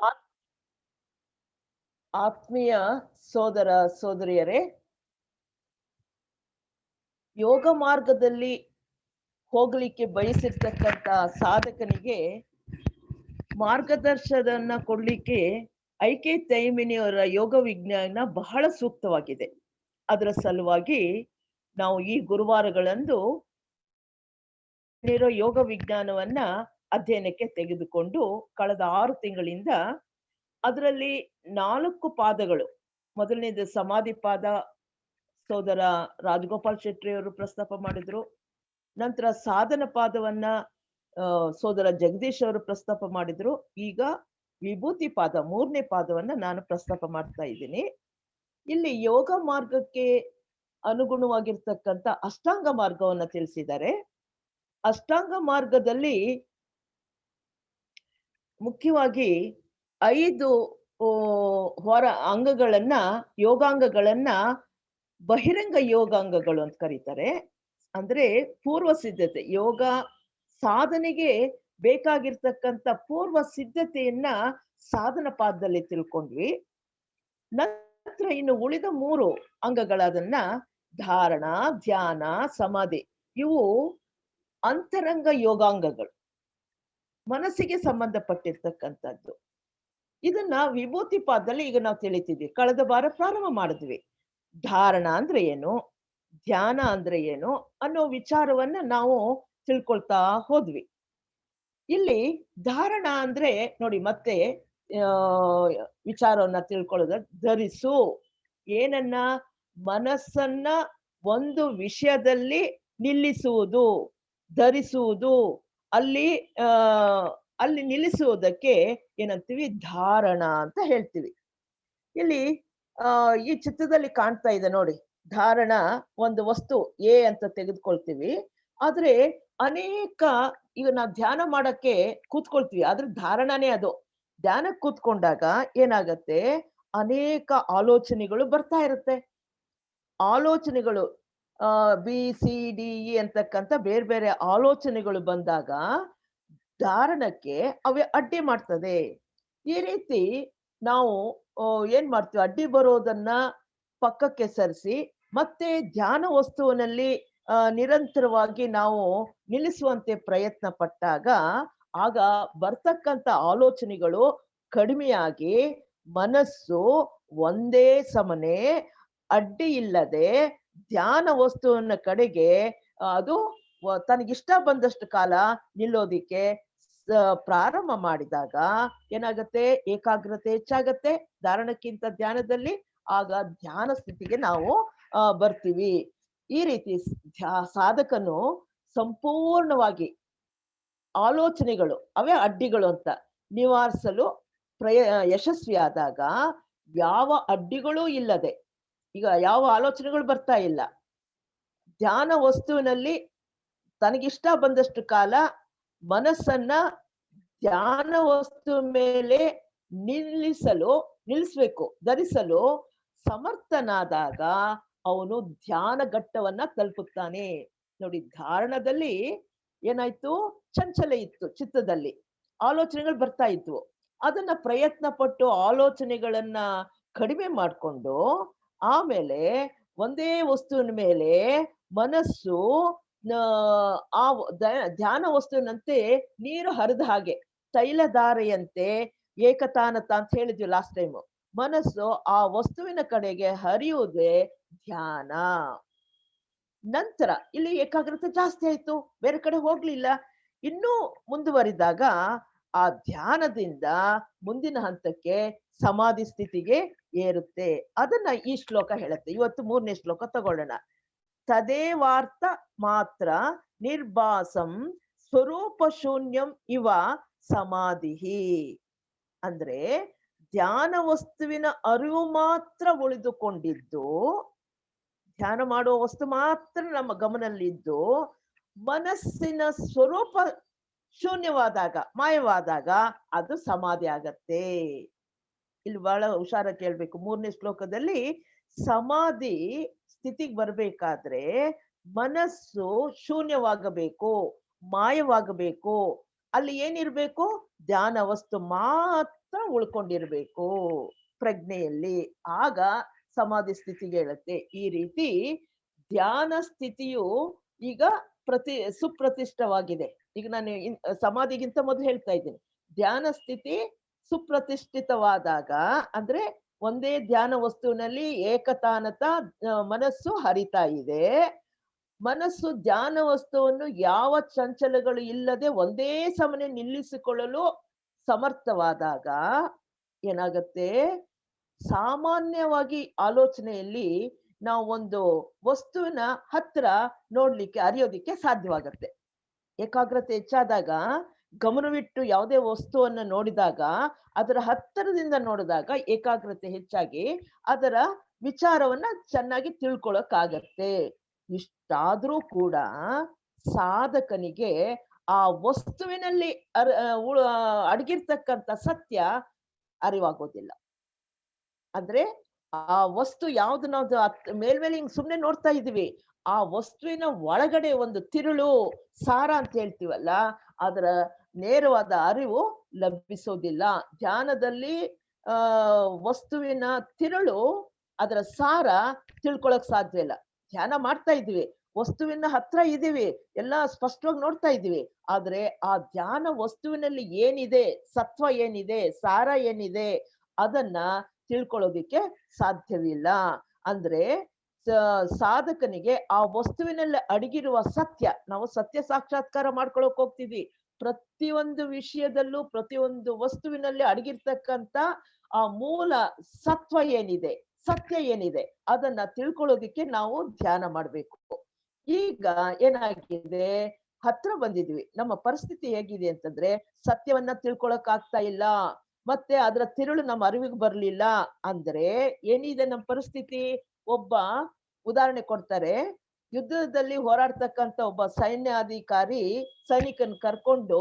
ಆತ್- ಆತ್ಮೀಯ ಸೋದರ ಸೋದರಿಯರೇ, ಯೋಗ ಮಾರ್ಗದಲ್ಲಿ ಹೋಗ್ಲಿಕ್ಕೆ ಬಯಸಿರ್ತಕ್ಕಂತ ಸಾಧಕನಿಗೆ ಮಾರ್ಗದರ್ಶನ ಕೊಡ್ಲಿಕ್ಕೆ ಐಕೆ ತೈಮಿನಿಯವರ ಯೋಗ ವಿಜ್ಞಾನ ಬಹಳ ಸೂಕ್ತವಾಗಿದೆ. ಅದರ ಸಲುವಾಗಿ ನಾವು ಈ ಗುರುವಾರಗಳಂದು ಯೋಗ ವಿಜ್ಞಾನವನ್ನ ಅಧ್ಯಯನಕ್ಕೆ ತೆಗೆದುಕೊಂಡು ಕಳೆದ 6 ತಿಂಗಳಿಂದ ಅದರಲ್ಲಿ 4 ಪಾದಗಳು. ಮೊದಲನೇದು ಸಮಾಧಿ ಪಾದ, ಸೋದರ ರಾಜಗೋಪಾಲ್ ಶೆಟ್ಟಿ ಅವರು ಪ್ರಸ್ತಾಪ ಮಾಡಿದ್ರು. ನಂತರ ಸಾಧನ ಪಾದವನ್ನ ಸೋದರ ಜಗದೀಶ್ ಅವರು ಪ್ರಸ್ತಾಪ ಮಾಡಿದ್ರು. ಈಗ ವಿಭೂತಿ ಪಾದ 3ನೇ ಪಾದವನ್ನ ನಾನು ಪ್ರಸ್ತಾಪ ಮಾಡ್ತಾ ಇದ್ದೀನಿ. ಇಲ್ಲಿ ಯೋಗ ಮಾರ್ಗಕ್ಕೆ ಅನುಗುಣವಾಗಿರ್ತಕ್ಕಂಥ ಅಷ್ಟಾಂಗ ಮಾರ್ಗವನ್ನ ತಿಳಿಸಿದ್ದಾರೆ. ಅಷ್ಟಾಂಗ ಮಾರ್ಗದಲ್ಲಿ ಮುಖ್ಯವಾಗಿ 5 ಹೊರ ಅಂಗಗಳನ್ನ, ಯೋಗಾಂಗಗಳನ್ನ ಬಹಿರಂಗ ಯೋಗಾಂಗಗಳು ಅಂತ ಕರೀತಾರೆ. ಅಂದ್ರೆ ಪೂರ್ವ ಸಿದ್ಧತೆ, ಯೋಗ ಸಾಧನೆಗೆ ಬೇಕಾಗಿರ್ತಕ್ಕಂಥ ಪೂರ್ವ ಸಿದ್ಧತೆಯನ್ನ ಸಾಧನ ಪಾದದಲ್ಲಿ ತಿಳ್ಕೊಂಡ್ವಿ. ನಂತರ ಇನ್ನು ಉಳಿದ 3 ಅಂಗಗಳದನ್ನ ಧಾರಣ, ಧ್ಯಾನ, ಸಮಾಧಿ, ಇವು ಅಂತರಂಗ ಯೋಗಾಂಗಗಳು, ಮನಸ್ಸಿಗೆ ಸಂಬಂಧಪಟ್ಟಿರ್ತಕ್ಕಂಥದ್ದು. ಇದನ್ನ ವಿಭೂತಿ ಪಾದದಲ್ಲಿ ಈಗ ನಾವು ತಿಳಿತಿದ್ವಿ. ಕಳೆದ ವಾರ ಪ್ರಾರಂಭ ಮಾಡಿದ್ವಿ. ಧಾರಣ ಅಂದ್ರೆ ಏನು, ಧ್ಯಾನ ಅಂದ್ರೆ ಏನು ಅನ್ನೋ ವಿಚಾರವನ್ನ ನಾವು ತಿಳ್ಕೊಳ್ತಾ ಹೋದ್ವಿ. ಇಲ್ಲಿ ಧಾರಣ ಅಂದ್ರೆ ನೋಡಿ, ಮತ್ತೆ ವಿಚಾರವನ್ನ ತಿಳ್ಕೊಳ್ಳೋದು. ಧರಿಸು, ಏನನ್ನ? ಮನಸ್ಸನ್ನ ಒಂದು ವಿಷಯದಲ್ಲಿ ನಿಲ್ಲಿಸುವುದು, ಧರಿಸುವುದು. ಅಲ್ಲಿ ಅಲ್ಲಿ ನಿಲ್ಲಿಸುವುದಕ್ಕೆ ಏನಂತೀವಿ? ಧಾರಣ ಅಂತ ಹೇಳ್ತೀವಿ. ಇಲ್ಲಿ ಈ ಚಿತ್ರದಲ್ಲಿ ಕಾಣ್ತಾ ಇದೆ ನೋಡಿ, ಧಾರಣ ಒಂದು ವಸ್ತು ಎ ಅಂತ ತೆಗೆದುಕೊಳ್ತೀವಿ. ಆದ್ರೆ ಅನೇಕ, ಈಗ ನಾವು ಧ್ಯಾನ ಮಾಡಕ್ಕೆ ಕೂತ್ಕೊಳ್ತೀವಿ, ಆದ್ರೆ ಧಾರಣನೇ ಅದು. ಧ್ಯಾನಕ್ಕೆ ಕೂತ್ಕೊಂಡಾಗ ಏನಾಗತ್ತೆ? ಅನೇಕ ಆಲೋಚನೆಗಳು ಬರ್ತಾ ಇರುತ್ತೆ. ಆಲೋಚನೆಗಳು ಬಿ ಸಿ ಡಿ ಇ ಅಂತಕ್ಕಂಥ ಬೇರೆ ಬೇರೆ ಆಲೋಚನೆಗಳು ಬಂದಾಗ ಧಾರಣಕ್ಕೆ ಅವೇ ಅಡ್ಡಿ ಮಾಡ್ತದೆ. ಈ ರೀತಿ ನಾವು ಏನ್ ಮಾಡ್ತೀವಿ? ಅಡ್ಡಿ ಬರೋದನ್ನ ಪಕ್ಕಕ್ಕೆ ಸರಿಸಿ ಮತ್ತೆ ಧ್ಯಾನ ವಸ್ತುವಿನಲ್ಲಿ ನಿರಂತರವಾಗಿ ನಾವು ನಿಲ್ಲಿಸುವಂತೆ ಪ್ರಯತ್ನ ಪಟ್ಟಾಗ ಆಗ ಬರ್ತಕ್ಕಂಥ ಆಲೋಚನೆಗಳು ಕಡಿಮೆಯಾಗಿ ಮನಸ್ಸು ಒಂದೇ ಸಮನೆ ಅಡ್ಡಿ ಇಲ್ಲದೆ ಧ್ಯಾನ ವಸ್ತುವಿನ ಕಡೆಗೆ ಅದು ತನಗಿಷ್ಟ ಬಂದಷ್ಟು ಕಾಲ ನಿಲ್ಲೋದಿಕ್ಕೆ ಪ್ರಾರಂಭ ಮಾಡಿದಾಗ ಏನಾಗತ್ತೆ? ಏಕಾಗ್ರತೆ ಹೆಚ್ಚಾಗತ್ತೆ ಧಾರಣಕ್ಕಿಂತ ಧ್ಯಾನದಲ್ಲಿ. ಆಗ ಧ್ಯಾನ ಸ್ಥಿತಿಗೆ ನಾವು ಬರ್ತೀವಿ. ಈ ರೀತಿ ಸಾಧಕನು ಸಂಪೂರ್ಣವಾಗಿ ಆಲೋಚನೆಗಳು ಅವೇ ಅಡ್ಡಿಗಳು ಅಂತ ನಿವಾರಿಸಲು ಯಶಸ್ವಿಯಾದಾಗ, ಯಾವ ಅಡ್ಡಿಗಳೂ ಇಲ್ಲದೆ, ಈಗ ಯಾವ ಆಲೋಚನೆಗಳು ಬರ್ತಾ ಇಲ್ಲ, ಧ್ಯಾನ ವಸ್ತುವಿನಲ್ಲಿ ತನಗಿಷ್ಟ ಬಂದಷ್ಟು ಕಾಲ ಮನಸ್ಸನ್ನ ಧ್ಯಾನ ವಸ್ತು ಮೇಲೆ ನಿಲ್ಲಿಸ್ಬೇಕು, ಧರಿಸಲು ಸಮರ್ಥನಾದಾಗ ಅವನು ಧ್ಯಾನ ಘಟ್ಟವನ್ನ ತಲುಪುತ್ತಾನೆ. ನೋಡಿ, ಧಾರಣದಲ್ಲಿ ಏನಾಯ್ತು? ಚಂಚಲ ಇತ್ತು ಚಿತ್ತದಲ್ಲಿ, ಆಲೋಚನೆಗಳು ಬರ್ತಾ ಇದ್ವು. ಅದನ್ನ ಪ್ರಯತ್ನ ಪಟ್ಟು ಆಲೋಚನೆಗಳನ್ನ ಕಡಿಮೆ ಮಾಡಿಕೊಂಡು ಆಮೇಲೆ ಒಂದೇ ವಸ್ತುವಿನ ಮೇಲೆ ಮನಸ್ಸು ಆ ಧ್ಯಾನ ವಸ್ತುವಿನಂತೆ ನೀರು ಹರಿದ ಹಾಗೆ, ತೈಲಧಾರೆಯಂತೆ ಏಕತಾನತ ಅಂತ ಹೇಳಿದ್ವಿ ಲಾಸ್ಟ್ ಟೈಮ್. ಮನಸ್ಸು ಆ ವಸ್ತುವಿನ ಕಡೆಗೆ ಹರಿಯುವುದೇ ಧ್ಯಾನ. ನಂತರ ಇಲ್ಲಿ ಏಕಾಗ್ರತೆ ಜಾಸ್ತಿ ಆಯ್ತು, ಬೇರೆ ಕಡೆ ಹೋಗ್ಲಿಲ್ಲ. ಇನ್ನೂ ಮುಂದುವರಿದಾಗ ಆ ಧ್ಯಾನದಿಂದ ಮುಂದಿನ ಹಂತಕ್ಕೆ ಸಮಾಧಿ ಸ್ಥಿತಿಗೆ ಏರುತ್ತೆ. ಅದನ್ನ ಈ ಶ್ಲೋಕ ಹೇಳುತ್ತೆ. ಇವತ್ತು 3ನೇ ಶ್ಲೋಕ ತಗೊಳ್ಳೋಣ. ತದೇವಾರ್ಥ ಮಾತ್ರ ನಿರ್ಭಾಸಂ ಸ್ವರೂಪ ಶೂನ್ಯಂ ಇವ ಸಮಾಧಿಹಿ. ಅಂದ್ರೆ ಧ್ಯಾನ ವಸ್ತುವಿನ ಅರಿವು ಮಾತ್ರ ಉಳಿದುಕೊಂಡಿದ್ದು, ಧ್ಯಾನ ಮಾಡುವ ವಸ್ತು ಮಾತ್ರ ನಮ್ಮ ಗಮನದಲ್ಲಿದ್ದು, ಮನಸ್ಸಿನ ಸ್ವರೂಪ ಶೂನ್ಯವಾದಾಗ, ಮಾಯವಾದಾಗ ಅದು ಸಮಾಧಿ ಆಗತ್ತೆ. ಇಲ್ಲಿ ಬಹಳ ಹುಷಾರ ಕೇಳ್ಬೇಕು. 3ನೇ ಶ್ಲೋಕದಲ್ಲಿ ಸಮಾಧಿ ಸ್ಥಿತಿಗೆ ಬರ್ಬೇಕಾದ್ರೆ ಮನಸ್ಸು ಶೂನ್ಯವಾಗಬೇಕು, ಮಾಯವಾಗಬೇಕು. ಅಲ್ಲಿ ಏನಿರ್ಬೇಕು? ಧ್ಯಾನ ವಸ್ತು ಮಾತ್ರ ಉಳ್ಕೊಂಡಿರ್ಬೇಕು ಪ್ರಜ್ಞೆಯಲ್ಲಿ, ಆಗ ಸಮಾಧಿ ಸ್ಥಿತಿಗೆ ಹೇಳುತ್ತೆ. ಈ ರೀತಿ ಧ್ಯಾನ ಸ್ಥಿತಿಯು ಈಗ ಸುಪ್ರತಿಷ್ಠವಾಗಿದೆ. ಈಗ ನಾನು ಸಮಾಧಿಗಿಂತ ಮೊದಲು ಹೇಳ್ತಾ ಇದ್ದೀನಿ. ಧ್ಯಾನ ಸ್ಥಿತಿ ಸುಪ್ರತಿಷ್ಠಿತವಾದಾಗ ಅಂದ್ರೆ ಒಂದೇ ಧ್ಯಾನ ವಸ್ತುವಿನಲ್ಲಿ ಏಕತಾನತ ಮನಸ್ಸು ಹರಿತಾ ಇದೆ. ಮನಸ್ಸು ಧ್ಯಾನ ವಸ್ತುವನ್ನು ಯಾವ ಚಂಚಲಗಳು ಇಲ್ಲದೆ ಒಂದೇ ಸಮನೆ ನಿಲ್ಲಿಸಿಕೊಳ್ಳಲು ಸಮರ್ಥವಾದಾಗ ಏನಾಗತ್ತೆ, ಸಾಮಾನ್ಯವಾಗಿ ಆಲೋಚನೆಯಲ್ಲಿ ನಾವು ಒಂದು ವಸ್ತುವಿನ ಹತ್ರ ನೋಡ್ಲಿಕ್ಕೆ ಅರಿಯೋದಿಕ್ಕೆ ಸಾಧ್ಯವಾಗತ್ತೆ. ಏಕಾಗ್ರತೆ ಹೆಚ್ಚಾದಾಗ, ಗಮನವಿಟ್ಟು ಯಾವುದೇ ವಸ್ತುವನ್ನ ನೋಡಿದಾಗ, ಅದರ ಹತ್ತಿರದಿಂದ ನೋಡಿದಾಗ ಏಕಾಗ್ರತೆ ಹೆಚ್ಚಾಗಿ ಅದರ ವಿಚಾರವನ್ನ ಚೆನ್ನಾಗಿ ತಿಳ್ಕೊಳಕ್ಕಾಗತ್ತೆ. ಇಷ್ಟಾದ್ರೂ ಕೂಡ ಸಾಧಕನಿಗೆ ಆ ವಸ್ತುವಿನಲ್ಲಿ ಅಡಗಿರ್ತಕ್ಕಂಥ ಸತ್ಯ ಅರಿವಾಗೋದಿಲ್ಲ. ಅಂದ್ರೆ ಆ ವಸ್ತು ಯಾವ್ದು ನಾವು ಮೇಲ್ಮೇಲೆ ಹಿಂಗ್ ಸುಮ್ನೆ ನೋಡ್ತಾ ಇದೀವಿ, ಆ ವಸ್ತುವಿನ ಒಳಗಡೆ ಒಂದು ತಿರುಳು ಸಾರ ಅಂತ ಹೇಳ್ತೀವಲ್ಲ, ಅದರ ನೇರವಾದ ಅರಿವು ಲಭಿಸೋದಿಲ್ಲ. ಧ್ಯಾನದಲ್ಲಿ ವಸ್ತುವಿನ ತಿರುಳು, ಅದರ ಸಾರ ತಿಳ್ಕೊಳಕ್ ಸಾಧ್ಯ ಇಲ್ಲ. ಧ್ಯಾನ ಮಾಡ್ತಾ ಇದೀವಿ, ವಸ್ತುವಿನ ಹತ್ರ ಇದೀವಿ, ಎಲ್ಲ ಸ್ಪಷ್ಟವಾಗಿ ನೋಡ್ತಾ ಇದೀವಿ, ಆದ್ರೆ ಆ ಧ್ಯಾನ ವಸ್ತುವಿನಲ್ಲಿ ಏನಿದೆ, ಸತ್ವ ಏನಿದೆ, ಸಾರ ಏನಿದೆ, ಅದನ್ನ ತಿಳ್ಕೊಳ್ಳೋದಿಕ್ಕೆ ಸಾಧ್ಯವಿಲ್ಲ. ಅಂದ್ರೆ ಸಾಧಕನಿಗೆ ಆ ವಸ್ತುವಿನಲ್ಲಿ ಅಡಗಿರುವ ಸತ್ಯ, ನಾವು ಸತ್ಯ ಸಾಕ್ಷಾತ್ಕಾರ ಮಾಡ್ಕೊಳಕ್ ಹೋಗ್ತಿದ್ವಿ. ಪ್ರತಿಯೊಂದು ವಿಷಯದಲ್ಲೂ, ಪ್ರತಿಯೊಂದು ವಸ್ತುವಿನಲ್ಲಿ ಅಡಗಿರ್ತಕ್ಕಂಥ ಆ ಮೂಲ ಸತ್ವ ಏನಿದೆ, ಸತ್ಯ ಏನಿದೆ, ಅದನ್ನ ತಿಳ್ಕೊಳ್ಳೋದಿಕ್ಕೆ ನಾವು ಧ್ಯಾನ ಮಾಡ್ಬೇಕು. ಈಗ ಏನಾಗಿದೆ, ಹತ್ರ ಬಂದಿದ್ವಿ, ನಮ್ಮ ಪರಿಸ್ಥಿತಿ ಹೇಗಿದೆ ಅಂತಂದ್ರೆ ಸತ್ಯವನ್ನ ತಿಳ್ಕೊಳಕ್ ಆಗ್ತಾ ಇಲ್ಲ, ಮತ್ತೆ ಅದರ ತಿರುಳು ನಮ್ಮ ಅರಿವಿಗೆ ಬರ್ಲಿಲ್ಲ ಅಂದ್ರೆ ಏನಿದೆ ನಮ್ಮ ಪರಿಸ್ಥಿತಿ. ಒಬ್ಬ ಉದಾಹರಣೆ ಕೊಡ್ತಾರೆ, ಯುದ್ಧದಲ್ಲಿ ಹೋರಾಡ್ತಕ್ಕಂತ ಒಬ್ಬ ಸೈನ್ಯಾಧಿಕಾರಿ ಸೈನಿಕನ್ ಕರ್ಕೊಂಡು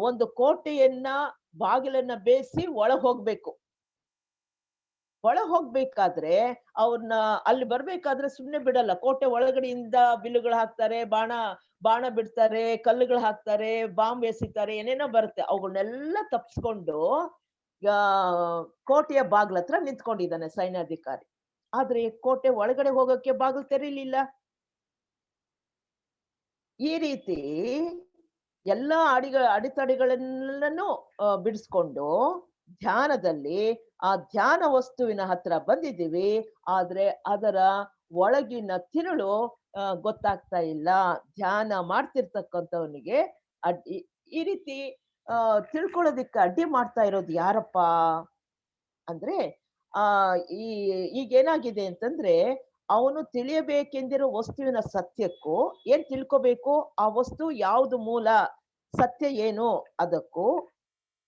ಒಂದು ಕೋಟೆಯನ್ನ ಬಾಗಿಲನ್ನ ಬೇಯಿಸಿ ಒಳಗ್ ಹೋಗ್ಬೇಕು. ಒಳಗ್ ಹೋಗ್ಬೇಕಾದ್ರೆ ಅವ್ರನ್ನ ಅಲ್ಲಿ ಬರ್ಬೇಕಾದ್ರೆ ಸುಮ್ನೆ ಬಿಡಲ್ಲ. ಕೋಟೆ ಒಳಗಡೆಯಿಂದ ಬಿಲ್ಲುಗಳು ಹಾಕ್ತಾರೆ, ಬಾಣ ಬಿಡ್ತಾರೆ, ಕಲ್ಲುಗಳು ಹಾಕ್ತಾರೆ, ಬಾಂಬ್ ಎಸಿತಾರೆ, ಏನೇನೋ ಬರುತ್ತೆ. ಅವುಗಳನ್ನೆಲ್ಲ ತಪ್ಪಿಸ್ಕೊಂಡು ಕೋಟೆಯ ಬಾಗ್ಲತ್ರ ನಿಂತ್ಕೊಂಡಿದ್ದಾನೆ ಸೈನ್ಯಾಧಿಕಾರಿ. ಆದ್ರೆ ಕೋಟೆ ಒಳಗಡೆ ಹೋಗಕ್ಕೆ ಬಾಗಿಲು ತೆರೀಲಿಲ್ಲ. ಈ ರೀತಿ ಎಲ್ಲಾ ಅಡೆತಡೆಗಳನ್ನೆಲ್ಲನೂ ಬಿಡಿಸ್ಕೊಂಡು ಧ್ಯಾನದಲ್ಲಿ ಆ ಧ್ಯಾನ ವಸ್ತುವಿನ ಹತ್ರ ಬಂದಿದ್ದೀವಿ, ಆದ್ರೆ ಅದರ ಒಳಗಿನ ತಿರುಳು ಗೊತ್ತಾಗ್ತಾ ಇಲ್ಲ. ಧ್ಯಾನ ಮಾಡ್ತಿರ್ತಕ್ಕಂಥವನಿಗೆ ಈ ರೀತಿ ತಿಳ್ಕೊಳ್ಳೋದಿಕ್ಕೆ ಅಡ್ಡಿ ಮಾಡ್ತಾ ಇರೋದು ಯಾರಪ್ಪ ಅಂದ್ರೆ ಈಗೇನಾಗಿದೆ ಅಂತಂದ್ರೆ, ಅವನು ತಿಳಿಯಬೇಕೆಂದಿರೋ ವಸ್ತುವಿನ ಸತ್ಯಕ್ಕೂ, ಏನ್ ತಿಳ್ಕೋಬೇಕು, ಆ ವಸ್ತು ಯಾವ್ದು ಮೂಲ, ಸತ್ಯ ಏನು ಅದಕ್ಕೂ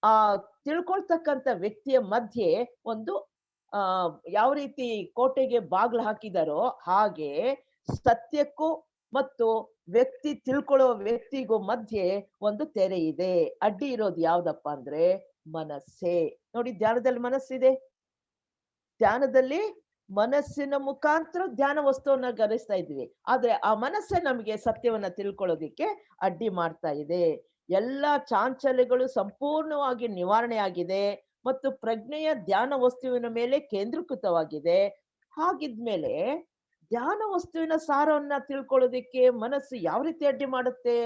ಆ ತಿಳ್ಕೊಳ್ತಕ್ಕಂಥ ವ್ಯಕ್ತಿಯ ಮಧ್ಯೆ ಒಂದು ಯಾವ ರೀತಿ ಕೋಟೆಗೆ ಬಾಗ್ಲು ಹಾಕಿದಾರೋ ಹಾಗೆ ಸತ್ಯಕ್ಕೂ ಮತ್ತು ವ್ಯಕ್ತಿ ತಿಳ್ಕೊಳ್ಳೋ ವ್ಯಕ್ತಿಗೂ ಮಧ್ಯೆ ಒಂದು ತೆರೆ ಇದೆ. ಅಡ್ಡಿ ಇರೋದು ಯಾವ್ದಪ್ಪ ಅಂದ್ರೆ ಮನಸ್ಸೇ. ನೋಡಿ, ಧ್ಯಾನದಲ್ಲಿ ಮನಸ್ಸಿದೆ. ಧ್ಯಾನದಲ್ಲಿ ಮನಸ್ಸಿನ ಮುಖಾಂತರ ಧ್ಯಾನ ವಸ್ತುವನ್ನ ಗ್ರಹಿಸ್ತಾ ಇದ್ವಿ, ಆದ್ರೆ ಆ ಮನಸ್ಸೇ ನಮಗೆ ಸತ್ಯವನ್ನ ತಿಳ್ಕೊಳ್ಳೋದಿಕ್ಕೆ ಅಡ್ಡಿ ಮಾಡ್ತಾ ಇದೆ. ಎಲ್ಲ ಚಾಂಚಲ್ಯಗಳು ಸಂಪೂರ್ಣವಾಗಿ ನಿವಾರಣೆ ಆಗಿದೆ ಮತ್ತು ಪ್ರಜ್ಞೆಯ ಧ್ಯಾನ ವಸ್ತುವಿನ ಮೇಲೆ ಕೇಂದ್ರೀಕೃತವಾಗಿದೆ. ಹಾಗಿದ್ಮೇಲೆ ಧ್ಯಾನ ವಸ್ತುವಿನ ಸಾರವನ್ನ ತಿಳ್ಕೊಳ್ಳೋದಿಕ್ಕೆ ಮನಸ್ಸು ಯಾವ ರೀತಿ ಅಡ್ಡಿ ಮಾಡುತ್ತೆ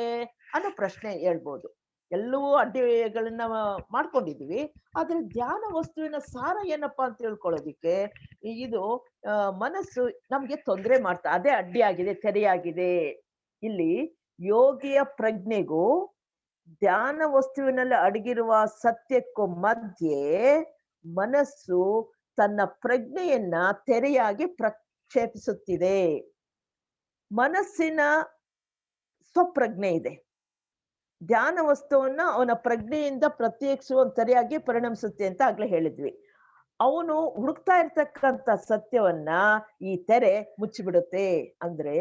ಅನ್ನೋ ಪ್ರಶ್ನೆ ಹೇಳ್ಬೋದು. ಎಲ್ಲವೂ ಅಡ್ಡಿಗಳನ್ನ ಮಾಡ್ಕೊಂಡಿದೀವಿ, ಆದ್ರೆ ಧ್ಯಾನ ವಸ್ತುವಿನ ಸಾರ ಏನಪ್ಪಾ ಅಂತ ತಿಳ್ಕೊಳ್ಳೋದಿಕ್ಕೆ ಇದು ಮನಸ್ಸು ನಮ್ಗೆ ತೊಂದರೆ ಮಾಡ್ತಾ, ಅದೇ ಅಡ್ಡಿ ಆಗಿದೆ, ತೆರೆಯಾಗಿದೆ. ಇಲ್ಲಿ ಯೋಗಿಯ ಪ್ರಜ್ಞೆಗೂ ಧ್ಯಾನ ವಸ್ತುವಿನಲ್ಲಿ ಅಡಗಿರುವ ಸತ್ಯಕ್ಕೂ ಮಧ್ಯೆ ಮನಸ್ಸು ತನ್ನ ಪ್ರಜ್ಞೆಯನ್ನ ತೆರೆಯಾಗಿ ಪ್ರಕ್ಷೇಪಿಸುತ್ತಿದೆ. ಮನಸ್ಸಿನ ಸ್ವಪ್ರಜ್ಞೆ ಇದೆ. ಧ್ಯಾನ ವಸ್ತುವನ್ನ ಅವನ ಪ್ರಜ್ಞೆಯಿಂದ ಪ್ರತ್ಯೇಕಿಸುವ ತೆರೆಯಾಗಿ ಪರಿಣಮಿಸುತ್ತೆ ಅಂತ ಆಗ್ಲೇ ಹೇಳಿದ್ವಿ. ಅವನು ಹುಡುಕ್ತಾ ಇರ್ತಕ್ಕಂಥ ಸತ್ಯವನ್ನ ಈ ತೆರೆ ಮುಚ್ಚಿಬಿಡುತ್ತೆ. ಅಂದ್ರೆ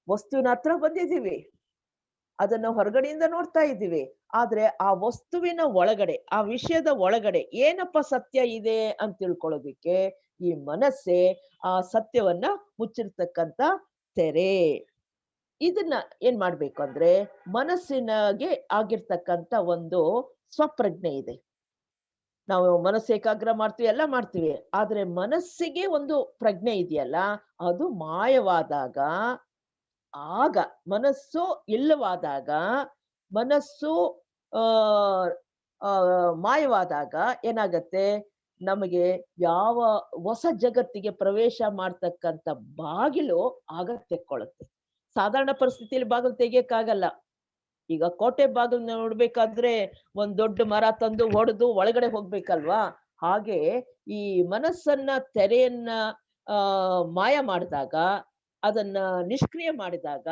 ವಸ್ತುವಿನ ಹತ್ರ ಬಂದಿದ್ದೀವಿ, ಅದನ್ನು ಹೊರಗಡೆಯಿಂದ ನೋಡ್ತಾ ಇದ್ದೀವಿ, ಆದ್ರೆ ಆ ವಸ್ತುವಿನ ಒಳಗಡೆ, ಆ ವಿಷಯದ ಒಳಗಡೆ ಏನಪ್ಪ ಸತ್ಯ ಇದೆ ಅಂತ ತಿಳ್ಕೊಳ್ಳೋದಿಕ್ಕೆ ಈ ಮನಸ್ಸೇ ಆ ಸತ್ಯವನ್ನ ಮುಚ್ಚಿರ್ತಕ್ಕಂಥ ತೆರೆ. ಇದನ್ನ ಏನ್ ಮಾಡ್ಬೇಕು ಅಂದ್ರೆ, ಮನಸ್ಸಿನಾಗೆ ಆಗಿರ್ತಕ್ಕಂಥ ಒಂದು ಸ್ವಪ್ರಜ್ಞೆ ಇದೆ. ನಾವು ಮನಸ್ಸು ಏಕಾಗ್ರ ಮಾಡ್ತೀವಿ, ಎಲ್ಲ ಮಾಡ್ತೀವಿ. ಆದ್ರೆ ಮನಸ್ಸಿಗೆ ಒಂದು ಪ್ರಜ್ಞೆ ಇದೆಯಲ್ಲ, ಅದು ಮಾಯವಾದಾಗ, ಆಗ ಮನಸ್ಸು ಇಲ್ಲವಾದಾಗ, ಮನಸ್ಸು ಆ ಆ ಮಾಯವಾದಾಗ ಏನಾಗತ್ತೆ, ನಮಗೆ ಯಾವ ಹೊಸ ಜಗತ್ತಿಗೆ ಪ್ರವೇಶ ಮಾಡ್ತಕ್ಕಂಥ ಬಾಗಿಲು ಆಗ ತೆಕ್ಕೊಳ್ಳುತ್ತೆ. ಸಾಧಾರಣ ಪರಿಸ್ಥಿತಿಯಲ್ಲಿ ಬಾಗಿಲು ತೆಗಿಯಕ್ಕಾಗಲ್ಲ. ಈಗ ಕೋಟೆ ಬಾಗಿಲು ನೋಡ್ಬೇಕಾದ್ರೆ ಒಂದ್ ದೊಡ್ಡ ಮರ ತಂದು ಒಡೆದು ಒಳಗಡೆ ಹೋಗ್ಬೇಕಲ್ವಾ? ಹಾಗೆ ಈ ಮನಸ್ಸನ್ನ ತೆರೆಯನ್ನ ಮಾಯ ಮಾಡಿದಾಗ, ಅದನ್ನ ನಿಷ್ಕ್ರಿಯ ಮಾಡಿದಾಗ,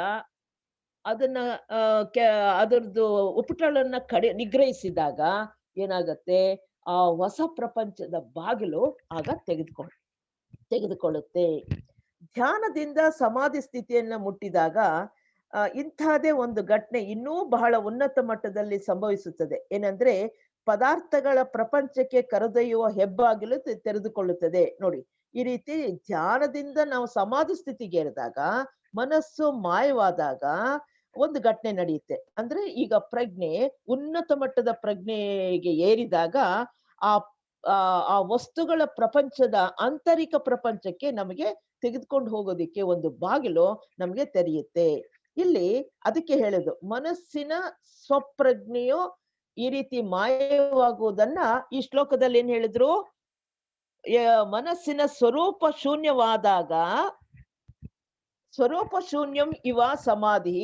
ಅದನ್ನ ಆ ಕೆ ಅದರದ್ದು ಉಪಟಳನ್ನ ನಿಗ್ರಹಿಸಿದಾಗ ಏನಾಗತ್ತೆ, ಆ ಹೊಸ ಪ್ರಪಂಚದ ಬಾಗಿಲು ಆಗ ತೆಗೆದುಕೊಳ್ಳುತ್ತೆ. ಧ್ಯಾನದಿಂದ ಸಮಾಧಿ ಸ್ಥಿತಿಯನ್ನ ಮುಟ್ಟಿದಾಗ ಇಂತಹದೇ ಒಂದು ಘಟನೆ ಇನ್ನೂ ಬಹಳ ಉನ್ನತ ಮಟ್ಟದಲ್ಲಿ ಸಂಭವಿಸುತ್ತದೆ. ಏನಂದ್ರೆ ಪದಾರ್ಥಗಳ ಪ್ರಪಂಚಕ್ಕೆ ಕರೆದೊಯ್ಯುವ ಹೆಬ್ಬಾಗಿಲು ತೆರೆದುಕೊಳ್ಳುತ್ತದೆ. ನೋಡಿ, ಈ ರೀತಿ ಧ್ಯಾನದಿಂದ ನಾವು ಸಮಾಧಿ ಸ್ಥಿತಿಗೆ ಏರಿದಾಗ, ಮನಸ್ಸು ಮಾಯವಾದಾಗ ಒಂದು ಘಟನೆ ನಡೆಯುತ್ತೆ. ಅಂದ್ರೆ ಈಗ ಪ್ರಜ್ಞೆ ಉನ್ನತ ಮಟ್ಟದ ಪ್ರಜ್ಞೆಗೆ ಏರಿದಾಗ ಆ ಆ ಆ ವಸ್ತುಗಳ ಪ್ರಪಂಚದ ಆಂತರಿಕ ಪ್ರಪಂಚಕ್ಕೆ ನಮಗೆ ತೆಗೆದುಕೊಂಡು ಹೋಗೋದಿಕ್ಕೆ ಒಂದು ಬಾಗಿಲು ನಮಗೆ ತೆರೆಯುತ್ತೆ. ಇಲ್ಲಿ ಅದಕ್ಕೆ ಹೇಳುದು, ಮನಸ್ಸಿನ ಸ್ವಪ್ರಜ್ಞೆಯು ಈ ರೀತಿ ಮಾಯವಾಗುವುದನ್ನ ಈ ಶ್ಲೋಕದಲ್ಲಿ ಏನ್ ಹೇಳಿದ್ರು, ಮನಸ್ಸಿನ ಸ್ವರೂಪ ಶೂನ್ಯವಾದಾಗ, ಸ್ವರೂಪ ಶೂನ್ಯಂ ಇವ ಸಮಾಧಿ,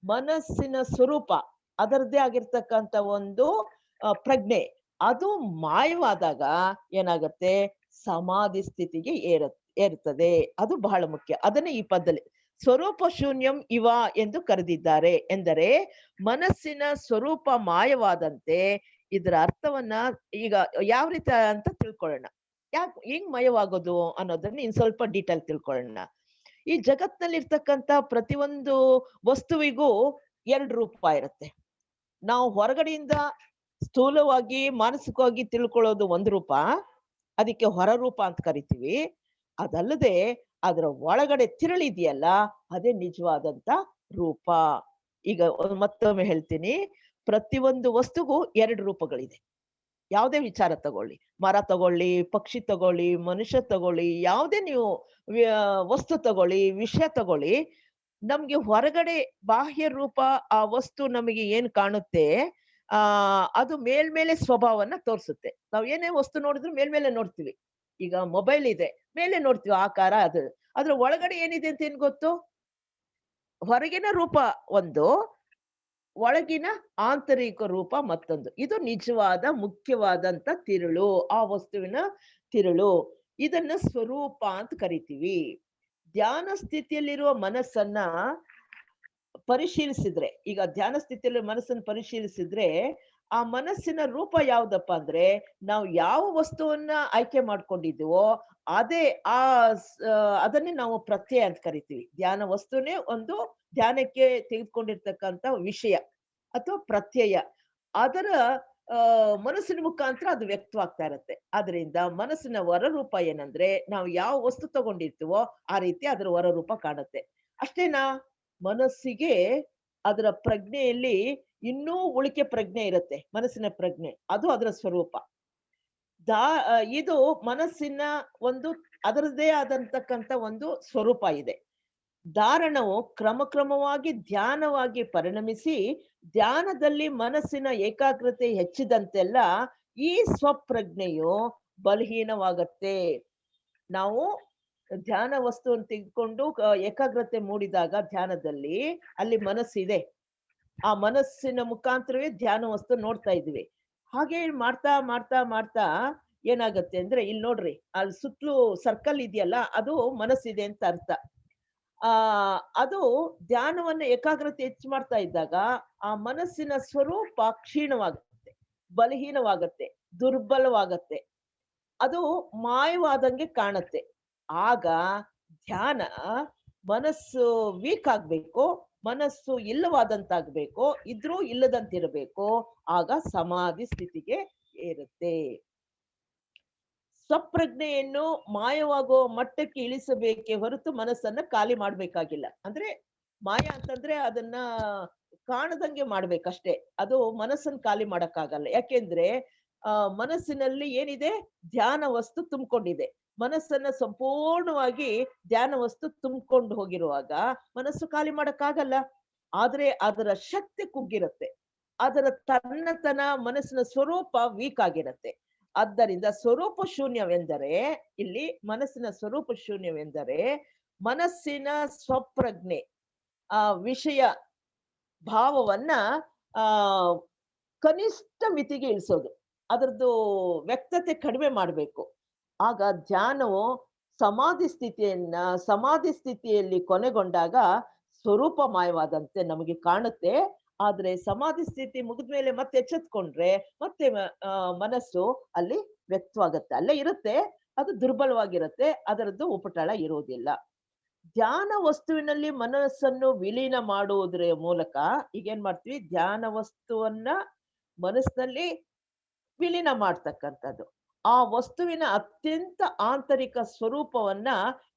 ಮನಸ್ಸಿನ ಸ್ವರೂಪ ಅದರದ್ದೇ ಆಗಿರ್ತಕ್ಕಂಥ ಒಂದು ಪ್ರಜ್ಞೆ ಅದು ಮಾಯವಾದಾಗ ಏನಾಗತ್ತೆ, ಸಮಾಧಿ ಸ್ಥಿತಿಗೆ ಏರುತ್ತದೆ. ಅದು ಬಹಳ ಮುಖ್ಯ. ಅದನ್ನೇ ಈ ಪದದಲ್ಲಿ ಸ್ವರೂಪ ಶೂನ್ಯಂ ಇವ ಎಂದು ಕರೆದಿದ್ದಾರೆ. ಎಂದರೆ ಮನಸ್ಸಿನ ಸ್ವರೂಪ ಮಾಯವಾದಂತೆ, ಇದರ ಅರ್ಥವನ್ನ ಈಗ ಯಾವ ರೀತಿ ಅಂತ ತಿಳ್ಕೊಳ್ಳೋಣ. ಹೆಂಗ್ ಮಯವಾಗೋದು ಅನ್ನೋದನ್ನ ಇನ್ ಸ್ವಲ್ಪ ಡೀಟೇಲ್ ತಿಳ್ಕೊಳ್ಳೋಣ. ಈ ಜಗತ್ನಲ್ಲಿ ಇರ್ತಕ್ಕಂಥ ಪ್ರತಿಯೊಂದು ವಸ್ತುವಿಗೂ ಎರಡು ರೂಪ ಇರುತ್ತೆ. ನಾವು ಹೊರಗಡೆಯಿಂದ ಸ್ಥೂಲವಾಗಿ ಮಾನಸಿಕವಾಗಿ ತಿಳ್ಕೊಳ್ಳೋದು ಒಂದು ರೂಪ, ಅದಕ್ಕೆ ಹೊರ ರೂಪ ಅಂತ ಕರಿತೀವಿ. ಅದಲ್ಲದೆ ಅದರ ಒಳಗಡೆ ತಿರುಳಿದೆಯಲ್ಲ, ಅದೇ ನಿಜವಾದಂತ ರೂಪ. ಈಗ ಮತ್ತೊಮ್ಮೆ ಹೇಳ್ತೀನಿ, ಪ್ರತಿಯೊಂದು ವಸ್ತುಗೂ ಎರಡು ರೂಪಗಳಿದೆ. ಯಾವುದೇ ವಿಚಾರ ತಗೊಳ್ಳಿ, ಮರ ತಗೊಳ್ಳಿ, ಪಕ್ಷಿ ತಗೊಳ್ಳಿ, ಮನುಷ್ಯ ತಗೊಳ್ಳಿ, ಯಾವುದೇ ನೀವು ವಸ್ತು ತಗೊಳ್ಳಿ, ವಿಷಯ ತಗೊಳ್ಳಿ, ನಮ್ಗೆ ಹೊರಗಡೆ ಬಾಹ್ಯ ರೂಪ ಆ ವಸ್ತು ನಮಗೆ ಏನ್ ಕಾಣುತ್ತೆ, ಅದು ಮೇಲ್ಮೇಲೆ ಸ್ವಭಾವನ ತೋರಿಸುತ್ತೆ. ನಾವ್ ಏನೇ ವಸ್ತು ನೋಡಿದ್ರು ಮೇಲ್ಮೇಲೆ ನೋಡ್ತೀವಿ. ಈಗ ಮೊಬೈಲ್ ಇದೆ, ಮೇಲೆ ನೋಡ್ತೀವಿ ಆಕಾರ, ಅದು ಅದ್ರ ಒಳಗಡೆ ಏನಿದೆ ಅಂತ ಏನ್ ಗೊತ್ತು? ಹೊರಗಿನ ರೂಪ ಒಂದು, ಒಳಗಿನ ಆಂತರಿಕ ರೂಪ ಮತ್ತೊಂದು. ಇದು ನಿಜವಾದ ಮುಖ್ಯವಾದಂತ ತಿರುಳು, ಆ ವಸ್ತುವಿನ ತಿರುಳು. ಇದನ್ನ ಸ್ವರೂಪ ಅಂತ ಕರಿತೀವಿ. ಧ್ಯಾನ ಸ್ಥಿತಿಯಲ್ಲಿರುವ ಮನಸ್ಸನ್ನ ಪರಿಶೀಲಿಸಿದ್ರೆ, ಈಗ ಧ್ಯಾನ ಸ್ಥಿತಿಯಲ್ಲಿ ಮನಸ್ಸನ್ನು ಪರಿಶೀಲಿಸಿದ್ರೆ, ಆ ಮನಸ್ಸಿನ ರೂಪ ಯಾವ್ದಪ್ಪ ಅಂದ್ರೆ, ನಾವು ಯಾವ ವಸ್ತುವನ್ನ ಆಯ್ಕೆ ಮಾಡ್ಕೊಂಡಿದ್ದೀವೋ ಅದೇ ಅದನ್ನೇ ನಾವು ಪ್ರತ್ಯಯ ಅಂತ ಕರಿತೀವಿ. ಧ್ಯಾನ ವಸ್ತುನೇ ಒಂದು ಧ್ಯಾನಕ್ಕೆ ತೆಗೆದುಕೊಂಡಿರ್ತಕ್ಕಂಥ ವಿಷಯ ಅಥವಾ ಪ್ರತ್ಯಯ. ಅದರ ಮನಸ್ಸಿನ ಮುಖಾಂತರ ಅದು ವ್ಯಕ್ತವಾಗ್ತಾ ಇರತ್ತೆ. ಆದ್ರಿಂದ ಮನಸ್ಸಿನ ಹೊರರೂಪ ಏನಂದ್ರೆ, ನಾವು ಯಾವ ವಸ್ತು ತಗೊಂಡಿರ್ತೀವೋ ಆ ರೀತಿ ಅದರ ಹೊರರೂಪ ಕಾಣುತ್ತೆ. ಅಷ್ಟೇನಾ? ಮನಸ್ಸಿಗೆ ಅದರ ಪ್ರಜ್ಞೆಯಲ್ಲಿ ಇನ್ನೂ ಉಳಿಕೆ ಪ್ರಜ್ಞೆ ಇರುತ್ತೆ, ಮನಸ್ಸಿನ ಪ್ರಜ್ಞೆ, ಅದು ಅದರ ಸ್ವರೂಪ. ಇದು ಮನಸ್ಸಿನ ಒಂದು ಅದರದ್ದೇ ಆದಂತಕ್ಕಂಥ ಒಂದು ಸ್ವರೂಪ ಇದೆ. ಧಾರಣವು ಕ್ರಮಕ್ರಮವಾಗಿ ಧ್ಯಾನವಾಗಿ ಪರಿಣಮಿಸಿ, ಧ್ಯಾನದಲ್ಲಿ ಮನಸ್ಸಿನ ಏಕಾಗ್ರತೆ ಹೆಚ್ಚಿದಂತೆಲ್ಲ ಈ ಸ್ವಪ್ರಜ್ಞೆಯು ಬಲಹೀನವಾಗತ್ತೆ. ನಾವು ಧ್ಯಾನ ವಸ್ತುವನ್ನು ತೆಗೆದುಕೊಂಡು ಏಕಾಗ್ರತೆ ಮೂಡಿದಾಗ ಧ್ಯಾನದಲ್ಲಿ ಅಲ್ಲಿ ಮನಸ್ಸಿದೆ, ಆ ಮನಸ್ಸಿನ ಮುಖಾಂತರವೇ ಧ್ಯಾನ ವಸ್ತು ನೋಡ್ತಾ ಇದೀವಿ. ಹಾಗೆ ಮಾಡ್ತಾ ಮಾಡ್ತಾ ಮಾಡ್ತಾ ಏನಾಗತ್ತೆ ಅಂದ್ರೆ, ಇಲ್ಲಿ ನೋಡ್ರಿ, ಅಲ್ಲಿ ಸುತ್ತಲೂ ಸರ್ಕಲ್ ಇದೆಯಲ್ಲ, ಅದು ಮನಸ್ಸಿದೆ ಅಂತ ಅರ್ಥ. ಅದು ಧ್ಯಾನವನ್ನ ಏಕಾಗ್ರತೆ ಹೆಚ್ಚು ಮಾಡ್ತಾ ಇದ್ದಾಗ ಆ ಮನಸ್ಸಿನ ಸ್ವರೂಪ ಕ್ಷೀಣವಾಗುತ್ತೆ, ಬಲಹೀನವಾಗತ್ತೆ, ದುರ್ಬಲವಾಗತ್ತೆ, ಅದು ಮಾಯವಾದಂಗೆ ಕಾಣುತ್ತೆ. ಆಗ ಧ್ಯಾನ ಮನಸ್ಸು ವೀಕ್ ಆಗ್ಬೇಕು, ಮನಸ್ಸು ಇಲ್ಲವಾದಂತಾಗ್ಬೇಕು, ಇದ್ರೂ ಇಲ್ಲದಂತಿರಬೇಕು. ಆಗ ಸಮಾಧಿ ಸ್ಥಿತಿಗೆ ಏರುತ್ತೆ. ಸ್ವಪ್ರಜ್ಞೆಯನ್ನು ಮಾಯವಾಗುವ ಮಟ್ಟಕ್ಕೆ ಇಳಿಸಬೇಕೇ ಹೊರತು ಮನಸ್ಸನ್ನ ಖಾಲಿ ಮಾಡ್ಬೇಕಾಗಿಲ್ಲ. ಅಂದ್ರೆ ಮಾಯ ಅಂತಂದ್ರೆ ಅದನ್ನ ಕಾಣದಂಗೆ ಮಾಡ್ಬೇಕಷ್ಟೇ. ಅದು ಮನಸ್ಸನ್ನ ಖಾಲಿ ಮಾಡಕ್ಕಾಗಲ್ಲ. ಯಾಕೆಂದ್ರೆ ಮನಸ್ಸಿನಲ್ಲಿ ಏನಿದೆ, ಧ್ಯಾನ ವಸ್ತು ತುಂಬಿಕೊಂಡಿದೆ. ಮನಸ್ಸನ್ನ ಸಂಪೂರ್ಣವಾಗಿ ಧ್ಯಾನ ವಸ್ತು ತುಂಬಿಕೊಂಡು ಹೋಗಿರುವಾಗ ಮನಸ್ಸು ಖಾಲಿ ಮಾಡಕ್ಕಾಗಲ್ಲ. ಆದ್ರೆ ಅದರ ಶಕ್ತಿ ಕುಗ್ಗಿರುತ್ತೆ. ಅದರ ತನ್ನತನ ಮನಸ್ಸಿನ ಸ್ವರೂಪ ವೀಕ್ ಆಗಿರತ್ತೆ. ಆದ್ದರಿಂದ ಸ್ವರೂಪ ಶೂನ್ಯವೆಂದರೆ, ಇಲ್ಲಿ ಮನಸ್ಸಿನ ಸ್ವರೂಪ ಶೂನ್ಯವೆಂದರೆ ಮನಸ್ಸಿನ ಸ್ವಪ್ರಜ್ಞೆ ವಿಷಯ ಭಾವವನ್ನ ಆ ಕನಿಷ್ಠ ಮಿತಿಗೆ ಇಳಿಸೋದು. ಅದರದ್ದು ವ್ಯಕ್ತತೆ ಕಡಿಮೆ ಮಾಡ್ಬೇಕು. ಆಗ ಧ್ಯಾನವು ಸಮಾಧಿ ಸ್ಥಿತಿಯಲ್ಲಿ ಕೊನೆಗೊಂಡಾಗ ಸ್ವರೂಪ ಮಾಯವಾದಂತೆ ನಮಗೆ ಕಾಣುತ್ತೆ. ಆದ್ರೆ ಸಮಾಧಿ ಸ್ಥಿತಿ ಮುಗಿದ್ಮೇಲೆ ಮತ್ತೆ ಎಚ್ಚೆತ್ಕೊಂಡ್ರೆ ಮತ್ತೆ ಮನಸ್ಸು ಅಲ್ಲಿ ವ್ಯಕ್ತವಾಗತ್ತೆ. ಅಲ್ಲೇ ಇರುತ್ತೆ, ಅದು ದುರ್ಬಲವಾಗಿರುತ್ತೆ, ಅದರದ್ದು ಉಪಟಳ ಇರುವುದಿಲ್ಲ. ಧ್ಯಾನ ವಸ್ತುವಿನಲ್ಲಿ ಮನಸ್ಸನ್ನು ವಿಲೀನ ಮಾಡುವುದರ ಮೂಲಕ ಈಗ ಏನ್ ಮಾಡ್ತೀವಿ, ಧ್ಯಾನ ವಸ್ತುವನ್ನ ಮನಸ್ಸಿನಲ್ಲಿ ವಿಲೀನ ಮಾಡ್ತಕ್ಕಂಥದ್ದು. ಆ ವಸ್ತುವಿನ ಅತ್ಯಂತ ಆಂತರಿಕ ಸ್ವರೂಪವನ್ನ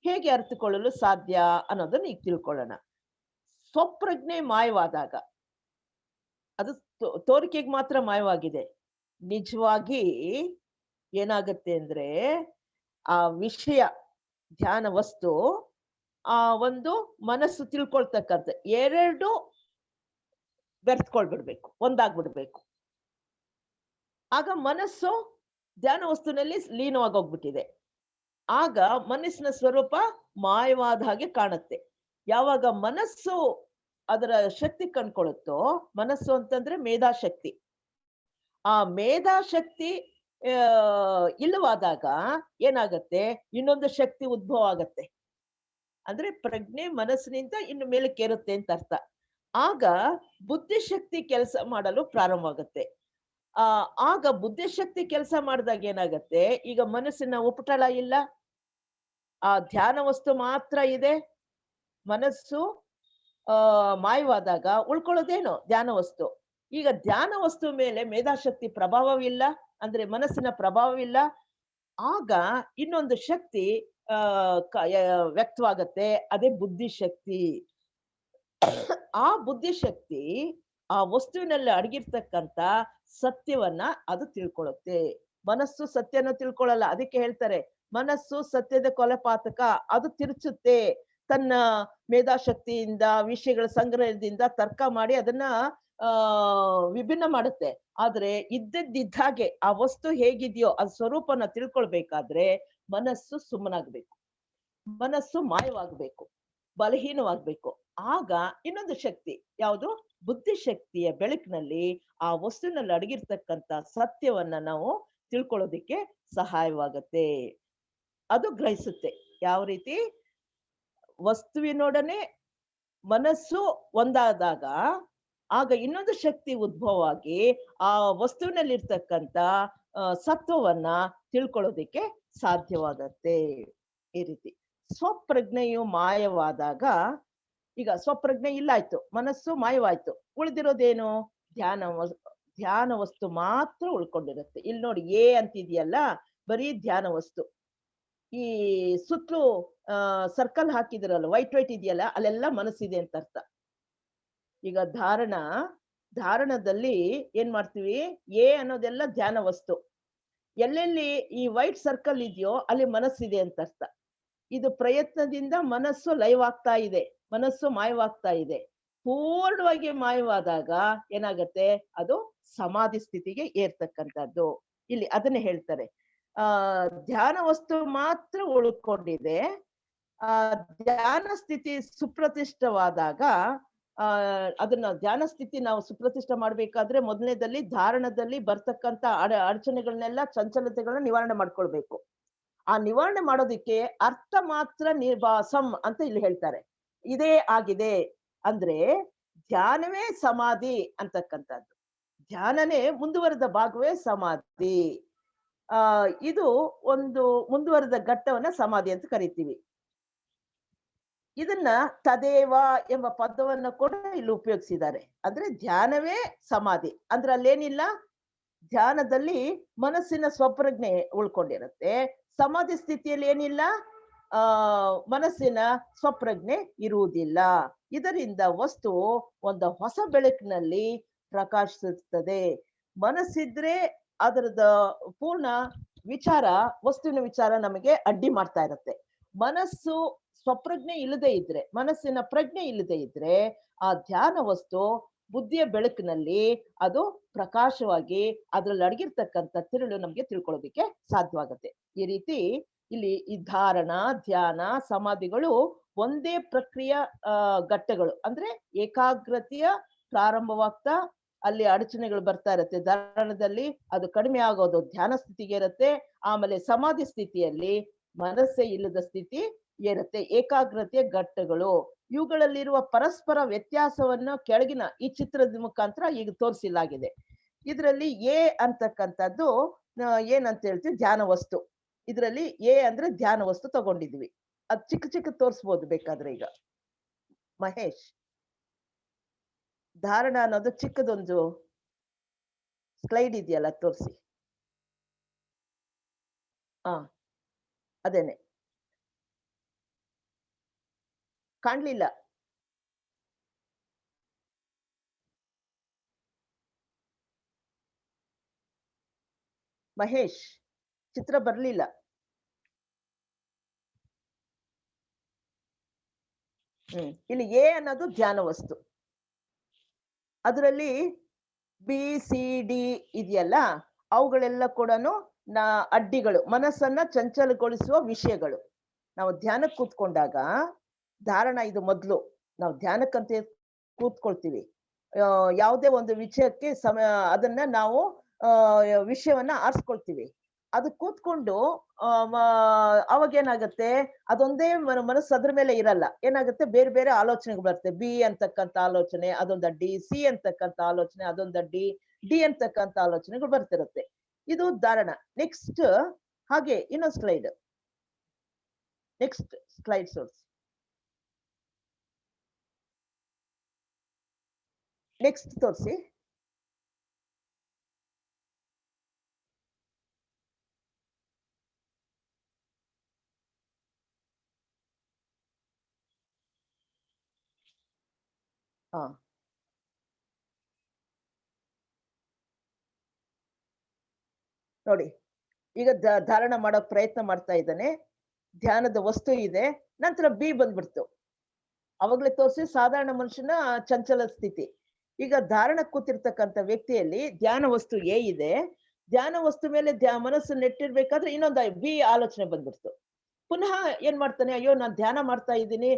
ಹೇಗೆ ಅರಿತುಕೊಳ್ಳಲು ಸಾಧ್ಯ ಅನ್ನೋದನ್ನ ಈಗ ತಿಳ್ಕೊಳ್ಳೋಣ. ಸ್ವಪ್ರಜ್ಞೆ ಮಾಯವಾದಾಗ, ಅದು ತೋರಿಕೆಗೆ ಮಾತ್ರ ಮಾಯವಾಗಿದೆ. ನಿಜವಾಗಿ ಏನಾಗತ್ತೆ ಅಂದ್ರೆ, ಆ ವಿಷಯ ಧ್ಯಾನ ವಸ್ತು ಒಂದು ಮನಸ್ಸು ತಿಳ್ಕೊಳ್ತಕ್ಕಂಥ ಎರಡು ಬೆರ್ತ್ಕೊಳ್ಬಿಡ್ಬೇಕು, ಒಂದಾಗ್ಬಿಡ್ಬೇಕು. ಆಗ ಮನಸ್ಸು ಧ್ಯಾನ ವಸ್ತುನಲ್ಲಿ ಲೀನವಾಗೋಗ್ಬಿಟ್ಟಿದೆ. ಆಗ ಮನಸ್ಸಿನ ಸ್ವರೂಪ ಮಾಯವಾದ ಹಾಗೆ ಕಾಣುತ್ತೆ. ಯಾವಾಗ ಮನಸ್ಸು ಅದರ ಶಕ್ತಿ ಕಂಡ್ಕೊಳ್ಳುತ್ತೋ, ಮನಸ್ಸು ಅಂತಂದ್ರೆ ಮೇಧಾಶಕ್ತಿ, ಆ ಮೇಧಾಶಕ್ತಿ ಇಲ್ಲವಾದಾಗ ಏನಾಗತ್ತೆ, ಇನ್ನೊಂದು ಶಕ್ತಿ ಉದ್ಭವ ಆಗತ್ತೆ. ಅಂದ್ರೆ ಪ್ರಜ್ಞೆ ಮನಸ್ಸಿನಿಂದ ಇನ್ನು ಮೇಲಕ್ಕೇರುತ್ತೆ ಅಂತ ಅರ್ಥ. ಆಗ ಬುದ್ಧಿಶಕ್ತಿ ಕೆಲಸ ಮಾಡಲು ಪ್ರಾರಂಭ ಆಗುತ್ತೆ. ಆಗ ಬುದ್ಧಿಶಕ್ತಿ ಕೆಲಸ ಮಾಡಿದಾಗ ಏನಾಗತ್ತೆ, ಈಗ ಮನಸ್ಸಿನ ಉಪಟಳ ಇಲ್ಲ, ಆ ಧ್ಯಾನ ವಸ್ತು ಮಾತ್ರ ಇದೆ. ಮನಸ್ಸು ಮಾಯವಾದಾಗ ಉಳ್ಕೊಳ್ಳೋದೇನು, ಧ್ಯಾನ ವಸ್ತು. ಈಗ ಧ್ಯಾನ ವಸ್ತು ಮೇಲೆ ಮೇಧಾಶಕ್ತಿ ಪ್ರಭಾವವಿಲ್ಲ, ಅಂದ್ರೆ ಮನಸ್ಸಿನ ಪ್ರಭಾವವಿಲ್ಲ. ಆಗ ಇನ್ನೊಂದು ಶಕ್ತಿ ವ್ಯಕ್ತವಾಗತ್ತೆ, ಅದೇ ಬುದ್ಧಿಶಕ್ತಿ. ಆ ಬುದ್ಧಿಶಕ್ತಿ ಆ ವಸ್ತುವಿನಲ್ಲಿ ಅಡಗಿರ್ತಕ್ಕಂಥ ಸತ್ಯವನ್ನ ಅದು ತಿಳ್ಕೊಳ್ಳುತ್ತೆ. ಮನಸ್ಸು ಸತ್ಯನ ತಿಳ್ಕೊಳ್ಳಲ್ಲ. ಅದಕ್ಕೆ ಹೇಳ್ತಾರೆ, ಮನಸ್ಸು ಸತ್ಯದ ಕೊಲೆಪಾತಕ, ಅದು ತಿರುಚುತ್ತೆ. ತನ್ನ ಮೇಧಾಶಕ್ತಿಯಿಂದ ವಿಷಯಗಳ ಸಂಗ್ರಹದಿಂದ ತರ್ಕ ಮಾಡಿ ಅದನ್ನ ವಿಭಿನ್ನ ಮಾಡುತ್ತೆ. ಆದ್ರೆ ಇದ್ದದ್ದಿದ್ದಾಗೆ ಆ ವಸ್ತು ಹೇಗಿದೆಯೋ ಅದ್ ಸ್ವರೂಪನ ತಿಳ್ಕೊಳ್ಬೇಕಾದ್ರೆ ಮನಸ್ಸು ಸುಮ್ಮನಾಗ್ಬೇಕು, ಮನಸ್ಸು ಮಾಯವಾಗ್ಬೇಕು, ಬಲಹೀನವಾಗ್ಬೇಕು. ಆಗ ಇನ್ನೊಂದು ಶಕ್ತಿ ಯಾವುದು, ಬುದ್ಧಿಶಕ್ತಿಯ ಬೆಳಕಿನಲ್ಲಿ ಆ ವಸ್ತುವಿನಲ್ಲಿ ಅಡಗಿರ್ತಕ್ಕಂಥ ಸತ್ಯವನ್ನ ನಾವು ತಿಳ್ಕೊಳ್ಳೋದಿಕ್ಕೆ ಸಹಾಯವಾಗತ್ತೆ. ಅದು ಗ್ರಹಿಸುತ್ತೆ. ಯಾವ ರೀತಿ, ವಸ್ತುವಿನೊಡನೆ ಮನಸ್ಸು ಒಂದಾದಾಗ ಆಗ ಇನ್ನೊಂದು ಶಕ್ತಿ ಉದ್ಭವವಾಗಿ ಆ ವಸ್ತುವಿನಲ್ಲಿರ್ತಕ್ಕಂಥ ಸತ್ವವನ್ನ ತಿಳ್ಕೊಳ್ಳೋದಿಕ್ಕೆ ಸಾಧ್ಯವಾಗತ್ತೆ. ಈ ರೀತಿ ಸ್ವಪ್ರಜ್ಞೆಯು ಮಾಯವಾದಾಗ, ಈಗ ಸ್ವಪ್ರಜ್ಞೆ ಇಲ್ಲಾಯ್ತು, ಮನಸ್ಸು ಮಾಯವಾಯ್ತು, ಉಳಿದಿರೋದೇನು, ಧ್ಯಾನ ವಸ್ತು ಮಾತ್ರ ಉಳ್ಕೊಂಡಿರುತ್ತೆ. ಇಲ್ಲಿ ನೋಡಿ ಅಂತಿದೆಯಲ್ಲ, ಬರೀ ಧ್ಯಾನ ವಸ್ತು. ಈ ಸುತ್ತಲೂ ಸರ್ಕಲ್ ಹಾಕಿದಿರಲ್ಲ, ವೈಟ್ ಇದೆಯಲ್ಲ, ಅಲ್ಲೆಲ್ಲ ಮನಸ್ಸಿದೆ ಅಂತ ಅರ್ಥ. ಈಗ ಧಾರಣದಲ್ಲಿ ಏನ್ ಮಾಡ್ತೀವಿ, ಅನ್ನೋದೆಲ್ಲ ಧ್ಯಾನ ವಸ್ತು. ಎಲ್ಲೆಲ್ಲಿ ಈ ವೈಟ್ ಸರ್ಕಲ್ ಇದೆಯೋ ಅಲ್ಲಿ ಮನಸ್ಸಿದೆ ಅಂತ ಅರ್ಥ. ಇದು ಪ್ರಯತ್ನದಿಂದ ಮನಸ್ಸು ಲೈವ್ ಆಗ್ತಾ ಇದೆ, ಮನಸ್ಸು ಮಾಯವಾಗ್ತಾ ಇದೆ. ಪೂರ್ಣವಾಗಿ ಮಾಯವಾದಾಗ ಏನಾಗತ್ತೆ, ಅದು ಸಮಾಧಿ ಸ್ಥಿತಿಗೆ ಏರ್ತಕ್ಕಂಥದ್ದು. ಇಲ್ಲಿ ಅದನ್ನೇ ಹೇಳ್ತಾರೆ, ಧ್ಯಾನ ವಸ್ತು ಮಾತ್ರ ಉಳ್ಕೊಂಡಿದೆ. ಧ್ಯಾನ ಸ್ಥಿತಿ ಸುಪ್ರತಿಷ್ಠವಾದಾಗ, ಅದನ್ನ ಧ್ಯಾನ ಸ್ಥಿತಿ ನಾವು ಸುಪ್ರತಿಷ್ಠ ಮಾಡ್ಬೇಕಾದ್ರೆ ಮೊದಲನೇದಲ್ಲಿ ಧಾರಣದಲ್ಲಿ ಬರ್ತಕ್ಕಂಥ ಅಡಚಣೆಗಳನ್ನೆಲ್ಲ, ಚಂಚಲತೆಗಳನ್ನ ನಿವಾರಣೆ ಮಾಡ್ಕೊಳ್ಬೇಕು. ಆ ನಿವಾರಣೆ ಮಾಡೋದಿಕ್ಕೆ ಅರ್ಥ ಮಾತ್ರ ನಿರ್ಭಾಸಂ ಅಂತ ಇಲ್ಲಿ ಹೇಳ್ತಾರೆ. ಇದೇ ಆಗಿದೆ ಅಂದ್ರೆ ಧ್ಯಾನವೇ ಸಮಾಧಿ ಅಂತಕ್ಕಂಥದ್ದು. ಧ್ಯಾನನೇ ಮುಂದುವರೆದ ಭಾಗವೇ ಸಮಾಧಿ. ಇದು ಒಂದು ಮುಂದುವರೆದ ಘಟ್ಟವನ್ನ ಸಮಾಧಿ ಅಂತ ಕರಿತೀವಿ. ಇದನ್ನ ತದೇವ ಎಂಬ ಪದವನ್ನ ಕೂಡ ಇಲ್ಲಿ ಉಪಯೋಗಿಸಿದ್ದಾರೆ. ಅಂದ್ರೆ ಧ್ಯಾನವೇ ಸಮಾಧಿ ಅಂದ್ರೆ ಅಲ್ಲೇನಿಲ್ಲ, ಧ್ಯಾನದಲ್ಲಿ ಮನಸ್ಸಿನ ಸ್ವಪ್ರಜ್ಞೆ ಉಳ್ಕೊಂಡಿರುತ್ತೆ. ಸಮಾಧಿ ಸ್ಥಿತಿಯಲ್ಲಿ ಏನಿಲ್ಲ, ಮನಸ್ಸಿನ ಸ್ವಪ್ರಜ್ಞೆ ಇರುವುದಿಲ್ಲ. ಇದರಿಂದ ವಸ್ತು ಒಂದು ಹೊಸ ಬೆಳಕಿನಲ್ಲಿ ಪ್ರಕಾಶಿಸುತ್ತದೆ. ಮನಸ್ಸಿದ್ರೆ ಅದರದ ಪೂರ್ಣ ವಿಚಾರ, ವಸ್ತುವಿನ ವಿಚಾರ ನಮಗೆ ಅಡ್ಡಿ ಮಾಡ್ತಾ ಇರುತ್ತೆ. ಮನಸ್ಸು ಸ್ವಪ್ರಜ್ಞೆ ಇಲ್ಲದೆ ಇದ್ರೆ, ಮನಸ್ಸಿನ ಪ್ರಜ್ಞೆ ಇಲ್ಲದೆ ಇದ್ರೆ ಆ ಧ್ಯಾನ ವಸ್ತು ಬುದ್ಧಿಯ ಬೆಳಕಿನಲ್ಲಿ ಅದು ಪ್ರಕಾಶವಾಗಿ ಅದ್ರಲ್ಲಿ ಅಡಗಿರ್ತಕ್ಕಂಥ ತಿರುಳು ನಮ್ಗೆ ತಿಳ್ಕೊಳ್ಳೋದಿಕ್ಕೆ ಸಾಧ್ಯವಾಗುತ್ತೆ. ಈ ರೀತಿ ಇಲ್ಲಿ ಈ ಧಾರಣ, ಧ್ಯಾನ, ಸಮಾಧಿಗಳು ಒಂದೇ ಪ್ರಕ್ರಿಯೆ ಘಟ್ಟಗಳು. ಅಂದ್ರೆ ಏಕಾಗ್ರತೆಯ ಪ್ರಾರಂಭವಾಗ್ತಾ ಅಲ್ಲಿ ಅಡಚಣೆಗಳು ಬರ್ತಾ ಇರುತ್ತೆ. ಧಾರಣದಲ್ಲಿ ಅದು ಕಡಿಮೆ ಆಗೋದು ಧ್ಯಾನ ಸ್ಥಿತಿಗೆ ಇರುತ್ತೆ. ಆಮೇಲೆ ಸಮಾಧಿ ಸ್ಥಿತಿಯಲ್ಲಿ ಮನಸ್ಸೇ ಇಲ್ಲದ ಸ್ಥಿತಿ ಇರುತ್ತೆ. ಏಕಾಗ್ರತೆಯ ಘಟ್ಟಗಳು. ಇವುಗಳಲ್ಲಿರುವ ಪರಸ್ಪರ ವ್ಯತ್ಯಾಸವನ್ನ ಕೆಳಗಿನ ಈ ಚಿತ್ರದ ಮುಖಾಂತರ ಈಗ ತೋರಿಸಲಾಗಿದೆ. ಇದರಲ್ಲಿ ಎ ಅಂತಕ್ಕಂಥದ್ದು ಏನಂತ ಹೇಳ್ತೀವಿ, ಧ್ಯಾನ ವಸ್ತು. ಇದರಲ್ಲಿ ಎ ಅಂದ್ರೆ ಧ್ಯಾನ ವಸ್ತು ತಗೊಂಡಿದ್ವಿ. ಅದ್ ಚಿಕ್ಕ ಚಿಕ್ಕ ತೋರಿಸ್ಬೋದು ಬೇಕಾದ್ರೆ. ಈಗ ಮಹೇಶ್, ಧಾರಣ ಅನ್ನೋದು ಚಿಕ್ಕದೊಂದು ಸ್ಲೈಡ್ ಇದೆಯಲ್ಲ, ತೋರಿಸಿ. ಅದೇನೆ ಕಾಣ್ಲಿಲ್ಲ. ಮಹೇಶ್, ಚಿತ್ರ ಬರ್ಲಿಲ್ಲ. ಇಲ್ಲಿ ಎ ಅನ್ನೋದು ಧ್ಯಾನ ವಸ್ತು. ಅದರಲ್ಲಿ ಬಿ ಸಿ ಡಿ ಇದೆಯಲ್ಲ, ಅವುಗಳೆಲ್ಲ ಕೂಡ ಅಡ್ಡಿಗಳು, ಮನಸ್ಸನ್ನ ಚಂಚಲಗೊಳಿಸುವ ವಿಷಯಗಳು. ನಾವು ಧ್ಯಾನಕ್ಕೆ ಕೂತ್ಕೊಂಡಾಗ, ಧಾರಣ ಇದು ಮೊದಲು ನಾವು ಧ್ಯಾನಕ್ಕಂತ ಕೂತ್ಕೊಳ್ತೀವಿ. ಯಾವುದೇ ಒಂದು ವಿಷಯಕ್ಕೆ ಅದನ್ನ ನಾವು ವಿಷಯವನ್ನ ಆರಿಸ್ಕೊಳ್ತೀವಿ. ಅದು ಕೂತ್ಕೊಂಡು ಅವಾಗ ಏನಾಗುತ್ತೆ, ಅದೊಂದೇ ಮನಸ್ಸು ಅದ್ರ ಮೇಲೆ ಇರಲ್ಲ. ಏನಾಗುತ್ತೆ, ಬೇರೆ ಬೇರೆ ಆಲೋಚನೆಗಳು ಬರುತ್ತೆ. ಬಿ ಅಂತಕ್ಕಂಥ ಆಲೋಚನೆ ಅದೊಂದು ಅಡ್ಡಿ, ಸಿ ಅಂತಕ್ಕಂಥ ಆಲೋಚನೆ ಅದೊಂದು ಅಡ್ಡಿ, ಡಿ ಅಂತಕ್ಕಂಥ ಆಲೋಚನೆಗಳು ಬರ್ತಿರುತ್ತೆ. ಇದು ಧಾರಣ. ನೆಕ್ಸ್ಟ್ ಹಾಗೆ ಇನ್ನೊಂದು slide, next slide source. Next ತೋರಿಸಿ. ನೋಡಿ, ಈಗ ಧಾರಣ ಮಾಡೋಕ್ ಪ್ರಯತ್ನ ಮಾಡ್ತಾ ಇದ್ದಾನೆ. ಧ್ಯಾನದ ವಸ್ತು ಇದೆ, ನಂತರ ಬಿ ಬಂದ್ಬಿಡ್ತು. ಅವಾಗ್ಲೇ ತೋರಿಸಿ ಸಾಧಾರಣ ಮನುಷ್ಯನ ಚಂಚಲ ಸ್ಥಿತಿ. ಈಗ ಧಾರಣ ಕೂತಿರ್ತಕ್ಕಂಥ ವ್ಯಕ್ತಿಯಲ್ಲಿ ಧ್ಯಾನ ವಸ್ತು ಎ ಇದೆ. ಧ್ಯಾನ ವಸ್ತು ಮೇಲೆ ಮನಸ್ಸು ನೆಟ್ಟಿರ್ಬೇಕಾದ್ರೆ ಇನ್ನೊಂದು ಬಿ ಆಲೋಚನೆ ಬಂದ್ಬಿಡ್ತು. ಪುನಃ ಏನ್ ಮಾಡ್ತಾನೆ, ಅಯ್ಯೋ ನಾನ್ ಧ್ಯಾನ ಮಾಡ್ತಾ ಇದ್ದೀನಿ,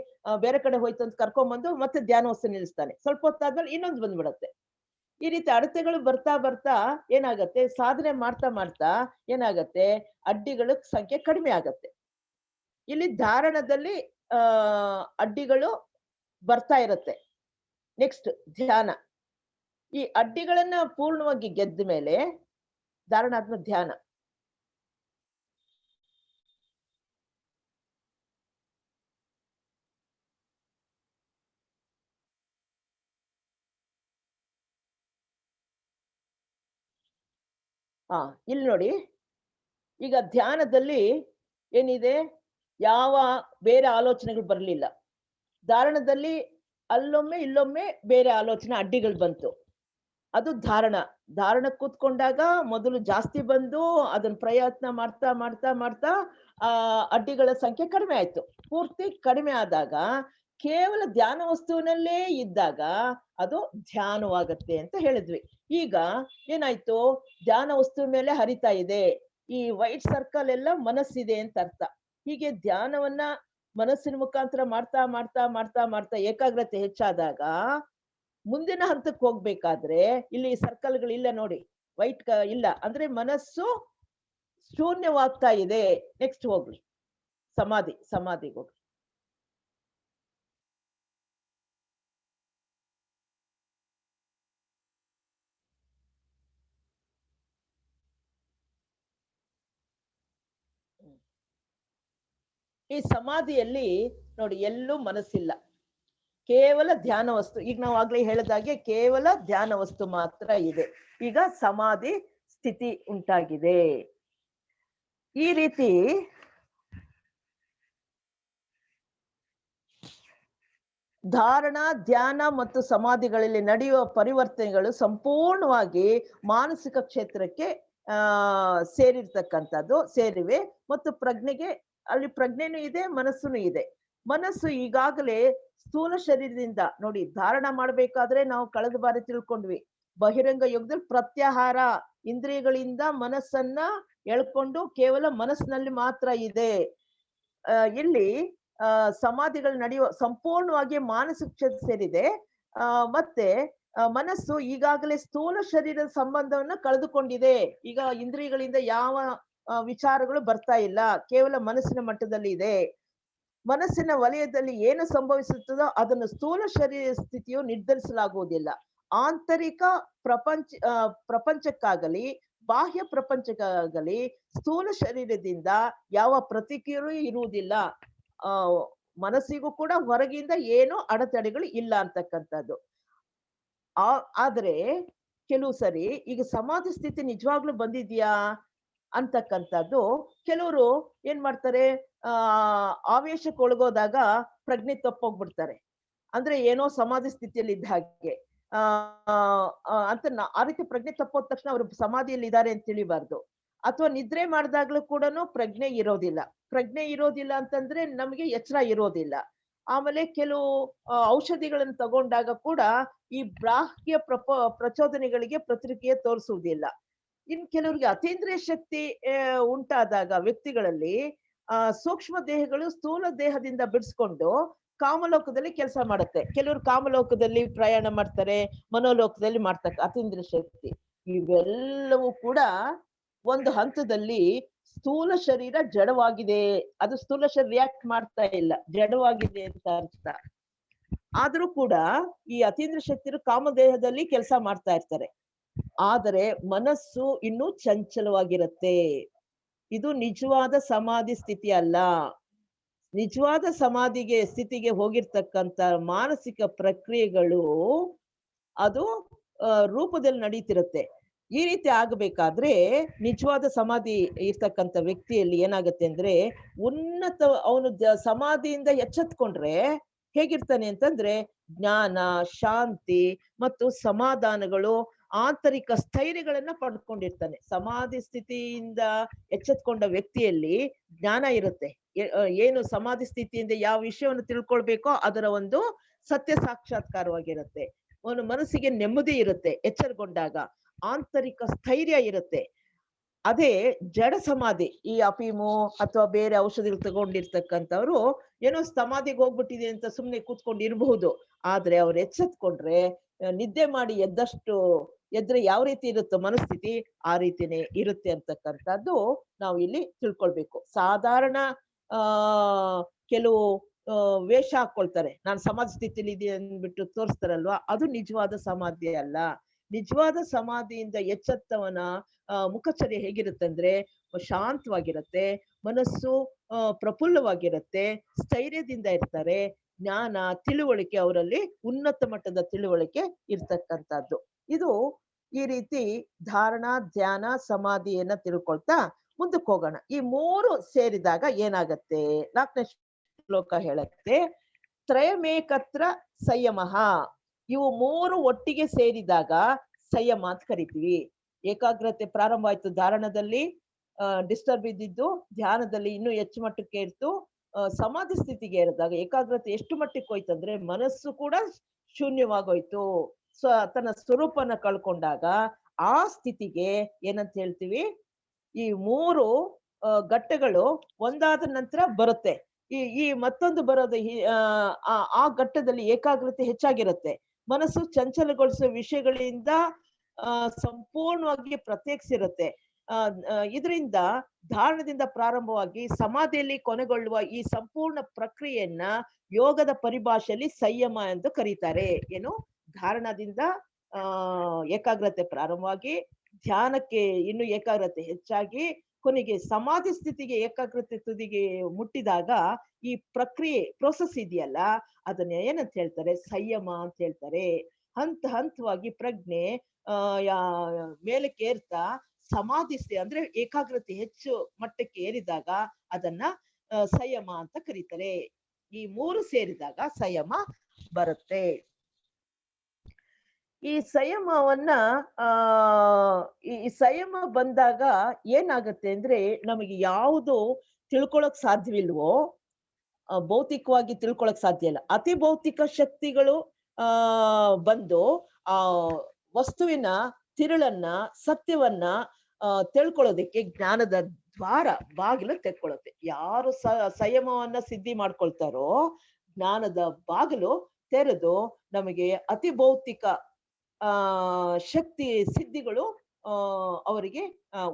ಬೇರೆ ಕಡೆ ಹೋಯ್ತು ಅಂತ ಕರ್ಕೊಂಡ್ಬಂದು ಮತ್ತೆ ಧ್ಯಾನ ವಸ್ತು ನಿಲ್ಲಿಸ್ತಾನೆ. ಸ್ವಲ್ಪ ಹೊತ್ತಾದ್ಮೇಲೆ ಇನ್ನೊಂದು ಬಂದ್ಬಿಡತ್ತೆ. ಈ ರೀತಿ ಅಡೆತಡೆಗಳು ಬರ್ತಾ ಬರ್ತಾ ಏನಾಗತ್ತೆ, ಸಾಧನೆ ಮಾಡ್ತಾ ಮಾಡ್ತಾ ಏನಾಗತ್ತೆ, ಅಡ್ಡಿಗಳ ಸಂಖ್ಯೆ ಕಡಿಮೆ ಆಗತ್ತೆ. ಇಲ್ಲಿ ಧಾರಣದಲ್ಲಿ ಅಡ್ಡಿಗಳು ಬರ್ತಾ ಇರತ್ತೆ. ನೆಕ್ಸ್ಟ್ ಧ್ಯಾನ. ಈ ಅಡ್ಡಿಗಳನ್ನ ಪೂರ್ಣವಾಗಿ ಗೆದ್ದ ಮೇಲೆ ಧಾರಣ ಆದ್ಮೇಲೆ ಧ್ಯಾನ. ಇಲ್ಲಿ ನೋಡಿ, ಈಗ ಧ್ಯಾನದಲ್ಲಿ ಏನಿದೆ, ಯಾವ ಬೇರೆ ಆಲೋಚನೆಗಳು ಬರಲಿಲ್ಲ. ಧಾರಣದಲ್ಲಿ ಅಲ್ಲೊಮ್ಮೆ ಇಲ್ಲೊಮ್ಮೆ ಬೇರೆ ಆಲೋಚನೆ ಅಡ್ಡಿಗಳು ಬಂತು. ಅದು ಧಾರಣ ಕೂತ್ಕೊಂಡಾಗ ಮೊದಲು ಜಾಸ್ತಿ ಬಂದು ಅದನ್ನ ಪ್ರಯತ್ನ ಮಾಡ್ತಾ ಮಾಡ್ತಾ ಮಾಡ್ತಾ ಅಡ್ಡಿಗಳ ಸಂಖ್ಯೆ ಕಡಿಮೆ ಆಯ್ತು. ಪೂರ್ತಿ ಕಡಿಮೆ ಆದಾಗ ಕೇವಲ ಧ್ಯಾನ ವಸ್ತುವಿನಲ್ಲೇ ಇದ್ದಾಗ ಅದು ಧ್ಯಾನವಾಗತ್ತೆ ಅಂತ ಹೇಳಿದ್ವಿ. ಈಗ ಏನಾಯ್ತು, ಧ್ಯಾನ ವಸ್ತು ಮೇಲೆ ಹರಿತಾ ಇದೆ. ಈ ವೈಟ್ ಸರ್ಕಲ್ ಎಲ್ಲ ಮನಸ್ಸಿದೆ ಅಂತ ಅರ್ಥ. ಹೀಗೆ ಧ್ಯಾನವನ್ನ ಮನಸ್ಸಿನ ಮುಖಾಂತರ ಮಾಡ್ತಾ ಮಾಡ್ತಾ ಮಾಡ್ತಾ ಮಾಡ್ತಾ ಏಕಾಗ್ರತೆ ಹೆಚ್ಚಾದಾಗ ಮುಂದಿನ ಹಂತಕ್ಕೆ ಹೋಗ್ಬೇಕಾದ್ರೆ ಇಲ್ಲಿ ಸರ್ಕಲ್ಗಳು ಇಲ್ಲ ನೋಡಿ, ವೈಟ್ ಇಲ್ಲ ಅಂದ್ರೆ ಮನಸ್ಸು ಶೂನ್ಯವಾಗ್ತಾ ಇದೆ. ನೆಕ್ಸ್ಟ್ ಹೋಗ್ಲಿ, ಸಮಾಧಿಗೆ ಹೋಗ್ಲಿ. ಈ ಸಮಾಧಿಯಲ್ಲಿ ನೋಡಿ ಎಲ್ಲೂ ಮನಸ್ಸಿಲ್ಲ, ಕೇವಲ ಧ್ಯಾನ ವಸ್ತು. ಈಗ ನಾವು ಆಗ್ಲೇ ಹೇಳಿದಾಗೆ ಕೇವಲ ಧ್ಯಾನ ವಸ್ತು ಮಾತ್ರ ಇದೆ. ಈಗ ಸಮಾಧಿ ಸ್ಥಿತಿ ಉಂಟಾಗಿದೆ. ಈ ರೀತಿ ಧಾರಣ, ಧ್ಯಾನ ಮತ್ತು ಸಮಾಧಿಗಳಲ್ಲಿ ನಡೆಯುವ ಪರಿವರ್ತನೆಗಳು ಸಂಪೂರ್ಣವಾಗಿ ಮಾನಸಿಕ ಕ್ಷೇತ್ರಕ್ಕೆ ಸೇರಿರ್ತಕ್ಕಂಥದ್ದು ಸೇರಿವೆ. ಮತ್ತು ಪ್ರಜ್ಞೆಗೆ ಅಲ್ಲಿ ಪ್ರಜ್ಞೆನೂ ಇದೆ, ಮನಸ್ಸುನು ಇದೆ. ಮನಸ್ಸು ಈಗಾಗಲೇ ಸ್ಥೂಲ ಶರೀರದಿಂದ ನೋಡಿ, ಧಾರಣ ಮಾಡ್ಬೇಕಾದ್ರೆ ನಾವು ಕಳೆದ ಬಾರಿ ತಿಳ್ಕೊಂಡ್ವಿ, ಬಹಿರಂಗ ಯುಗದಲ್ಲಿ ಪ್ರತ್ಯಾಹಾರ ಇಂದ್ರಿಯಗಳಿಂದ ಮನಸ್ಸನ್ನ ಎಳ್ಕೊಂಡು ಕೇವಲ ಮನಸ್ಸಿನಲ್ಲಿ ಮಾತ್ರ ಇದೆ. ಇಲ್ಲಿ ಸಮಾಧಿಗಳು ನಡೆಯುವ ಸಂಪೂರ್ಣವಾಗಿ ಮಾನಸಿಕ ಕ್ಷೇತ್ರ ಸೇರಿದೆ. ಮತ್ತೆ ಮನಸ್ಸು ಈಗಾಗಲೇ ಸ್ಥೂಲ ಶರೀರದ ಸಂಬಂಧವನ್ನ ಕಳೆದುಕೊಂಡಿದೆ. ಈಗ ಇಂದ್ರಿಯಗಳಿಂದ ಯಾವ ವಿಚಾರಗಳು ಬರ್ತಾ ಇಲ್ಲ, ಕೇವಲ ಮನಸ್ಸಿನ ಮಟ್ಟದಲ್ಲಿ ಇದೆ. ಮನಸ್ಸಿನ ವಲಯದಲ್ಲಿ ಏನು ಸಂಭವಿಸುತ್ತದೋ ಅದನ್ನು ಸ್ಥೂಲ ಶರೀರ ಸ್ಥಿತಿಯು ನಿರ್ಧರಿಸಲಾಗುವುದಿಲ್ಲ. ಆಂತರಿಕ ಪ್ರಪಂಚಕ್ಕಾಗಲಿ ಬಾಹ್ಯ ಪ್ರಪಂಚಕ್ಕಾಗಲಿ ಸ್ಥೂಲ ಶರೀರದಿಂದ ಯಾವ ಪ್ರತಿಕ್ರಿಯೆಯೂ ಇರುವುದಿಲ್ಲ. ಮನಸ್ಸಿಗೂ ಕೂಡ ಹೊರಗಿಂದ ಏನೋ ಅಡೆತಡೆಗಳು ಇಲ್ಲ ಅಂತಕ್ಕಂಥದ್ದು. ಆದ್ರೆ ಕೆಲವು ಸರಿ ಈಗ ಸಮಾಧಿ ಸ್ಥಿತಿ ನಿಜವಾಗ್ಲೂ ಬಂದಿದ್ಯಾ ಅಂತಕ್ಕಂಥದ್ದು, ಕೆಲವರು ಏನ್ ಮಾಡ್ತಾರೆ, ಆವೇಶಕ್ಕೆ ಒಳಗೋದಾಗ ಪ್ರಜ್ಞೆ ತಪ್ಪೋಗ್ಬಿಡ್ತಾರೆ. ಅಂದ್ರೆ ಏನೋ ಸಮಾಧಿ ಸ್ಥಿತಿಯಲ್ಲಿ ಇದ್ದ ಹಾಗೆ ಅಂತ ಆ ರೀತಿ ಪ್ರಜ್ಞೆ ತಪ್ಪೋದ ತಕ್ಷಣ ಅವರು ಸಮಾಧಿಯಲ್ಲಿ ಇದ್ದಾರೆ ಅಂತ ತಿಳಿಬಾರ್ದು. ಅಥವಾ ನಿದ್ರೆ ಮಾಡಿದಾಗ್ಲೂ ಕೂಡ ಪ್ರಜ್ಞೆ ಇರೋದಿಲ್ಲ. ಪ್ರಜ್ಞೆ ಇರೋದಿಲ್ಲ ಅಂತಂದ್ರೆ ನಮಗೆ ಎಚ್ಚರ ಇರೋದಿಲ್ಲ. ಆಮೇಲೆ ಕೆಲವು ಔಷಧಿಗಳನ್ನು ತಗೊಂಡಾಗ ಕೂಡ ಈ ಬಾಹ್ಯ ಪ್ರಚೋದನೆಗಳಿಗೆ ಪ್ರತಿಕ್ರಿಯೆ ತೋರಿಸುವುದಿಲ್ಲ. ಇನ್ ಕೆಲವರಿಗೆ ಅತೀಂದ್ರಿಯ ಶಕ್ತಿ ಉಂಟಾದಾಗ ವ್ಯಕ್ತಿಗಳಲ್ಲಿ ಸೂಕ್ಷ್ಮ ದೇಹಗಳು ಸ್ಥೂಲ ದೇಹದಿಂದ ಬಿಡಿಸ್ಕೊಂಡು ಕಾಮಲೋಕದಲ್ಲಿ ಕೆಲಸ ಮಾಡುತ್ತೆ. ಕೆಲವರು ಕಾಮಲೋಕದಲ್ಲಿ ಪ್ರಯಾಣ ಮಾಡ್ತಾರೆ, ಮನೋಲೋಕದಲ್ಲಿ ಮಾಡ್ತಕ್ಕ ಅತೀಂದ್ರಿಯ ಶಕ್ತಿ. ಇವೆಲ್ಲವೂ ಕೂಡ ಒಂದು ಹಂತದಲ್ಲಿ ಸ್ಥೂಲ ಶರೀರ ಜಡವಾಗಿದೆ, ಅದು ಸ್ಥೂಲ ಶರೀರ ರಿಯಾಕ್ಟ್ ಮಾಡ್ತಾ ಇಲ್ಲ, ಜಡವಾಗಿದೆ ಅಂತ ಅರ್ಥ. ಆದ್ರೂ ಕೂಡ ಈ ಅತೀಂದ್ರಿಯ ಶಕ್ತಿರು ಕಾಮದೇಹದಲ್ಲಿ ಕೆಲಸ ಮಾಡ್ತಾ ಇರ್ತಾರೆ. ಆದರೆ ಮನಸ್ಸು ಇನ್ನೂ ಚಂಚಲವಾಗಿರುತ್ತೆ. ಇದು ನಿಜವಾದ ಸಮಾಧಿ ಸ್ಥಿತಿ ಅಲ್ಲ. ನಿಜವಾದ ಸಮಾಧಿಗೆ ಸ್ಥಿತಿಗೆ ಹೋಗಿರ್ತಕ್ಕಂಥ ಮಾನಸಿಕ ಪ್ರಕ್ರಿಯೆಗಳು ಅದು ರೂಪದಲ್ಲಿ ನಡೀತಿರುತ್ತೆ. ಈ ರೀತಿ ಆಗಬೇಕಾದ್ರೆ ನಿಜವಾದ ಸಮಾಧಿ ಇರ್ತಕ್ಕಂಥ ವ್ಯಕ್ತಿಯಲ್ಲಿ ಏನಾಗುತ್ತೆ ಅಂದ್ರೆ, ಉನ್ನತ ಅವನು ಸಮಾಧಿಯಿಂದ ಎಚ್ಚೆತ್ಕೊಂಡ್ರೆ ಹೇಗಿರ್ತಾನೆ ಅಂತಂದ್ರೆ, ಜ್ಞಾನ, ಶಾಂತಿ ಮತ್ತು ಸಮಾಧಾನಗಳು, ಆಂತರಿಕ ಸ್ಥೈರ್ಯಗಳನ್ನ ಪಡ್ಕೊಂಡಿರ್ತಾನೆ. ಸಮಾಧಿ ಸ್ಥಿತಿಯಿಂದ ಎಚ್ಚೆತ್ಕೊಂಡ ವ್ಯಕ್ತಿಯಲ್ಲಿ ಜ್ಞಾನ ಇರುತ್ತೆ. ಏನು ಸಮಾಧಿ ಸ್ಥಿತಿಯಿಂದ ಯಾವ ವಿಷಯವನ್ನು ತಿಳ್ಕೊಳ್ಬೇಕೋ ಅದರ ಒಂದು ಸತ್ಯ ಸಾಕ್ಷಾತ್ಕಾರವಾಗಿರುತ್ತೆ. ಅವನ ಮನಸ್ಸಿಗೆ ನೆಮ್ಮದಿ ಇರುತ್ತೆ ಎಚ್ಚರಗೊಂಡಾಗ, ಆಂತರಿಕ ಸ್ಥೈರ್ಯ ಇರುತ್ತೆ. ಅದೇ ಜಡ ಸಮಾಧಿ, ಈ ಅಫೀಮು ಅಥವಾ ಬೇರೆ ಔಷಧಿಗಳು ತಗೊಂಡಿರ್ತಕ್ಕಂಥವ್ರು ಏನೋ ಸಮಾಧಿಗೆ ಹೋಗ್ಬಿಟ್ಟಿದೆ ಅಂತ ಸುಮ್ನೆ ಕೂತ್ಕೊಂಡಿರ್ಬಹುದು. ಆದ್ರೆ ಅವ್ರು ಎಚ್ಚೆತ್ಕೊಂಡ್ರೆ, ನಿದ್ದೆ ಮಾಡಿ ಎದ್ರೆ ಯಾವ ರೀತಿ ಇರುತ್ತೋ ಮನಸ್ಥಿತಿ ಆ ರೀತಿನೇ ಇರುತ್ತೆ ಅಂತಕ್ಕಂಥದ್ದು ನಾವು ಇಲ್ಲಿ ತಿಳ್ಕೊಳ್ಬೇಕು. ಸಾಧಾರಣ ಕೆಲವು ವೇಷ ಹಾಕೊಳ್ತಾರೆ, ನಾನು ಸಮಾಧಿ ಸ್ಥಿತಿಲಿ ಇದೆ ಅಂದ್ಬಿಟ್ಟು ತೋರಿಸ್ತಾರಲ್ವಾ, ಅದು ನಿಜವಾದ ಸಮಾಧಿ ಅಲ್ಲ. ನಿಜವಾದ ಸಮಾಧಿಯಿಂದ ಎಚ್ಚೆತ್ತವನ ಮುಖಚರ್ಯ ಹೇಗಿರುತ್ತೆ ಅಂದ್ರೆ, ಶಾಂತವಾಗಿರುತ್ತೆ, ಮನಸ್ಸು ಪ್ರಫುಲ್ಲವಾಗಿರುತ್ತೆ, ಸ್ಥೈರ್ಯದಿಂದ ಇರ್ತಾರೆ, ಜ್ಞಾನ, ತಿಳುವಳಿಕೆ ಅವರಲ್ಲಿ ಉನ್ನತ ಮಟ್ಟದ ತಿಳುವಳಿಕೆ ಇರ್ತಕ್ಕಂಥದ್ದು. ಇದು ಈ ರೀತಿ ಧಾರಣ, ಧ್ಯಾನ, ಸಮಾಧಿಯನ್ನ ತಿಳ್ಕೊಳ್ತಾ ಮುಂದಕ್ಕೆ ಹೋಗೋಣ. ಈ ಮೂರು ಸೇರಿದಾಗ ಏನಾಗತ್ತೆ? 4ನೇ ಶ್ಲೋಕ ಹೇಳುತ್ತೆ, ತ್ರಯಮೇಕತ್ರ ಸಂಯಮಃ. ಇವು ಮೂರು ಒಟ್ಟಿಗೆ ಸೇರಿದಾಗ ಸಂಯಮ ಅಂತ ಕರಿತೀವಿ. ಏಕಾಗ್ರತೆ ಪ್ರಾರಂಭ ಆಯ್ತು ಧಾರಣದಲ್ಲಿ, ಡಿಸ್ಟರ್ಬ್ ಇದ್ದಿದ್ದು ಧ್ಯಾನದಲ್ಲಿ ಇನ್ನೂ ಹೆಚ್ಚು ಮಟ್ಟಕ್ಕೆ ಇರ್ತು, ಸಮಾಧಿ ಸ್ಥಿತಿಗೆ ಏರಿದಾಗ ಏಕಾಗ್ರತೆ ಎಷ್ಟು ಮಟ್ಟಕ್ಕೆ ಹೋಯ್ತಂದ್ರೆ ಮನಸ್ಸು ಕೂಡ ಶೂನ್ಯವಾಗೋಯ್ತು. ತನ್ನ ಸ್ವರೂಪನ ಕಳ್ಕೊಂಡಾಗ ಆ ಸ್ಥಿತಿಗೆ ಏನಂತ ಹೇಳ್ತೀವಿ, ಈ ಮೂರು ಘಟ್ಟಗಳು ಒಂದಾದ ನಂತರ ಬರುತ್ತೆ. ಈ ಮತ್ತೊಂದು ಬರೋದು ಆ ಘಟ್ಟದಲ್ಲಿ ಏಕಾಗ್ರತೆ ಹೆಚ್ಚಾಗಿರುತ್ತೆ. ಮನಸ್ಸು ಚಂಚಲಗೊಳಿಸುವ ವಿಷಯಗಳಿಂದ ಸಂಪೂರ್ಣವಾಗಿ ಪ್ರತ್ಯೇಕಿಸಿರುತ್ತೆ. ಇದರಿಂದ ಧಾರಣದಿಂದ ಪ್ರಾರಂಭವಾಗಿ ಸಮಾಧಿಯಲ್ಲಿ ಕೊನೆಗೊಳ್ಳುವ ಈ ಸಂಪೂರ್ಣ ಪ್ರಕ್ರಿಯೆಯನ್ನ ಯೋಗದ ಪರಿಭಾಷೆಯಲ್ಲಿ ಸಂಯಮ ಎಂದು ಕರೀತಾರೆ. ಏನು, ಧಾರಣದಿಂದ ಏಕಾಗ್ರತೆ ಪ್ರಾರಂಭವಾಗಿ ಧ್ಯಾನಕ್ಕೆ ಇನ್ನು ಏಕಾಗ್ರತೆ ಹೆಚ್ಚಾಗಿ ಕೊನೆಗೆ ಸಮಾಧಿ ಸ್ಥಿತಿಗೆ ಏಕಾಗ್ರತೆ ತುದಿಗೆ ಮುಟ್ಟಿದಾಗ ಈ ಪ್ರಕ್ರಿಯೆ ಪ್ರೋಸೆಸ್ ಇದೆಯಲ್ಲ, ಅದನ್ನ ಏನಂತ ಹೇಳ್ತಾರೆ? ಸಂಯಮ ಅಂತ ಹೇಳ್ತಾರೆ. ಹಂತವಾಗಿ ಪ್ರಜ್ಞೆ ಮೇಲಕ್ಕೆ ಏರ್ತಾ ಸಮಾಧಿ ಅಂದ್ರೆ ಏಕಾಗ್ರತೆ ಹೆಚ್ಚು ಮಟ್ಟಕ್ಕೆ ಏರಿದಾಗ ಅದನ್ನ ಸಂಯಮ ಅಂತ ಕರೀತಾರೆ. ಈ ಮೂರು ಸೇರಿದಾಗ ಸಂಯಮ ಬರುತ್ತೆ. ಈ ಸಂಯಮವನ್ನ ಆ ಈ ಸಂಯಮ ಬಂದಾಗ ಏನಾಗತ್ತೆ ಅಂದ್ರೆ ನಮಗೆ ಯಾವುದು ತಿಳ್ಕೊಳಕ್ ಸಾಧ್ಯವಿಲ್ವೋ, ಭೌತಿಕವಾಗಿ ತಿಳ್ಕೊಳಕ್ ಸಾಧ್ಯ ಇಲ್ಲ. ಅತಿ ಭೌತಿಕ ಶಕ್ತಿಗಳು ಆ ಬಂದು ಆ ವಸ್ತುವಿನ ತಿರುಳನ್ನ, ಸತ್ಯವನ್ನ ತಿಳ್ಕೊಳ್ಳೋದಕ್ಕೆ ಜ್ಞಾನದ ದ್ವಾರ, ಬಾಗಿಲು ತೆಕ್ಕೊಳ್ಳುತ್ತೆ. ಯಾರು ಸಂಯಮವನ್ನ ಸಿದ್ಧಿ ಮಾಡ್ಕೊಳ್ತಾರೋ ಜ್ಞಾನದ ಬಾಗಿಲು ತೆರೆದು ನಮಗೆ ಅತಿ ಭೌತಿಕ ಆ ಶಕ್ತಿ ಸಿದ್ಧಿಗಳು ಅವರಿಗೆ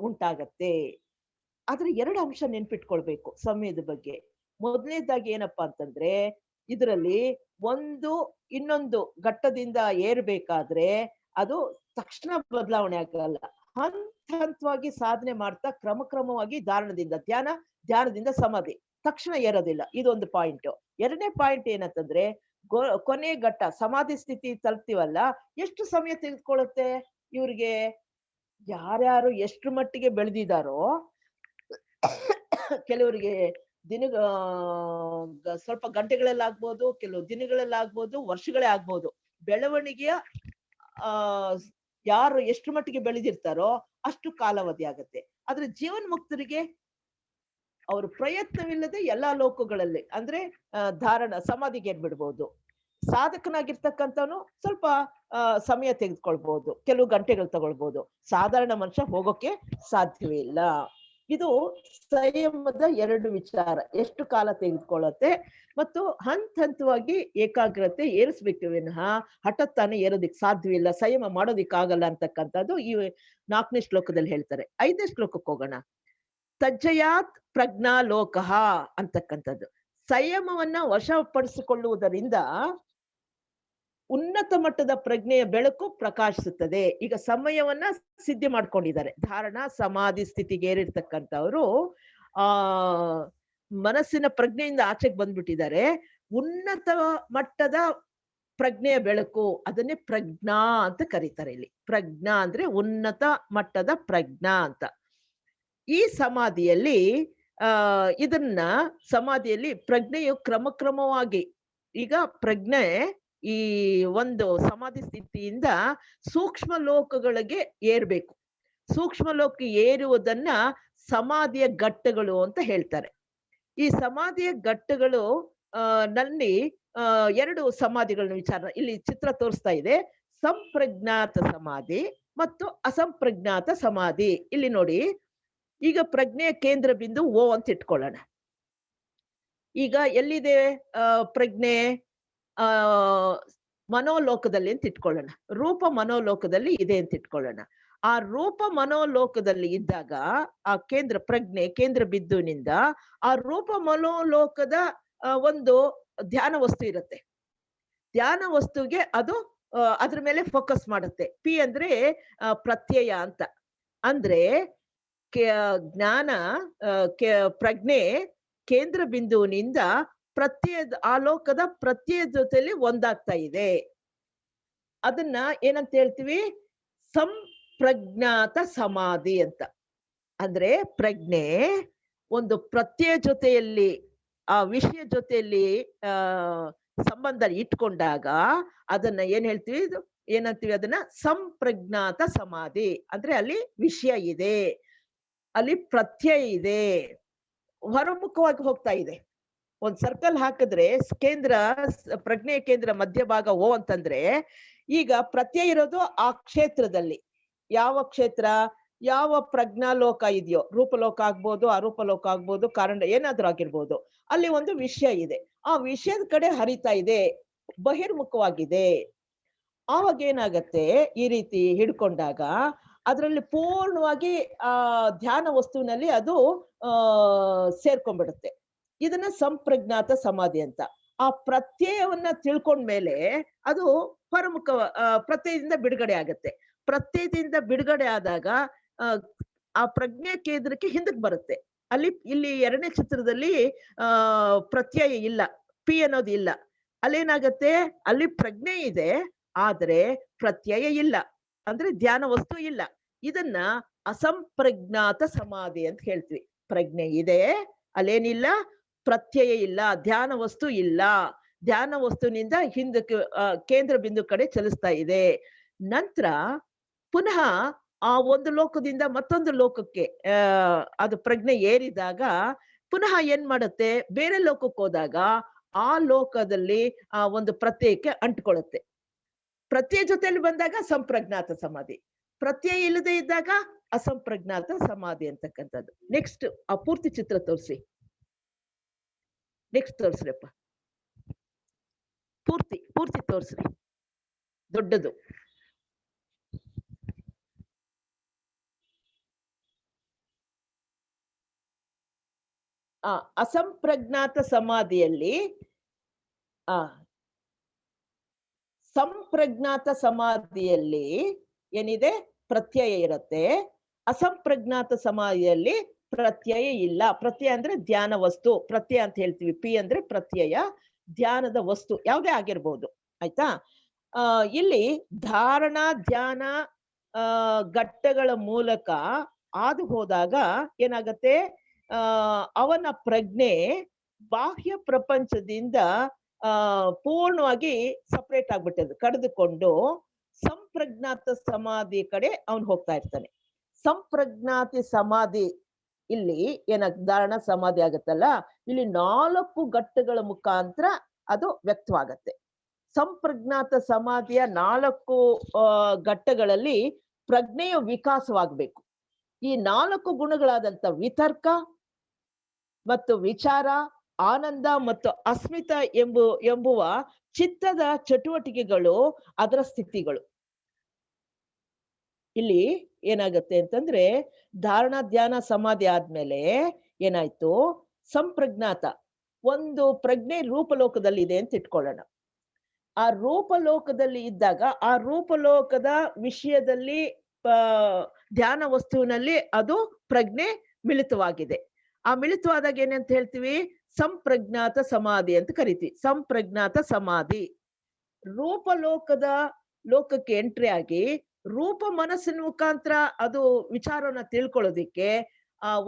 ಉಂಟಾಗತ್ತೆ. ಆದ್ರೆ ಎರಡು ಅಂಶ ನೆನ್ಪಿಟ್ಕೊಳ್ಬೇಕು ಸಮಯದ ಬಗ್ಗೆ. ಮೊದಲನೇದಾಗಿ ಏನಪ್ಪಾ ಅಂತಂದ್ರೆ, ಇದರಲ್ಲಿ ಒಂದು ಇನ್ನೊಂದು ಘಟ್ಟದಿಂದ ಏರ್ಬೇಕಾದ್ರೆ ಅದು ತಕ್ಷಣ ಬದಲಾವಣೆ ಆಗಲ್ಲ. ಹಂತವಾಗಿ ಸಾಧನೆ ಮಾಡ್ತಾ ಕ್ರಮವಾಗಿ ಧ್ಯಾನದಿಂದ ಸಮಾಧಿ ತಕ್ಷಣ ಏರೋದಿಲ್ಲ. ಇದೊಂದು ಪಾಯಿಂಟ್. ಎರಡನೇ ಪಾಯಿಂಟ್ ಏನಂತಂದ್ರೆ, ಕೊನೆ ಘಟ್ಟ ಸಮಾಧಿ ಸ್ಥಿತಿ ತಲುಪ್ತೀವಲ್ಲ, ಎಷ್ಟು ಸಮಯ ತೆಗೆದುಕೊಳ್ಳುತ್ತೆ ಇವ್ರಿಗೆ? ಯಾರ್ಯಾರು ಎಷ್ಟು ಮಟ್ಟಿಗೆ ಬೆಳೆದಿದ್ದಾರೋ, ಕೆಲವರಿಗೆ ಸ್ವಲ್ಪ ಗಂಟೆಗಳಲ್ಲಾಗ್ಬೋದು, ಕೆಲವು ದಿನಗಳಲ್ಲಾಗ್ಬೋದು, ವರ್ಷಗಳೇ ಆಗ್ಬೋದು. ಬೆಳವಣಿಗೆಯ ಆ ಯಾರು ಎಷ್ಟು ಮಟ್ಟಿಗೆ ಬೆಳೆದಿರ್ತಾರೋ ಅಷ್ಟು ಕಾಲಾವಧಿ ಆಗತ್ತೆ. ಆದ್ರೆ ಜೀವನ್ಮುಕ್ತರಿಗೆ ಅವ್ರ ಪ್ರಯತ್ನವಿಲ್ಲದೆ ಎಲ್ಲಾ ಲೋಕಗಳಲ್ಲಿ ಅಂದ್ರೆ ಸಮಾಧಿಗೆ ಏರ್ಬಿಡ್ಬೋದು. ಸಾಧಕನಾಗಿರ್ತಕ್ಕಂಥವನು ಸ್ವಲ್ಪ ಸಮಯ ತೆಗೆದುಕೊಳ್ಬಹುದು, ಕೆಲವು ಗಂಟೆಗಳು ತಗೊಳ್ಬಹುದು. ಸಾಧಾರಣ ಮನುಷ್ಯ ಹೋಗೋಕೆ ಸಾಧ್ಯವೇ ಇಲ್ಲ. ಇದು ಸಂಯಮದ ಎರಡು ವಿಚಾರ. ಎಷ್ಟು ಕಾಲ ತೆಗೆದುಕೊಳ್ಳುತ್ತೆ ಮತ್ತು ಹಂತವಾಗಿ ಏಕಾಗ್ರತೆ ಏರಿಸ್ಬೇಕು ವಿನಃ ಹಠತ್ತಾನೆ ಏರೋದಿಕ್ ಸಾಧ್ಯವಿಲ್ಲ, ಸಂಯಮ ಮಾಡೋದಿಕ್ಕಾಗಲ್ಲ ಅಂತಕ್ಕಂಥದ್ದು ಈ 4ನೇ ಶ್ಲೋಕದಲ್ಲಿ ಹೇಳ್ತಾರೆ. 5ನೇ ಶ್ಲೋಕಕ್ಕೆ ಹೋಗೋಣ. ತಜ್ಜಯಾತ್ ಪ್ರಜ್ಞಾ ಲೋಕಃ ಅಂತಕ್ಕಂಥದ್ದು. ಸಂಯಮವನ್ನ ವಶಪಡಿಸಿಕೊಳ್ಳುವುದರಿಂದ ಉನ್ನತ ಮಟ್ಟದ ಪ್ರಜ್ಞೆಯ ಬೆಳಕು ಪ್ರಕಾಶಿಸುತ್ತದೆ. ಈಗ ಸಮಯವನ್ನ ಸಿದ್ಧಿ ಮಾಡ್ಕೊಂಡಿದ್ದಾರೆ. ಧಾರಣ ಸಮಾಧಿ ಸ್ಥಿತಿಗೆ ಏರಿರ್ತಕ್ಕಂಥವ್ರು ಮನಸ್ಸಿನ ಪ್ರಜ್ಞೆಯಿಂದ ಆಚೆಗೆ ಬಂದ್ಬಿಟ್ಟಿದ್ದಾರೆ. ಉನ್ನತ ಮಟ್ಟದ ಪ್ರಜ್ಞೆಯ ಬೆಳಕು, ಅದನ್ನೇ ಪ್ರಜ್ಞಾ ಅಂತ ಕರೀತಾರೆ. ಇಲ್ಲಿ ಪ್ರಜ್ಞಾ ಅಂದ್ರೆ ಉನ್ನತ ಮಟ್ಟದ ಪ್ರಜ್ಞಾ ಅಂತ. ಈ ಸಮಾಧಿಯಲ್ಲಿ ಸಮಾಧಿಯಲ್ಲಿ ಪ್ರಜ್ಞೆಯು ಕ್ರಮವಾಗಿ, ಈಗ ಪ್ರಜ್ಞೆ ಈ ಒಂದು ಸಮಾಧಿ ಸ್ಥಿತಿಯಿಂದ ಸೂಕ್ಷ್ಮ ಲೋಕಗಳಿಗೆ ಏರ್ಬೇಕು. ಸೂಕ್ಷ್ಮ ಲೋಕ ಏರುವುದನ್ನ ಸಮಾಧಿಯ ಘಟ್ಟಗಳು ಅಂತ ಹೇಳ್ತಾರೆ. ಈ ಸಮಾಧಿಯ ಘಟ್ಟಗಳು ನಲ್ಲಿ ಎರಡು ಸಮಾಧಿಗಳನ್ನ ವಿಚಾರ ಇಲ್ಲಿ ಚಿತ್ರ ತೋರಿಸ್ತಾ ಇದೆ. ಸಂಪ್ರಜ್ಞಾತ ಸಮಾಧಿ ಮತ್ತು ಅಸಂಪ್ರಜ್ಞಾತ ಸಮಾಧಿ. ಇಲ್ಲಿ ನೋಡಿ, ಈಗ ಪ್ರಜ್ಞೆಯ ಕೇಂದ್ರ ಬಿಂದು ಓ ಅಂತ ಇಟ್ಕೊಳ್ಳೋಣ. ಈಗ ಎಲ್ಲಿದೆ ಪ್ರಜ್ಞೆ? ಮನೋಲೋಕದಲ್ಲಿ ಅಂತ ಇಟ್ಕೊಳ್ಳೋಣ. ರೂಪ ಮನೋಲೋಕದಲ್ಲಿ ಇದೆ ಅಂತ ಇಟ್ಕೊಳ್ಳೋಣ. ಆ ರೂಪ ಮನೋಲೋಕದಲ್ಲಿ ಇದ್ದಾಗ ಆ ಪ್ರಜ್ಞೆ ಕೇಂದ್ರ ಬಿಂದುವಿನಿಂದ ಆ ರೂಪ ಮನೋಲೋಕದ ಒಂದು ಧ್ಯಾನ ವಸ್ತು ಇರುತ್ತೆ. ಧ್ಯಾನ ವಸ್ತುಗೆ ಅದು ಅದ್ರ ಮೇಲೆ ಫೋಕಸ್ ಮಾಡುತ್ತೆ. ಪಿ ಅಂದ್ರೆ ಪ್ರತ್ಯಯ ಅಂತ. ಅಂದ್ರೆ ಜ್ಞಾನ ಪ್ರಜ್ಞೆ ಕೇಂದ್ರ ಬಿಂದುವಿನಿಂದ ಆ ಲೋಕದ ಪ್ರತ್ಯಯ ಜೊತೆಲಿ ಒಂದಾಗ್ತಾ ಇದೆ. ಅದನ್ನ ಏನಂತ ಹೇಳ್ತೀವಿ? ಸಂಪ್ರಜ್ಞಾತ ಸಮಾಧಿ ಅಂತ. ಅಂದ್ರೆ ಪ್ರಜ್ಞೆ ಒಂದು ಪ್ರತ್ಯಯ ಜೊತೆಯಲ್ಲಿ, ಆ ವಿಷಯ ಜೊತೆಯಲ್ಲಿ ಸಂಬಂಧ ಇಟ್ಕೊಂಡಾಗ ಅದನ್ನ ಏನಂತೀವಿ? ಅದನ್ನ ಸಂಪ್ರಜ್ಞಾತ ಸಮಾಧಿ. ಅಂದ್ರೆ ಅಲ್ಲಿ ವಿಷಯ ಇದೆ, ಅಲ್ಲಿ ಪ್ರತ್ಯಯ ಇದೆ, ಹೊರಮುಖವಾಗಿ ಹೋಗ್ತಾ ಇದೆ. ಒಂದ್ ಸರ್ಕಲ್ ಹಾಕಿದ್ರೆ ಪ್ರಜ್ಞೆಯ ಕೇಂದ್ರ ಮಧ್ಯಭಾಗ ಓ ಅಂತಂದ್ರೆ, ಈಗ ಪ್ರತ್ಯಯ ಇರೋದು ಆ ಕ್ಷೇತ್ರದಲ್ಲಿ. ಯಾವ ಕ್ಷೇತ್ರ? ಯಾವ ಪ್ರಜ್ಞಾಲೋಕ ಇದೆಯೋ, ರೂಪಲೋಕ ಆಗ್ಬೋದು, ಅರೂಪಲೋಕ ಆಗ್ಬೋದು, ಕಾರಣ ಏನಾದ್ರೂ ಆಗಿರ್ಬೋದು, ಅಲ್ಲಿ ಒಂದು ವಿಷಯ ಇದೆ. ಆ ವಿಷಯದ ಕಡೆ ಹರಿತಾ ಇದೆ, ಬಹಿರ್ಮುಖವಾಗಿದೆ. ಆವಾಗ ಏನಾಗತ್ತೆ? ಈ ರೀತಿ ಹಿಡ್ಕೊಂಡಾಗ ಅದರಲ್ಲಿ ಪೂರ್ಣವಾಗಿ ಧ್ಯಾನ ವಸ್ತುವಿನಲ್ಲಿ ಅದು ಸೇರ್ಕೊಂಡ್ಬಿಡುತ್ತೆ. ಇದನ್ನ ಸಂಪ್ರಜ್ಞಾತ ಸಮಾಧಿ ಅಂತ. ಆ ಪ್ರತ್ಯಯವನ್ನ ತಿಳ್ಕೊಂಡ್ಮೇಲೆ ಅದು ಹೊರಮುಖ ಪ್ರತ್ಯಯದಿಂದ ಬಿಡುಗಡೆ ಆಗತ್ತೆ. ಪ್ರತ್ಯಯದಿಂದ ಬಿಡುಗಡೆ ಆದಾಗ ಆ ಪ್ರಜ್ಞೆ ಕೇಂದ್ರಕ್ಕೆ ಹಿಂದಕ್ಕೆ ಬರುತ್ತೆ. ಇಲ್ಲಿ 2ನೇ ಚಿತ್ರದಲ್ಲಿ ಪ್ರತ್ಯಯ ಇಲ್ಲ, ಪಿ ಅನ್ನೋದು ಇಲ್ಲ. ಅಲ್ಲೇನಾಗತ್ತೆ? ಅಲ್ಲಿ ಪ್ರಜ್ಞೆ ಇದೆ, ಆದ್ರೆ ಪ್ರತ್ಯಯ ಇಲ್ಲ, ಅಂದ್ರೆ ಧ್ಯಾನ ವಸ್ತು ಇಲ್ಲ. ಇದನ್ನ ಅಸಂಪ್ರಜ್ಞಾತ ಸಮಾಧಿ ಅಂತ ಹೇಳ್ತೀವಿ. ಪ್ರಜ್ಞೆ ಇದೆ, ಅಲ್ಲೇನಿಲ್ಲ, ಪ್ರತ್ಯಯ ಇಲ್ಲ, ಧ್ಯಾನ ವಸ್ತು ಇಲ್ಲ. ಧ್ಯಾನ ವಸ್ತುವಿನಿಂದ ಹಿಂದಕ್ಕೆ ಕೇಂದ್ರ ಬಿಂದು ಕಡೆ ಚಲಿಸ್ತಾ ಇದೆ. ನಂತರ ಪುನಃ ಆ ಒಂದು ಲೋಕದಿಂದ ಮತ್ತೊಂದು ಲೋಕಕ್ಕೆ ಅದು ಪ್ರಜ್ಞೆ ಏರಿದಾಗ ಪುನಃ ಏನ್ ಮಾಡುತ್ತೆ, ಬೇರೆ ಲೋಕಕ್ಕೆ ಹೋದಾಗ ಆ ಲೋಕದಲ್ಲಿ ಆ ಒಂದು ಪ್ರತ್ಯಯಕ್ಕೆ ಅಂಟ್ಕೊಳ್ಳುತ್ತೆ. ಪ್ರತ್ಯಯ ಜೊತೆಯಲ್ಲಿ ಬಂದಾಗ ಸಂಪ್ರಜ್ಞಾತ ಸಮಾಧಿ, ಪ್ರತ್ಯಯ ಇಲ್ಲದೆ ಇದ್ದಾಗ ಅಸಂಪ್ರಜ್ಞಾತ ಸಮಾಧಿ ಅಂತಕ್ಕಂಥದ್ದು. ನೆಕ್ಸ್ಟ್ ಆ ಪೂರ್ತಿ ಚಿತ್ರ ತೋರಿಸಿ. ನೆಕ್ಸ್ಟ್ ತೋರಿಸ್ರಪ್ಪ, ಪೂರ್ತಿ ಪೂರ್ತಿ ತೋರಿಸ್ರಿ, ದೊಡ್ಡದು. ಅಸಂಪ್ರಜ್ಞಾತ ಸಮಾಧಿಯಲ್ಲಿ ಸಂಪ್ರಜ್ಞಾತ ಸಮಾಧಿಯಲ್ಲಿ ಏನಿದೆ, ಪ್ರತ್ಯಯ ಇರುತ್ತೆ. ಅಸಂಪ್ರಜ್ಞಾತ ಸಮಾಧಿಯಲ್ಲಿ ಪ್ರತ್ಯಯ ಇಲ್ಲ. ಪ್ರತ್ಯಯ ಅಂದ್ರೆ ಧ್ಯಾನ ವಸ್ತು, ಪ್ರತ್ಯಯ ಅಂತ ಹೇಳ್ತೀವಿ. ಪಿ ಅಂದ್ರೆ ಪ್ರತ್ಯಯ, ಧ್ಯಾನದ ವಸ್ತು ಯಾವುದೇ ಆಗಿರ್ಬೋದು. ಆಯ್ತಾ? ಇಲ್ಲಿ ಧಾರಣ ಧ್ಯಾನ ಘಟ್ಟಗಳ ಮೂಲಕ ಹಾದು ಹೋದಾಗ ಏನಾಗತ್ತೆ, ಅವನ ಪ್ರಜ್ಞೆ ಬಾಹ್ಯ ಪ್ರಪಂಚದಿಂದ ಪೂರ್ಣವಾಗಿ ಸಪರೇಟ್ ಆಗ್ಬಿಟ್ಟದು, ಕಡಿದುಕೊಂಡು ಸಂಪ್ರಜ್ಞಾತ ಸಮಾಧಿ ಕಡೆ ಅವನು ಹೋಗ್ತಾ ಇರ್ತಾನೆ. ಸಂಪ್ರಜ್ಞಾತಿ ಸಮಾಧಿ ಇಲ್ಲಿ ಧಾರಣ ಸಮಾಧಿ ಆಗತ್ತಲ್ಲ, ಇಲ್ಲಿ 4 ಘಟ್ಟಗಳ ಮುಖಾಂತರ ಅದು ವ್ಯಕ್ತವಾಗತ್ತೆ. ಸಂಪ್ರಜ್ಞಾತ ಸಮಾಧಿಯ 4 ಘಟ್ಟಗಳಲ್ಲಿ ಪ್ರಜ್ಞೆಯ ವಿಕಾಸವಾಗಬೇಕು. ಈ 4 ಗುಣಗಳಾದಂತ ವಿತರ್ಕ ಮತ್ತು ವಿಚಾರ, ಆನಂದ ಮತ್ತು ಅಸ್ಮಿತ ಎಂಬುವ ಚಿತ್ತದ ಚಟುವಟಿಕೆಗಳು ಅದರ ಸ್ಥಿತಿಗಳು. ಇಲ್ಲಿ ಏನಾಗತ್ತೆ ಅಂತಂದ್ರೆ, ಧಾರಣ ಧ್ಯಾನ ಸಮಾಧಿ ಆದ್ಮೇಲೆ ಏನಾಯ್ತು, ಸಂಪ್ರಜ್ಞಾತ ಒಂದು ಪ್ರಜ್ಞೆ ರೂಪಲೋಕದಲ್ಲಿ ಇದೆ ಅಂತ ಇಟ್ಕೊಳ್ಳೋಣ. ಆ ರೂಪಲೋಕದಲ್ಲಿ ಇದ್ದಾಗ ಆ ರೂಪಲೋಕದ ವಿಷಯದಲ್ಲಿ ಧ್ಯಾನ ವಸ್ತುವಿನಲ್ಲಿ ಅದು ಪ್ರಜ್ಞೆ ಮಿಳಿತವಾಗಿದೆ. ಆ ಮಿಳಿತವಾದಾಗ ಏನಂತ ಹೇಳ್ತೀವಿ, ಸಂಪ್ರಜ್ಞಾತ ಸಮಾಧಿ ಅಂತ ಕರಿತೀವಿ. ಸಂಪ್ರಜ್ಞಾತ ಸಮಾಧಿ ರೂಪಲೋಕದ ಲೋಕಕ್ಕೆ ಎಂಟ್ರಿ ಆಗಿ ರೂಪ ಮನಸ್ಸಿನ ಮುಖಾಂತರ ಅದು ವಿಚಾರವನ್ನ ತಿಳ್ಕೊಳ್ಳೋದಿಕ್ಕೆ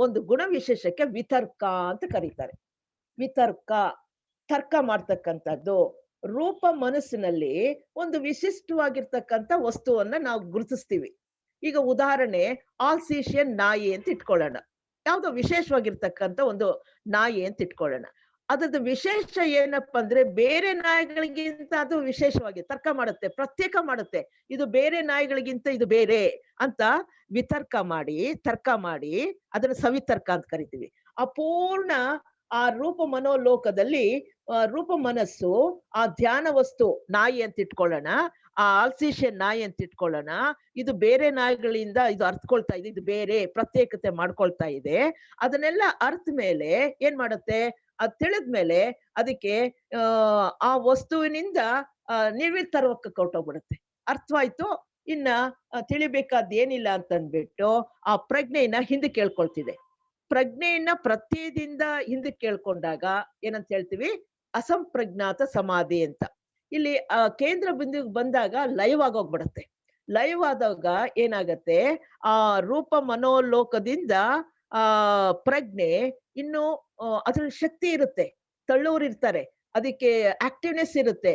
ಒಂದು ಗುಣ ವಿಶೇಷಕ್ಕೆ ವಿತರ್ಕ ಅಂತ ಕರೀತಾರೆ. ವಿತರ್ಕ ತರ್ಕ ಮಾಡ್ತಕ್ಕಂಥದ್ದು. ರೂಪ ಮನಸ್ಸಿನಲ್ಲಿ ಒಂದು ವಿಶಿಷ್ಟವಾಗಿರ್ತಕ್ಕಂಥ ವಸ್ತುವನ್ನ ನಾವು ಗುರುತಿಸ್ತೀವಿ. ಈಗ ಉದಾಹರಣೆ, ಆಲ್ಸೇಷಿಯನ್ ನಾಯಿ ಅಂತ ಇಟ್ಕೊಳ್ಳೋಣ. ಯಾವ್ದೋ ವಿಶೇಷವಾಗಿರ್ತಕ್ಕಂಥ ಒಂದು ನಾಯಿ ಅಂತ ಇಟ್ಕೊಳ್ಳೋಣ. ಅದ್ರದ್ದು ವಿಶೇಷ ಏನಪ್ಪಾ ಅಂದ್ರೆ, ಬೇರೆ ನಾಯಿಗಳಿಗಿಂತ ಅದು ವಿಶೇಷವಾಗಿ ತರ್ಕ ಮಾಡುತ್ತೆ, ಪ್ರತ್ಯೇಕ ಮಾಡುತ್ತೆ. ಇದು ಬೇರೆ ನಾಯಿಗಳಿಗಿಂತ ಇದು ಬೇರೆ ಅಂತ ವಿತರ್ಕ ಮಾಡಿ, ತರ್ಕ ಮಾಡಿ ಅದನ್ನ ಸವಿತರ್ಕ ಅಂತ ಕರಿತೀವಿ. ಅಪೂರ್ಣ ಆ ರೂಪ ಮನೋಲೋಕದಲ್ಲಿ ರೂಪ ಮನಸ್ಸು ಆ ಧ್ಯಾನ ವಸ್ತು ನಾಯಿ ಅಂತ ಇಟ್ಕೊಳ್ಳೋಣ, ಆ ಆಲ್ಸೇಷಿಯನ್ ನಾಯಿ ಅಂತ ಇಟ್ಕೊಳ್ಳೋಣ. ಇದು ಬೇರೆ ನಾಯಿಗಳಿಂದ ಇದು ಅರ್ಥಕೊಳ್ತಾ ಇದೆ, ಇದು ಬೇರೆ ಪ್ರತ್ಯೇಕತೆ ಮಾಡ್ಕೊಳ್ತಾ ಇದೆ. ಅದನ್ನೆಲ್ಲ ಅರ್ಥ ಮೇಲೆ ಏನ್ ಮಾಡುತ್ತೆ, ಅದ್ ತಿಳಿದ್ಮೇಲೆ ಅದಕ್ಕೆ ಆ ವಸ್ತುವಿನಿಂದ ನಿರ್ವಿತರ್ವಕ್ಕೆ ಕೊಟ್ಟೋಗ್ಬಿಡುತ್ತೆ. ಅರ್ಥವಾಯ್ತು, ಇನ್ನ ತಿಳಿಬೇಕಾದ ಏನಿಲ್ಲ ಅಂತ ಅಂದ್ಬಿಟ್ಟು ಆ ಪ್ರಜ್ಞೆಯನ್ನ ಹಿಂದೆ ಕೇಳ್ಕೊಳ್ತಿದೆ. ಪ್ರಜ್ಞೆಯನ್ನ ಪ್ರತ್ಯಯದಿಂದ ಹಿಂದೆ ಕೇಳ್ಕೊಂಡಾಗ ಏನಂತ ಹೇಳ್ತೀವಿ, ಅಸಂಪ್ರಜ್ಞಾತ ಸಮಾಧಿ ಅಂತ. ಇಲ್ಲಿ ಕೇಂದ್ರ ಬಿಂದುಗೆ ಬಂದಾಗ ಲೈವ್ ಆಗೋಗ್ಬಿಡತ್ತೆ. ಲೈವ್ ಆದಾಗ ಏನಾಗತ್ತೆ, ಆ ರೂಪ ಮನೋಲೋಕದಿಂದ ಪ್ರಜ್ಞೆ ಇನ್ನು ಅದ್ರ ಶಕ್ತಿ ಇರುತ್ತೆ, ತಳ್ಳೋರು ಇರ್ತಾರೆ, ಅದಕ್ಕೆ ಆಕ್ಟಿವ್ನೆಸ್ ಇರುತ್ತೆ,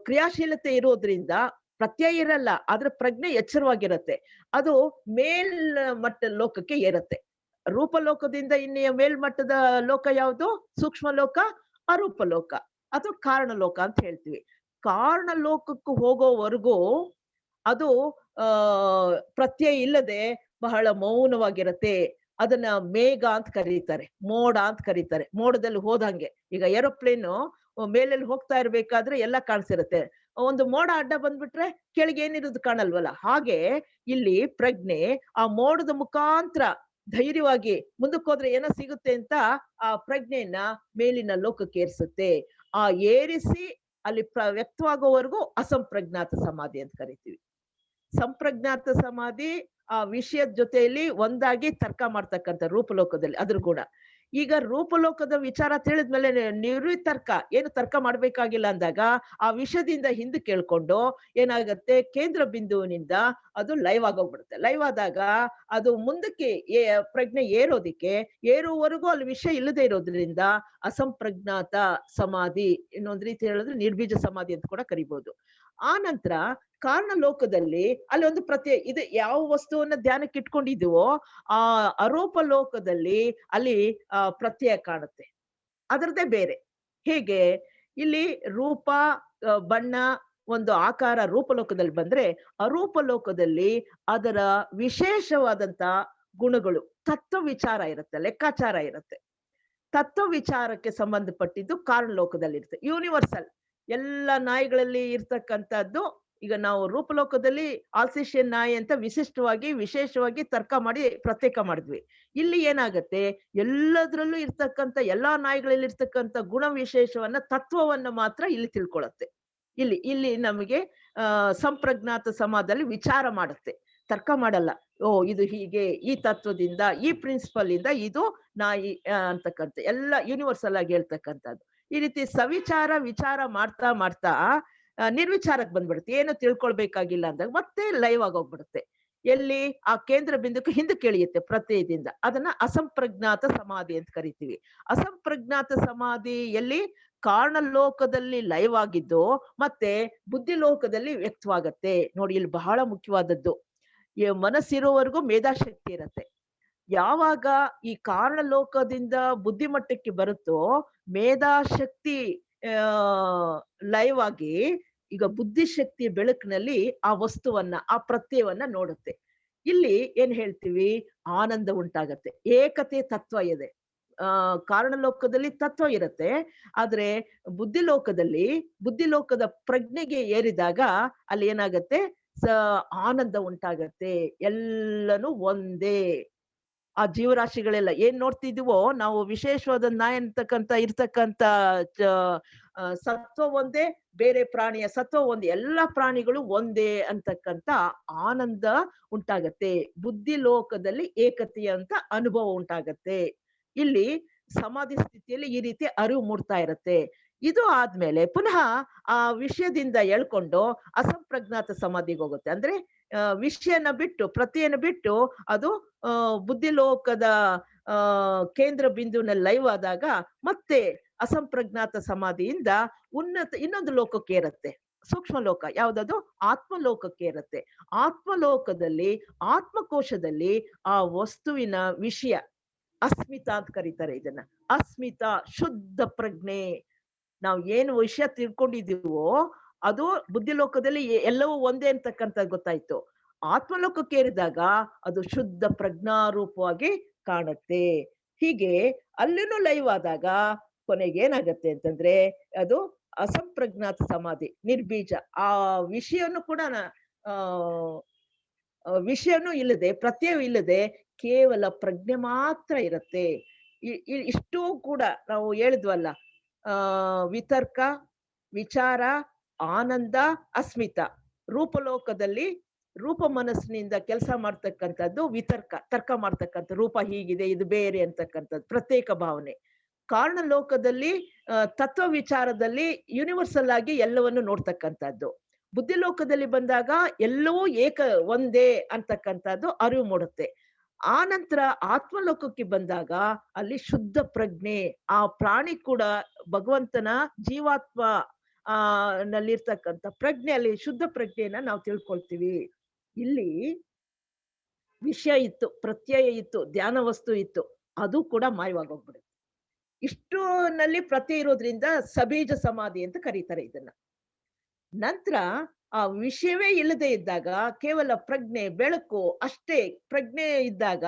ಕ್ರಿಯಾಶೀಲತೆ ಇರೋದ್ರಿಂದ ಪ್ರತ್ಯಯ ಇರಲ್ಲ, ಆದ್ರೆ ಪ್ರಜ್ಞೆ ಎಚ್ಚರವಾಗಿರುತ್ತೆ. ಅದು ಮೇಲ್ ಮಟ್ಟ ಲೋಕಕ್ಕೆ ಏರುತ್ತೆ. ರೂಪಲೋಕದಿಂದ ಇನ್ನೆಯ ಮೇಲ್ಮಟ್ಟದ ಲೋಕ ಯಾವುದು, ಸೂಕ್ಷ್ಮ ಲೋಕ, ಅರೂಪ ಲೋಕ, ಅದು ಕಾರಣ ಲೋಕ ಅಂತ ಹೇಳ್ತೀವಿ. ಕಾರಣ ಲೋಕಕ್ಕೂ ಹೋಗೋವರೆಗೂ ಅದು ಪ್ರತ್ಯಯ ಇಲ್ಲದೆ ಬಹಳ ಮೌನವಾಗಿರತ್ತೆ. ಅದನ್ನ ಮೇಘ ಅಂತ ಕರೀತಾರೆ, ಮೋಡ ಅಂತ ಕರೀತಾರೆ. ಮೋಡದಲ್ಲಿ ಹೋದಂಗೆ, ಈಗ ಏರೋಪ್ಲೇನ್ ಮೇಲೆಲ್ಲಿ ಹೋಗ್ತಾ ಇರ್ಬೇಕಾದ್ರೆ ಎಲ್ಲ ಕಾಣಿಸಿರುತ್ತೆ, ಒಂದು ಮೋಡ ಅಡ್ಡ ಬಂದ್ಬಿಟ್ರೆ ಕೆಳಗೆ ಏನಿರೋದು ಕಾಣಲ್ವಲ್ಲ. ಹಾಗೆ ಇಲ್ಲಿ ಪ್ರಜ್ಞೆ ಆ ಮೋಡದ ಮುಖಾಂತರ ಧೈರ್ಯವಾಗಿ ಮುಂದಕ್ಕೆ ಹೋದ್ರೆ ಏನೋ ಸಿಗುತ್ತೆ ಅಂತ ಆ ಪ್ರಜ್ಞೆಯನ್ನ ಮೇಲಿನ ಲೋಕಕ್ಕೆ ಏರಿಸುತ್ತೆ. ಆ ಏರಿಸಿ ಅಲ್ಲಿ ವ್ಯಕ್ತವಾಗುವವರೆಗೂ ಅಸಂಪ್ರಜ್ಞಾತ ಸಮಾಧಿ ಅಂತ ಕರಿತೀವಿ. ಸಂಪ್ರಜ್ಞಾತ ಸಮಾಧಿ ಆ ವಿಷಯದ ಜೊತೆಯಲ್ಲಿ ಒಂದಾಗಿ ತರ್ಕ ಮಾಡ್ತಕ್ಕಂಥ ರೂಪಲೋಕದಲ್ಲಿ ಅದ್ರ ಗುಣ. ಈಗ ರೂಪಲೋಕದ ವಿಚಾರ ತಿಳಿದ್ಮೇಲೆ ನಿರ್ವಿತರ್ಕ, ಏನು ತರ್ಕ ಮಾಡ್ಬೇಕಾಗಿಲ್ಲ ಅಂದಾಗ ಆ ವಿಷಯದಿಂದ ಹಿಂದೆ ಕೇಳ್ಕೊಂಡು ಏನಾಗತ್ತೆ, ಕೇಂದ್ರ ಬಿಂದುವಿನಿಂದ ಅದು ಲೈವ್ ಆಗೋಗ್ಬಿಡುತ್ತೆ. ಲೈವ್ ಆದಾಗ ಅದು ಮುಂದಕ್ಕೆ ಪ್ರಜ್ಞೆ ಏರುವವರೆಗೂ ಅಲ್ಲಿ ವಿಷಯ ಇಲ್ಲದೆ ಇರೋದ್ರಿಂದ ಅಸಂಪ್ರಜ್ಞಾತ ಸಮಾಧಿ, ಇನ್ನೊಂದ್ ರೀತಿ ಹೇಳಿದ್ರೆ ನಿರ್ಬೀಜ ಸಮಾಧಿ ಅಂತ ಕೂಡ ಕರಿಬಹುದು. ಆ ನಂತರ ಕಾರಣ ಲೋಕದಲ್ಲಿ ಅಲ್ಲಿ ಒಂದು ಇದು ಯಾವ ವಸ್ತುವನ್ನ ಧ್ಯಾನಕ್ಕೆ ಇಟ್ಕೊಂಡಿದೀವೋ ಆ ಅರೂಪ ಲೋಕದಲ್ಲಿ ಅಲ್ಲಿ ಪ್ರತ್ಯಯ ಕಾಣುತ್ತೆ, ಅದರದ್ದೇ ಬೇರೆ. ಹೇಗೆ ಇಲ್ಲಿ ರೂಪ, ಬಣ್ಣ, ಒಂದು ಆಕಾರ ರೂಪಲೋಕದಲ್ಲಿ ಬಂದ್ರೆ, ಅರೂಪ ಲೋಕದಲ್ಲಿ ಅದರ ವಿಶೇಷವಾದಂತ ಗುಣಗಳು, ತತ್ವ ವಿಚಾರ ಇರುತ್ತೆ, ಲೆಕ್ಕಾಚಾರ ಇರುತ್ತೆ. ತತ್ವ ವಿಚಾರಕ್ಕೆ ಸಂಬಂಧಪಟ್ಟಿದ್ದು ಕಾರಣ ಲೋಕದಲ್ಲಿ ಇರುತ್ತೆ, ಯೂನಿವರ್ಸಲ್. ಎಲ್ಲ ನಾಯಿಗಳಲ್ಲಿ ಇರ್ತಕ್ಕಂಥದ್ದು. ಈಗ ನಾವು ರೂಪಲೋಕದಲ್ಲಿ ಆಲ್ಸೇಷಿಯನ್ ನಾಯಿ ಅಂತ ವಿಶೇಷವಾಗಿ ತರ್ಕ ಮಾಡಿ ಪ್ರತ್ಯೇಕ ಮಾಡಿದ್ವಿ. ಇಲ್ಲಿ ಏನಾಗತ್ತೆ, ಎಲ್ಲದ್ರಲ್ಲೂ ಇರ್ತಕ್ಕಂಥ ಎಲ್ಲಾ ನಾಯಿಗಳಲ್ಲಿ ಇರ್ತಕ್ಕಂಥ ಗುಣ ವಿಶೇಷವನ್ನ, ತತ್ವವನ್ನ ಮಾತ್ರ ಇಲ್ಲಿ ತಿಳ್ಕೊಳತ್ತೆ. ಇಲ್ಲಿ ನಮಗೆ ಸಂಪ್ರಜ್ಞಾತ ಸಮಾಧದಲ್ಲಿ ವಿಚಾರ ಮಾಡುತ್ತೆ, ತರ್ಕ ಮಾಡಲ್ಲ. ಓ ಇದು ಹೀಗೆ, ಈ ತತ್ವದಿಂದ, ಈ ಪ್ರಿನ್ಸಿಪಲ್ ಇಂದ ಇದು ನಾಯಿ ಅಂತಕ್ಕಂಥ ಎಲ್ಲ ಯೂನಿವರ್ಸಲ್ ಆಗಿ ಹೇಳ್ತಕ್ಕಂಥದ್ದು. ಈ ರೀತಿ ವಿಚಾರ ಮಾಡ್ತಾ ಮಾಡ್ತಾ ನಿರ್ವಿಚಾರಕ್ಕೆ ಬಂದ್ಬಿಡುತ್ತೆ, ಏನು ತಿಳ್ಕೊಳ್ಬೇಕಾಗಿಲ್ಲ ಅಂದಾಗ ಮತ್ತೆ ಲೈವ್ ಆಗೋಗ್ಬಿಡುತ್ತೆ. ಎಲ್ಲಿ ಆ ಕೇಂದ್ರ ಬಿಂದುಕ್ಕೆ ಹಿಂದಕ್ಕೆ ಇಳಿಯುತ್ತೆ ಪ್ರತ್ಯಯದಿಂದ. ಅದನ್ನ ಅಸಂಪ್ರಜ್ಞಾತ ಸಮಾಧಿ ಅಂತ ಕರಿತೀವಿ. ಅಸಂಪ್ರಜ್ಞಾತ ಸಮಾಧಿ ಎಲ್ಲಿ ಕಾರಣ ಲೋಕದಲ್ಲಿ ಲೈವ್ ಆಗಿದ್ದು ಮತ್ತೆ ಬುದ್ಧಿ ಲೋಕದಲ್ಲಿ ವ್ಯಕ್ತವಾಗತ್ತೆ. ನೋಡಿ, ಇಲ್ಲಿ ಬಹಳ ಮುಖ್ಯವಾದದ್ದು, ಮನಸ್ಸಿರೋವರೆಗೂ ಮೇಧಾಶಕ್ತಿ ಇರತ್ತೆ. ಯಾವಾಗ ಈ ಕಾರಣ ಲೋಕದಿಂದ ಬುದ್ಧಿಮಟ್ಟಕ್ಕೆ ಬರುತ್ತೋ, ಮೇಧಾಶಕ್ತಿ ಲೈವ್ ಆಗಿ ಈಗ ಬುದ್ಧಿಶಕ್ತಿ ಬೆಳಕಿನಲ್ಲಿ ಆ ವಸ್ತುವನ್ನ, ಆ ಪ್ರತ್ಯಯವನ್ನ ನೋಡುತ್ತೆ. ಇಲ್ಲಿ ಏನ್ ಹೇಳ್ತೀವಿ, ಆನಂದ ಉಂಟಾಗತ್ತೆ, ಏಕತೆ ತತ್ವ ಇದೆ. ಕಾರಣ ಲೋಕದಲ್ಲಿ ತತ್ವ ಇರುತ್ತೆ, ಆದ್ರೆ ಬುದ್ಧಿಲೋಕದ ಪ್ರಜ್ಞೆಗೆ ಏರಿದಾಗ ಅಲ್ಲಿ ಏನಾಗತ್ತೆ, ಆನಂದ ಉಂಟಾಗತ್ತೆ. ಎಲ್ಲನೂ ಒಂದೇ. ಆ ಜೀವರಾಶಿಗಳೆಲ್ಲ ಏನ್ ನೋಡ್ತಿದೀವೋ ನಾವು, ವಿಶೇಷವಾದ ನಾಯಿ ಇರ್ತಕ್ಕಂಥ ಸತ್ವ ಒಂದೇ, ಬೇರೆ ಪ್ರಾಣಿಯ ಸತ್ವ ಒಂದೇ, ಎಲ್ಲಾ ಪ್ರಾಣಿಗಳು ಒಂದೇ ಅಂತಕ್ಕಂಥ ಆನಂದ ಉಂಟಾಗತ್ತೆ. ಬುದ್ಧಿ ಲೋಕದಲ್ಲಿ ಏಕತೆಯ ಅಂತ ಅನುಭವ ಉಂಟಾಗತ್ತೆ. ಇಲ್ಲಿ ಸಮಾಧಿ ಸ್ಥಿತಿಯಲ್ಲಿ ಈ ರೀತಿ ಅರಿವು ಮೂಡ್ತಾ ಇರತ್ತೆ. ಇದು ಆದ್ಮೇಲೆ ಪುನಃ ಆ ವಿಷಯದಿಂದ ಎಳ್ಕೊಂಡು ಅಸಂಪ್ರಜ್ಞಾತ ಸಮಾಧಿಗೆ ಹೋಗುತ್ತೆ. ಅಂದ್ರೆ ವಿಷಯನ ಬಿಟ್ಟು, ಪ್ರತ್ಯಯನ ಬಿಟ್ಟು ಅದು ಬುದ್ಧಿಲೋಕದ ಕೇಂದ್ರ ಬಿಂದುವಿನಲ್ಲಿ ಲೈವ್ ಆದಾಗ ಮತ್ತೆ ಅಸಂಪ್ರಜ್ಞಾತ ಸಮಾಧಿಯಿಂದ ಇನ್ನೊಂದು ಲೋಕಕ್ಕೆ ಏರುತ್ತೆ, ಸೂಕ್ಷ್ಮ ಲೋಕ. ಯಾವ್ದದು? ಆತ್ಮಲೋಕಕ್ಕೆ ಇರುತ್ತೆ. ಆತ್ಮಲೋಕದಲ್ಲಿ, ಆತ್ಮಕೋಶದಲ್ಲಿ ಆ ವಸ್ತುವಿನ ವಿಷಯ ಅಸ್ಮಿತಾ ಅಂತ ಕರೀತಾರೆ ಇದನ್ನ. ಅಸ್ಮಿತಾ, ಶುದ್ಧ ಪ್ರಜ್ಞೆ. ನಾವು ಏನು ವಿಷಯ ತಿಳ್ಕೊಂಡಿದೀವೋ ಅದು ಬುದ್ಧಿಲೋಕದಲ್ಲಿ ಎಲ್ಲವೂ ಒಂದೇ ಅಂತಕ್ಕಂಥ ಗೊತ್ತಾಯ್ತು. ಆತ್ಮಲೋಕಕ್ಕೆ ಏರಿದಾಗ ಅದು ಶುದ್ಧ ಪ್ರಜ್ಞಾರೂಪವಾಗಿ ಕಾಣುತ್ತೆ. ಹೀಗೆ ಅಲ್ಲಿನೂ ಲೈವ್ ಆದಾಗ ಕೊನೆಗೆ ಏನಾಗತ್ತೆ ಅಂತಂದ್ರೆ, ಅದು ಅಸಂಪ್ರಜ್ಞಾತ ಸಮಾಧಿ, ನಿರ್ಬೀಜ. ಆ ವಿಷಯನು ಕೂಡ ವಿಷಯನೂ ಇಲ್ಲದೆ, ಪ್ರತ್ಯಯ ಇಲ್ಲದೆ, ಕೇವಲ ಪ್ರಜ್ಞೆ ಮಾತ್ರ ಇರುತ್ತೆ. ಇಷ್ಟೂ ಕೂಡ ನಾವು ಹೇಳಿದ್ವಲ್ಲ, ವಿತರ್ಕ, ವಿಚಾರ, ಆನಂದ, ಅಸ್ಮಿತ. ರೂಪಲೋಕದಲ್ಲಿ ರೂಪ ಮನಸ್ಸಿನಿಂದ ಕೆಲಸ ಮಾಡ್ತಕ್ಕಂಥದ್ದು ವಿತರ್ಕ, ತರ್ಕ ಮಾಡ್ತಕ್ಕಂಥ, ರೂಪ ಹೀಗಿದೆ, ಇದು ಬೇರೆ ಅಂತಕ್ಕಂಥದ್ದು ಪ್ರತ್ಯೇಕ ಭಾವನೆ. ಕಾರಣ ಲೋಕದಲ್ಲಿ ತತ್ವ ವಿಚಾರದಲ್ಲಿ ಯೂನಿವರ್ಸಲ್ ಆಗಿ ಎಲ್ಲವನ್ನು ನೋಡ್ತಕ್ಕಂಥದ್ದು. ಬುದ್ಧಿಲೋಕದಲ್ಲಿ ಬಂದಾಗ ಎಲ್ಲವೂ ಒಂದೇ ಅಂತಕ್ಕಂಥದ್ದು ಅರಿವು ಮೂಡುತ್ತೆ. ಆ ನಂತರ ಆತ್ಮಲೋಕಕ್ಕೆ ಬಂದಾಗ ಅಲ್ಲಿ ಶುದ್ಧ ಪ್ರಜ್ಞೆ, ಆ ಪ್ರಾಣಿ ಕೂಡ ಭಗವಂತನ ಜೀವಾತ್ಮ ನಲ್ಲಿರ್ತಕ್ಕಂಥ ಪ್ರಜ್ಞೆ, ಅಲ್ಲಿ ಶುದ್ಧ ಪ್ರಜ್ಞೆಯನ್ನ ನಾವು ತಿಳ್ಕೊಳ್ತೀವಿ. ಇಲ್ಲಿ ವಿಷಯ ಇತ್ತು, ಪ್ರತ್ಯಯ ಇತ್ತು, ಧ್ಯಾನ ವಸ್ತು ಇತ್ತು, ಅದು ಕೂಡ ಮಾಯವಾಗೋಗ್ಬಿಡುತ್ತೆ. ಇಷ್ಟುನಲ್ಲಿ ಪ್ರತ್ಯಯ ಇರೋದ್ರಿಂದ ಸಬೀಜ ಸಮಾಧಿ ಅಂತ ಕರೀತಾರೆ ಇದನ್ನ. ನಂತರ ಆ ವಿಷಯವೇ ಇಲ್ಲದೆ ಇದ್ದಾಗ ಕೇವಲ ಪ್ರಜ್ಞೆ, ಬೆಳಕು ಅಷ್ಟೇ ಪ್ರಜ್ಞೆ ಇದ್ದಾಗ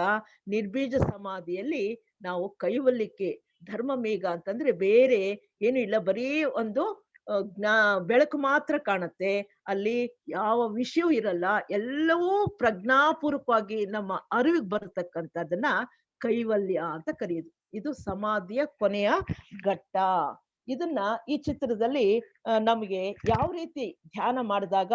ನಿರ್ಬೀಜ ಸಮಾಧಿಯಲ್ಲಿ ನಾವು ಕೈವಲ್ಯಕ್ಕೆ, ಧರ್ಮ ಮೇಘ ಅಂತಂದ್ರೆ ಬೇರೆ ಏನು ಇಲ್ಲ, ಬರೀ ಒಂದು ಬೆಳಕು ಮಾತ್ರ ಕಾಣುತ್ತೆ. ಅಲ್ಲಿ ಯಾವ ವಿಷಯವೂ ಇರಲ್ಲ, ಎಲ್ಲವೂ ಪ್ರಜ್ಞಾಪೂರ್ವಕವಾಗಿ ನಮ್ಮ ಅರಿವಿಗೆ ಬರತಕ್ಕಂಥದ್ದನ್ನ ಕೈವಲ್ಯ ಅಂತ ಕರೆಯುದು. ಇದು ಸಮಾಧಿಯ ಕೊನೆಯ ಘಟ್ಟ. ಇದನ್ನ ಈ ಚಿತ್ರದಲ್ಲಿ ನಮಗೆ ಯಾವ ರೀತಿ ಧ್ಯಾನ ಮಾಡಿದಾಗ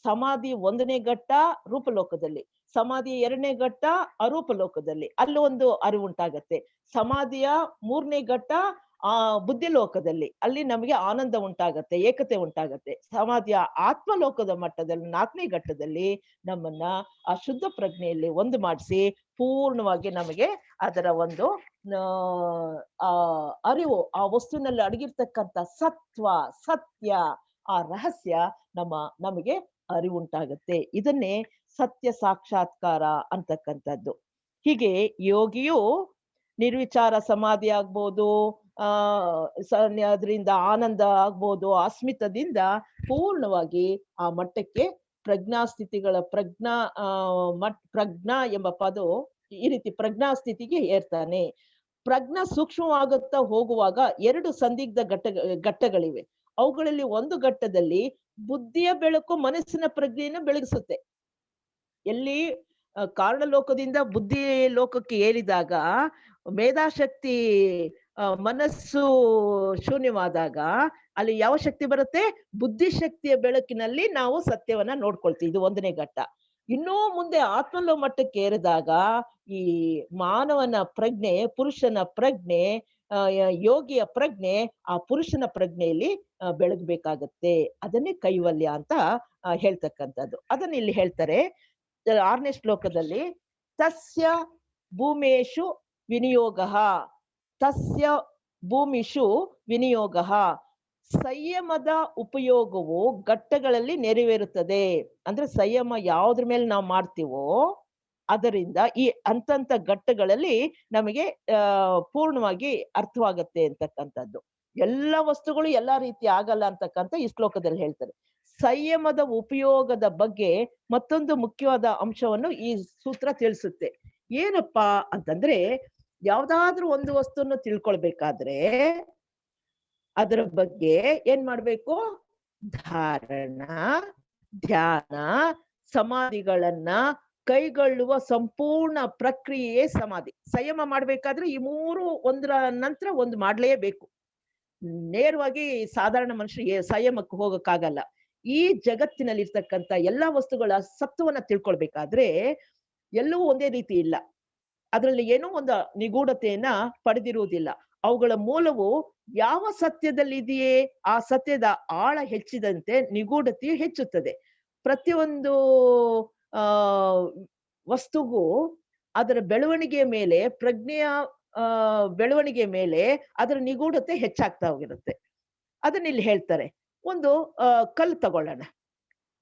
ಸಮಾಧಿ 1ನೇ ಘಟ್ಟ ರೂಪಲೋಕದಲ್ಲಿ, ಸಮಾಧಿಯ 2ನೇ ಘಟ್ಟ ಅರೂಪ ಲೋಕದಲ್ಲಿ, ಅಲ್ಲಿ ಒಂದು ಅರಿವು ಉಂಟಾಗತ್ತೆ. ಸಮಾಧಿಯ 3ನೇ ಘಟ್ಟ ಬುದ್ಧಿ ಲೋಕದಲ್ಲಿ, ಅಲ್ಲಿ ನಮಗೆ ಆನಂದ ಉಂಟಾಗತ್ತೆ, ಏಕತೆ ಉಂಟಾಗತ್ತೆ. ಸಮಾಧಿಯ ಆತ್ಮಲೋಕದ ಮಟ್ಟದಲ್ಲಿ 4ನೇ ಘಟ್ಟದಲ್ಲಿ ನಮ್ಮನ್ನ ಆ ಶುದ್ಧ ಪ್ರಜ್ಞೆಯಲ್ಲಿ ಒಂದು ಮಾಡಿಸಿ ಪೂರ್ಣವಾಗಿ ನಮಗೆ ಅದರ ಒಂದು ಅರಿವು, ಆ ವಸ್ತುವಿನಲ್ಲಿ ಅಡಗಿರ್ತಕ್ಕಂಥ ಸತ್ವ, ಸತ್ಯ, ಆ ರಹಸ್ಯ ನಮಗೆ ಅರಿವುಂಟಾಗುತ್ತೆ. ಇದನ್ನೇ ಸತ್ಯ ಸಾಕ್ಷಾತ್ಕಾರ ಅಂತಕ್ಕಂಥದ್ದು. ಹೀಗೆ ಯೋಗಿಯು ನಿರ್ವಿಚಾರ ಸಮಾಧಿ ಆಗ್ಬೋದು, ಆ ಅದರಿಂದ ಆನಂದ ಆಗ್ಬೋದು, ಅಸ್ಮಿತದಿಂದ ಪೂರ್ಣವಾಗಿ ಆ ಮಟ್ಟಕ್ಕೆ ಪ್ರಜ್ಞಾ ಪ್ರಜ್ಞಾ ಎಂಬ ಪದವು ಈ ರೀತಿ ಪ್ರಜ್ಞಾ ಸ್ಥಿತಿಗೆ ಏರ್ತಾನೆ. ಪ್ರಜ್ಞಾ ಸೂಕ್ಷ್ಮವಾಗುತ್ತಾ ಹೋಗುವಾಗ 2 ಸಂದಿಗ್ಧ ಘಟ್ಟಗಳಿವೆ. ಅವುಗಳಲ್ಲಿ ಒಂದು ಘಟ್ಟದಲ್ಲಿ ಬುದ್ಧಿಯ ಬೆಳಕು ಮನಸ್ಸಿನ ಪ್ರಜ್ಞೆಯನ್ನು ಬೆಳಗಿಸುತ್ತೆ. ಎಲ್ಲಿ ಕಾರಣ ಲೋಕದಿಂದ ಬುದ್ಧಿ ಲೋಕಕ್ಕೆ ಏರಿದಾಗ ಮೇಧಾಶಕ್ತಿ ಮನಸ್ಸು ಶೂನ್ಯವಾದಾಗ ಅಲ್ಲಿ ಯಾವ ಶಕ್ತಿ ಬರುತ್ತೆ? ಬುದ್ಧಿಶಕ್ತಿಯ ಬೆಳಕಿನಲ್ಲಿ ನಾವು ಸತ್ಯವನ್ನ ನೋಡ್ಕೊಳ್ತೀವಿ. ಇದು 1ನೇ ಘಟ್ಟ. ಇನ್ನೂ ಮುಂದೆ ಆತ್ಮಲೋ ಮಟ್ಟಕ್ಕೆ ಏರಿದಾಗ ಈ ಮಾನವನ ಪ್ರಜ್ಞೆ, ಪುರುಷನ ಪ್ರಜ್ಞೆ, ಯೋಗಿಯ ಪ್ರಜ್ಞೆ ಆ ಪುರುಷನ ಪ್ರಜ್ಞೆಯಲ್ಲಿ ಬೆಳಗ್ಬೇಕಾಗತ್ತೆ. ಅದನ್ನೇ ಕೈವಲ್ಯ ಅಂತ ಹೇಳ್ತಕ್ಕಂಥದ್ದು. ಅದನ್ನ ಇಲ್ಲಿ ಹೇಳ್ತಾರೆ 6ನೇ ಶ್ಲೋಕದಲ್ಲಿ, ತಸ್ಯ ಭೂಮೇಶು ವಿನಿಯೋಗಃ, ತಸ್ಯ ಭೂಮಿಷು ವಿನಿಯೋಗಃ, ಸಂಯಮದ ಉಪಯೋಗವು ಘಟ್ಟಗಳಲ್ಲಿ ನೆರವೇರುತ್ತದೆ. ಅಂದ್ರೆ ಸಂಯಮ ಯಾವ್ದ್ರ ಮೇಲೆ ನಾವು ಮಾಡ್ತೀವೋ ಅದರಿಂದ ಈ ಅಂತಂತ ಘಟ್ಟಗಳಲ್ಲಿ ನಮಗೆ ಪೂರ್ಣವಾಗಿ ಅರ್ಥವಾಗತ್ತೆ ಅಂತಕ್ಕಂಥದ್ದು. ಎಲ್ಲ ವಸ್ತುಗಳು ಎಲ್ಲಾ ರೀತಿ ಆಗಲ್ಲ ಅಂತಕ್ಕಂಥ ಈ ಶ್ಲೋಕದಲ್ಲಿ ಹೇಳ್ತಾರೆ. ಸಂಯಮದ ಉಪಯೋಗದ ಬಗ್ಗೆ ಮತ್ತೊಂದು ಮುಖ್ಯವಾದ ಅಂಶವನ್ನು ಈ ಸೂತ್ರ ತಿಳಿಸುತ್ತೆ. ಏನಪ್ಪಾ ಅಂತಂದ್ರೆ, ಯಾವ್ದಾದ್ರೂ ಒಂದು ವಸ್ತುವನ್ನು ತಿಳ್ಕೊಳ್ಬೇಕಾದ್ರೆ ಅದರ ಬಗ್ಗೆ ಏನ್ ಮಾಡ್ಬೇಕು? ಧಾರಣ, ಧ್ಯಾನ, ಸಮಾಧಿಗಳನ್ನ ಕೈಗೊಳ್ಳುವ ಸಂಪೂರ್ಣ ಪ್ರಕ್ರಿಯೆ ಸಮಾಧಿ. ಸಂಯಮ ಮಾಡ್ಬೇಕಾದ್ರೆ ಈ 3 ಒಂದರ ನಂತರ ಒಂದು ಮಾಡ್ಲೇಬೇಕು. ನೇರವಾಗಿ ಸಾಧಾರಣ ಮನುಷ್ಯರಿಗೆ ಸಂಯಮಕ್ಕೆ ಹೋಗಕ್ಕಾಗಲ್ಲ. ಈ ಜಗತ್ತಿನಲ್ಲಿ ಇರ್ತಕ್ಕಂಥ ಎಲ್ಲಾ ವಸ್ತುಗಳ ಸತ್ವವನ್ನ ತಿಳ್ಕೊಳ್ಬೇಕಾದ್ರೆ ಎಲ್ಲವೂ ಒಂದೇ ರೀತಿ ಇಲ್ಲ. ಅದರಲ್ಲಿ ಏನೋ ಒಂದು ನಿಗೂಢತೆಯನ್ನ ಪಡೆದಿರುವುದಿಲ್ಲ. ಅವುಗಳ ಮೂಲವು ಯಾವ ಸತ್ಯದಲ್ಲಿ ಇದೆಯೇ ಆ ಸತ್ಯದ ಆಳ ಹೆಚ್ಚಿದಂತೆ ನಿಗೂಢತೆಯು ಹೆಚ್ಚುತ್ತದೆ. ಪ್ರತಿಯೊಂದು ಆ ವಸ್ತುಗೂ ಅದರ ಬೆಳವಣಿಗೆಯ ಮೇಲೆ, ಪ್ರಜ್ಞೆಯ ಬೆಳವಣಿಗೆ ಮೇಲೆ ಅದರ ನಿಗೂಢತೆ ಹೆಚ್ಚಾಗ್ತಾ ಹೋಗಿರುತ್ತೆ. ಅದನ್ನ ಇಲ್ಲಿ ಹೇಳ್ತಾರೆ. ಒಂದು ಕಲ್ಲು ತಗೊಳ್ಳೋಣ,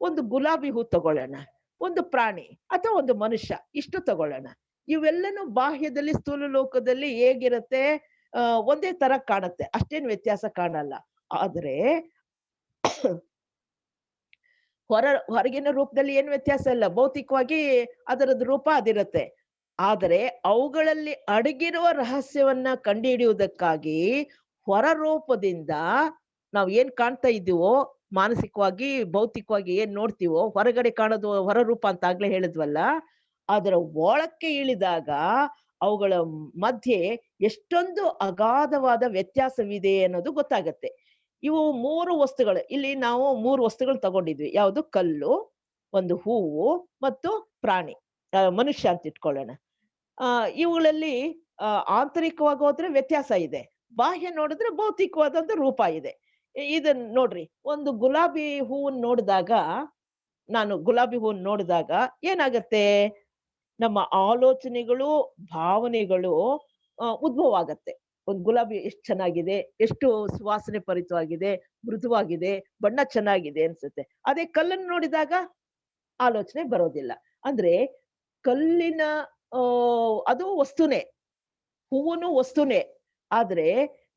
ಒಂದು ಗುಲಾಬಿ ಹೂ ತಗೊಳ್ಳೋಣ, ಒಂದು ಪ್ರಾಣಿ ಅಥವಾ ಒಂದು ಮನುಷ್ಯ, ಇಷ್ಟು ತಗೊಳ್ಳೋಣ. ಇವೆಲ್ಲನೂ ಬಾಹ್ಯದಲ್ಲಿ ಸ್ಥೂಲ ಲೋಕದಲ್ಲಿ ಹೇಗಿರುತ್ತೆ? ಒಂದೇ ತರ ಕಾಣುತ್ತೆ, ಅಷ್ಟೇನು ವ್ಯತ್ಯಾಸ ಕಾಣಲ್ಲ. ಆದ್ರೆ ಹೊರಗಿನ ರೂಪದಲ್ಲಿ ಏನು ವ್ಯತ್ಯಾಸ ಇಲ್ಲ, ಭೌತಿಕವಾಗಿ ಅದರದ್ದು ರೂಪ ಅದಿರುತ್ತೆ. ಆದರೆ ಅವುಗಳಲ್ಲಿ ಅಡಗಿರುವ ರಹಸ್ಯವನ್ನ ಕಂಡುಹಿಡಿಯುವುದಕ್ಕಾಗಿ ಹೊರ ರೂಪದಿಂದ ನಾವು ಏನ್ ಕಾಣ್ತಾ ಇದ್ದೀವೋ, ಮಾನಸಿಕವಾಗಿ ಭೌತಿಕವಾಗಿ ಏನ್ ನೋಡ್ತೀವೋ, ಹೊರಗಡೆ ಕಾಣೋದು ಹೊರ ರೂಪ ಅಂತ ಆಗ್ಲೇ ಹೇಳಿದ್ವಲ್ಲ, ಅದರ ಒಳಕ್ಕೆ ಇಳಿದಾಗ ಅವುಗಳ ಮಧ್ಯೆ ಎಷ್ಟೊಂದು ಅಗಾಧವಾದ ವ್ಯತ್ಯಾಸವಿದೆ ಅನ್ನೋದು ಗೊತ್ತಾಗತ್ತೆ. ಇವು 3 ವಸ್ತುಗಳು, ಇಲ್ಲಿ ನಾವು 3 ವಸ್ತುಗಳು ತಗೊಂಡಿದ್ವಿ. ಯಾವುದು? ಕಲ್ಲು, ಒಂದು ಹೂವು ಮತ್ತು ಪ್ರಾಣಿ, ಮನುಷ್ಯ ಅಂತ ಇಟ್ಕೊಳ್ಳೋಣ. ಇವುಗಳಲ್ಲಿ ಆಂತರಿಕವಾಗಿ ಹೋದ್ರೆ ವ್ಯತ್ಯಾಸ ಇದೆ, ಬಾಹ್ಯ ನೋಡಿದ್ರೆ ಭೌತಿಕವಾದಂತ ರೂಪ ಇದೆ. ಇದನ್ನ ನೋಡ್ರಿ, ಒಂದು ಗುಲಾಬಿ ಹೂವನ್ನ ನೋಡಿದಾಗ, ನಾನು ಗುಲಾಬಿ ಹೂವನ್ನ ನೋಡಿದಾಗ ಏನಾಗತ್ತೆ? ನಮ್ಮ ಆಲೋಚನೆಗಳು, ಭಾವನೆಗಳು ಉದ್ಭವ ಆಗತ್ತೆ. ಒಂದು ಗುಲಾಬಿ ಎಷ್ಟು ಚೆನ್ನಾಗಿದೆ, ಎಷ್ಟು ಸುವಾಸನೆ ಭರಿತವಾಗಿದೆ, ಮೃದುವಾಗಿದೆ, ಬಣ್ಣ ಚೆನ್ನಾಗಿದೆ ಅನ್ಸುತ್ತೆ. ಅದೇ ಕಲ್ಲನ್ನು ನೋಡಿದಾಗ ಆಲೋಚನೆ ಬರೋದಿಲ್ಲ. ಅಂದ್ರೆ ಕಲ್ಲಿನ ಅದು ವಸ್ತುನೇ, ಹೂವುನು ವಸ್ತುನೇ. ಆದ್ರೆ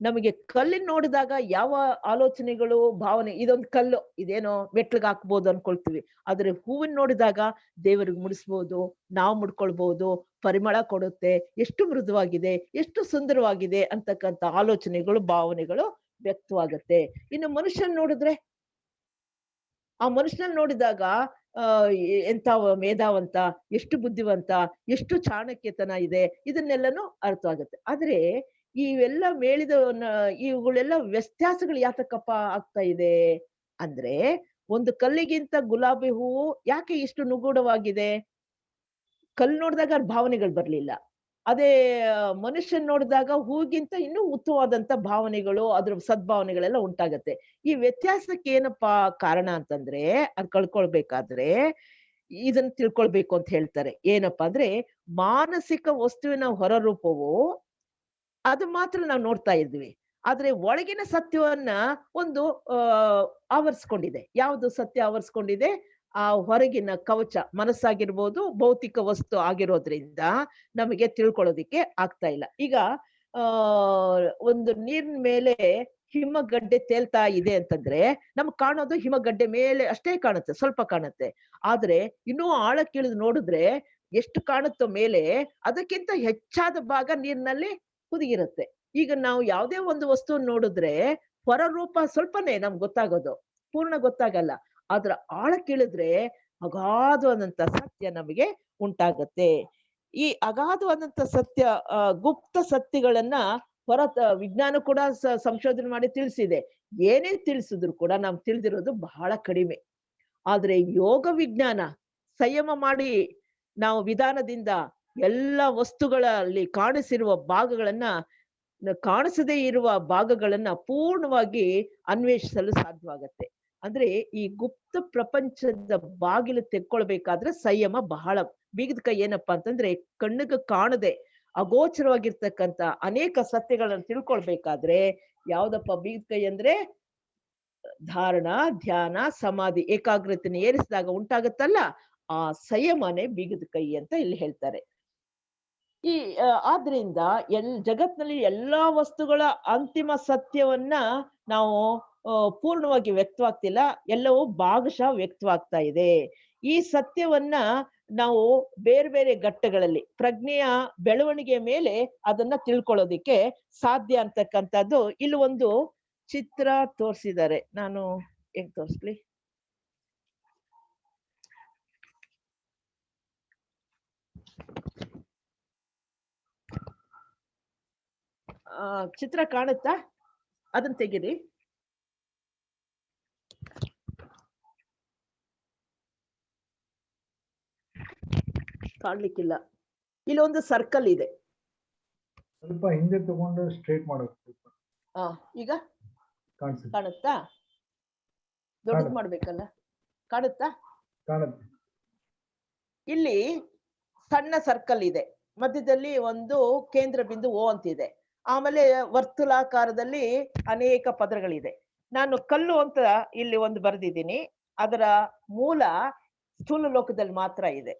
ನಮಗೆ ಕಲ್ಲಿನ ನೋಡಿದಾಗ ಯಾವ ಆಲೋಚನೆಗಳು, ಭಾವನೆ, ಇದೊಂದು ಕಲ್ಲು, ಇದೇನೋ ಮೆಟ್ಲಿಗೆ ಹಾಕ್ಬೋದು ಅನ್ಕೊಳ್ತೀವಿ. ಆದ್ರೆ ಹೂವನ್ನ ನೋಡಿದಾಗ ದೇವರಿಗೆ ಮುಡಿಸ್ಬೋದು, ನಾವು ಮುಡ್ಕೊಳ್ಬಹುದು, ಪರಿಮಳ ಕೊಡುತ್ತೆ, ಎಷ್ಟು ಮೃದುವಾಗಿದೆ, ಎಷ್ಟು ಸುಂದರವಾಗಿದೆ ಅಂತಕ್ಕಂಥ ಆಲೋಚನೆಗಳು, ಭಾವನೆಗಳು ವ್ಯಕ್ತವಾಗತ್ತೆ. ಇನ್ನು ಮನುಷ್ಯನ್ ನೋಡಿದ್ರೆ, ಆ ಮನುಷ್ಯನ ನೋಡಿದಾಗ ಎಂತ ಮೇಧಾವಂತ, ಎಷ್ಟು ಬುದ್ಧಿವಂತ, ಎಷ್ಟು ಚಾಣಕ್ಯತನ ಇದೆ, ಇದನ್ನೆಲ್ಲನೂ ಅರ್ಥವಾಗುತ್ತೆ. ಆದ್ರೆ ಇವೆಲ್ಲ ಇವುಗಳೆಲ್ಲ ವ್ಯತ್ಯಾಸಗಳು ಯಾತಕ್ಕಪ್ಪ ಆಗ್ತಾ ಇದೆ ಅಂದ್ರೆ, ಒಂದು ಕಲ್ಲಿಗಿಂತ ಗುಲಾಬಿ ಹೂವು ಯಾಕೆ ಇಷ್ಟು ನಿಗೂಢವಾಗಿದೆ? ಕಲ್ಲು ನೋಡಿದಾಗ ಭಾವನೆಗಳು ಬರ್ಲಿಲ್ಲ. ಅದೇ ಮನುಷ್ಯನ್ ನೋಡಿದಾಗ ಹೂಗಿಂತ ಇನ್ನೂ ಉತ್ತಮವಾದಂತ ಭಾವನೆಗಳು, ಅದ್ರ ಸದ್ಭಾವನೆಗಳೆಲ್ಲ ಉಂಟಾಗತ್ತೆ. ಈ ವ್ಯತ್ಯಾಸಕ್ಕೆ ಏನಪ್ಪಾ ಕಾರಣ ಅಂತಂದ್ರೆ, ಅದ್ ಕಳ್ಕೊಳ್ಬೇಕಾದ್ರೆ ಇದನ್ನ ತಿಳ್ಕೊಳ್ಬೇಕು ಅಂತ ಹೇಳ್ತಾರೆ. ಏನಪ್ಪಾ ಅಂದ್ರೆ, ಮಾನಸಿಕ ವಸ್ತುವಿನ ಹೊರರೂಪವು ಅದು ಮಾತ್ರ ನಾವು ನೋಡ್ತಾ ಇದ್ವಿ. ಆದ್ರೆ ಒಳಗಿನ ಸತ್ಯವನ್ನ ಒಂದು ಆವರಿಸ್ಕೊಂಡಿದೆ. ಯಾವುದು ಸತ್ಯ ಆವರಿಸ್ಕೊಂಡಿದೆ? ಆ ಹೊರಗಿನ ಕವಚ ಮನಸ್ಸಾಗಿರ್ಬೋದು, ಭೌತಿಕ ವಸ್ತು ಆಗಿರೋದ್ರಿಂದ ನಮಗೆ ತಿಳ್ಕೊಳ್ಳೋದಿಕ್ಕೆ ಆಗ್ತಾ ಇಲ್ಲ. ಈಗ ಆ ಒಂದು ನೀರಿನ ಮೇಲೆ ಹಿಮಗಡ್ಡೆ ತೇಲ್ತಾ ಇದೆ ಅಂತಂದ್ರೆ ನಮ್ಗ್ ಕಾಣೋದು ಹಿಮಗಡ್ಡೆ ಮೇಲೆ ಅಷ್ಟೇ ಕಾಣುತ್ತೆ, ಸ್ವಲ್ಪ ಕಾಣುತ್ತೆ. ಆದ್ರೆ ಇನ್ನೂ ಆಳಕ್ಕಿಳಿದು ನೋಡಿದ್ರೆ ಎಷ್ಟು ಕಾಣುತ್ತೋ ಮೇಲೆ ಅದಕ್ಕಿಂತ ಹೆಚ್ಚಾದ ಭಾಗ ನೀರಿನಲ್ಲಿ ಹುದುಗಿರುತ್ತೆ. ಈಗ ನಾವು ಯಾವುದೇ ಒಂದು ವಸ್ತುವನ್ನು ನೋಡಿದ್ರೆ ಹೊರ ರೂಪ ಸ್ವಲ್ಪನೇ ನಮ್ಗೆ ಗೊತ್ತಾಗೋದು, ಪೂರ್ಣ ಗೊತ್ತಾಗಲ್ಲ. ಅದ್ರ ಆಳಕ್ಕಿಳಿದ್ರೆ ಅಗಾಧವಾದಂತ ಸತ್ಯ ನಮಗೆ ಉಂಟಾಗತ್ತೆ. ಈ ಅಗಾಧವಾದಂತ ಸತ್ಯ, ಗುಪ್ತ ಸತ್ಯಗಳನ್ನ ವಿಜ್ಞಾನ ಕೂಡ ಸಂಶೋಧನೆ ಮಾಡಿ ತಿಳಿಸಿದೆ. ಏನೇ ತಿಳಿಸಿದ್ರು ಕೂಡ ನಾವು ತಿಳಿದಿರೋದು ಬಹಳ ಕಡಿಮೆ. ಆದ್ರೆ ಯೋಗ ವಿಜ್ಞಾನ ಸಂಯಮ ಮಾಡಿ ನಾವು ವಿಧಾನದಿಂದ ಎಲ್ಲ ವಸ್ತುಗಳಲ್ಲಿ ಕಾಣಿಸಿರುವ ಭಾಗಗಳನ್ನ, ಕಾಣಿಸದೇ ಇರುವ ಭಾಗಗಳನ್ನ ಪೂರ್ಣವಾಗಿ ಅನ್ವೇಷಿಸಲು ಸಾಧ್ಯವಾಗತ್ತೆ. ಅಂದ್ರೆ ಈ ಗುಪ್ತ ಪ್ರಪಂಚದ ಬಾಗಿಲು ತೆಕ್ಕೊಳ್ಬೇಕಾದ್ರೆ ಸಂಯಮ ಬಹಳ. ಬೀಗದ ಕೈ ಏನಪ್ಪಾ ಅಂತಂದ್ರೆ ಕಣ್ಣಿಗೆ ಕಾಣದೆ ಅಗೋಚರವಾಗಿರ್ತಕ್ಕಂಥ ಅನೇಕ ಸತ್ಯಗಳನ್ನು ತಿಳ್ಕೊಳ್ಬೇಕಾದ್ರೆ ಯಾವ್ದಪ್ಪ ಬೀಗದ ಕೈ ಅಂದ್ರೆ? ಧಾರಣ, ಧ್ಯಾನ, ಸಮಾಧಿ, ಏಕಾಗ್ರತೆನ ಏರಿಸಿದಾಗ ಉಂಟಾಗತ್ತಲ್ಲ, ಆ ಸಂಯಮನೇ ಬೀಗದ ಕೈ ಅಂತ ಇಲ್ಲಿ ಹೇಳ್ತಾರೆ. ಈ ಆದ್ರಿಂದ ಜಗತ್ನಲ್ಲಿ ಎಲ್ಲಾ ವಸ್ತುಗಳ ಅಂತಿಮ ಸತ್ಯವನ್ನ ನಾವು ಪೂರ್ಣವಾಗಿ ವ್ಯಕ್ತವಾಗ್ತಿಲ್ಲ, ಎಲ್ಲವೂ ಭಾಗಶಃ ವ್ಯಕ್ತವಾಗ್ತಾ ಇದೆ. ಈ ಸತ್ಯವನ್ನ ನಾವು ಬೇರೆ ಬೇರೆ ಘಟ್ಟಗಳಲ್ಲಿ ಪ್ರಜ್ಞೆಯ ಬೆಳವಣಿಗೆಯ ಮೇಲೆ ಅದನ್ನ ತಿಳ್ಕೊಳ್ಳೋದಿಕ್ಕೆ ಸಾಧ್ಯ ಅಂತಕ್ಕಂಥದ್ದು ಇಲ್ಲಿ ಒಂದು ಚಿತ್ರ ತೋರಿಸಿದ್ದಾರೆ. ನಾನು ಹೆಂಗ್ ತೋರಿಸ್ಲಿ? ಚಿತ್ರ ಕಾಣುತ್ತಾ? ಅದನ್ನ ತೆಗೀರಿ. ಕಾಣ್ಲಿಕ್ಕಿಲ್ಲ. ಇಲ್ಲೊಂದು ಸರ್ಕಲ್ ಇದೆ. ಸ್ವಲ್ಪ ಹಿಂದೆ ತಗೊಂಡು ಸ್ಟ್ರೈಟ್ ಮಾಡಬೇಕು. ಈಗ ಕಾಣುತ್ತಾ? ದೊಡ್ಡದು ಮಾಡ್ಬೇಕಲ್ಲ. ಕಾಣುತ್ತಾ? ಕಾಣುತ್ತೆ. ಇಲ್ಲಿ ಸಣ್ಣ ಸರ್ಕಲ್ ಇದೆ, ಮಧ್ಯದಲ್ಲಿ ಒಂದು ಕೇಂದ್ರ ಬಿಂದು ಓ ಅಂತಿದೆ. ಆಮೇಲೆ ವರ್ತುಲಾಕಾರದಲ್ಲಿ ಅನೇಕ ಪದರಗಳಿದೆ. ನಾನು ಕಲ್ಲು ಅಂತ ಇಲ್ಲಿ ಒಂದು ಬರೆದಿದ್ದೀನಿ. ಅದರ ಮೂಲ ಸ್ಥೂಲ ಲೋಕದಲ್ಲಿ ಮಾತ್ರ ಇದೆ.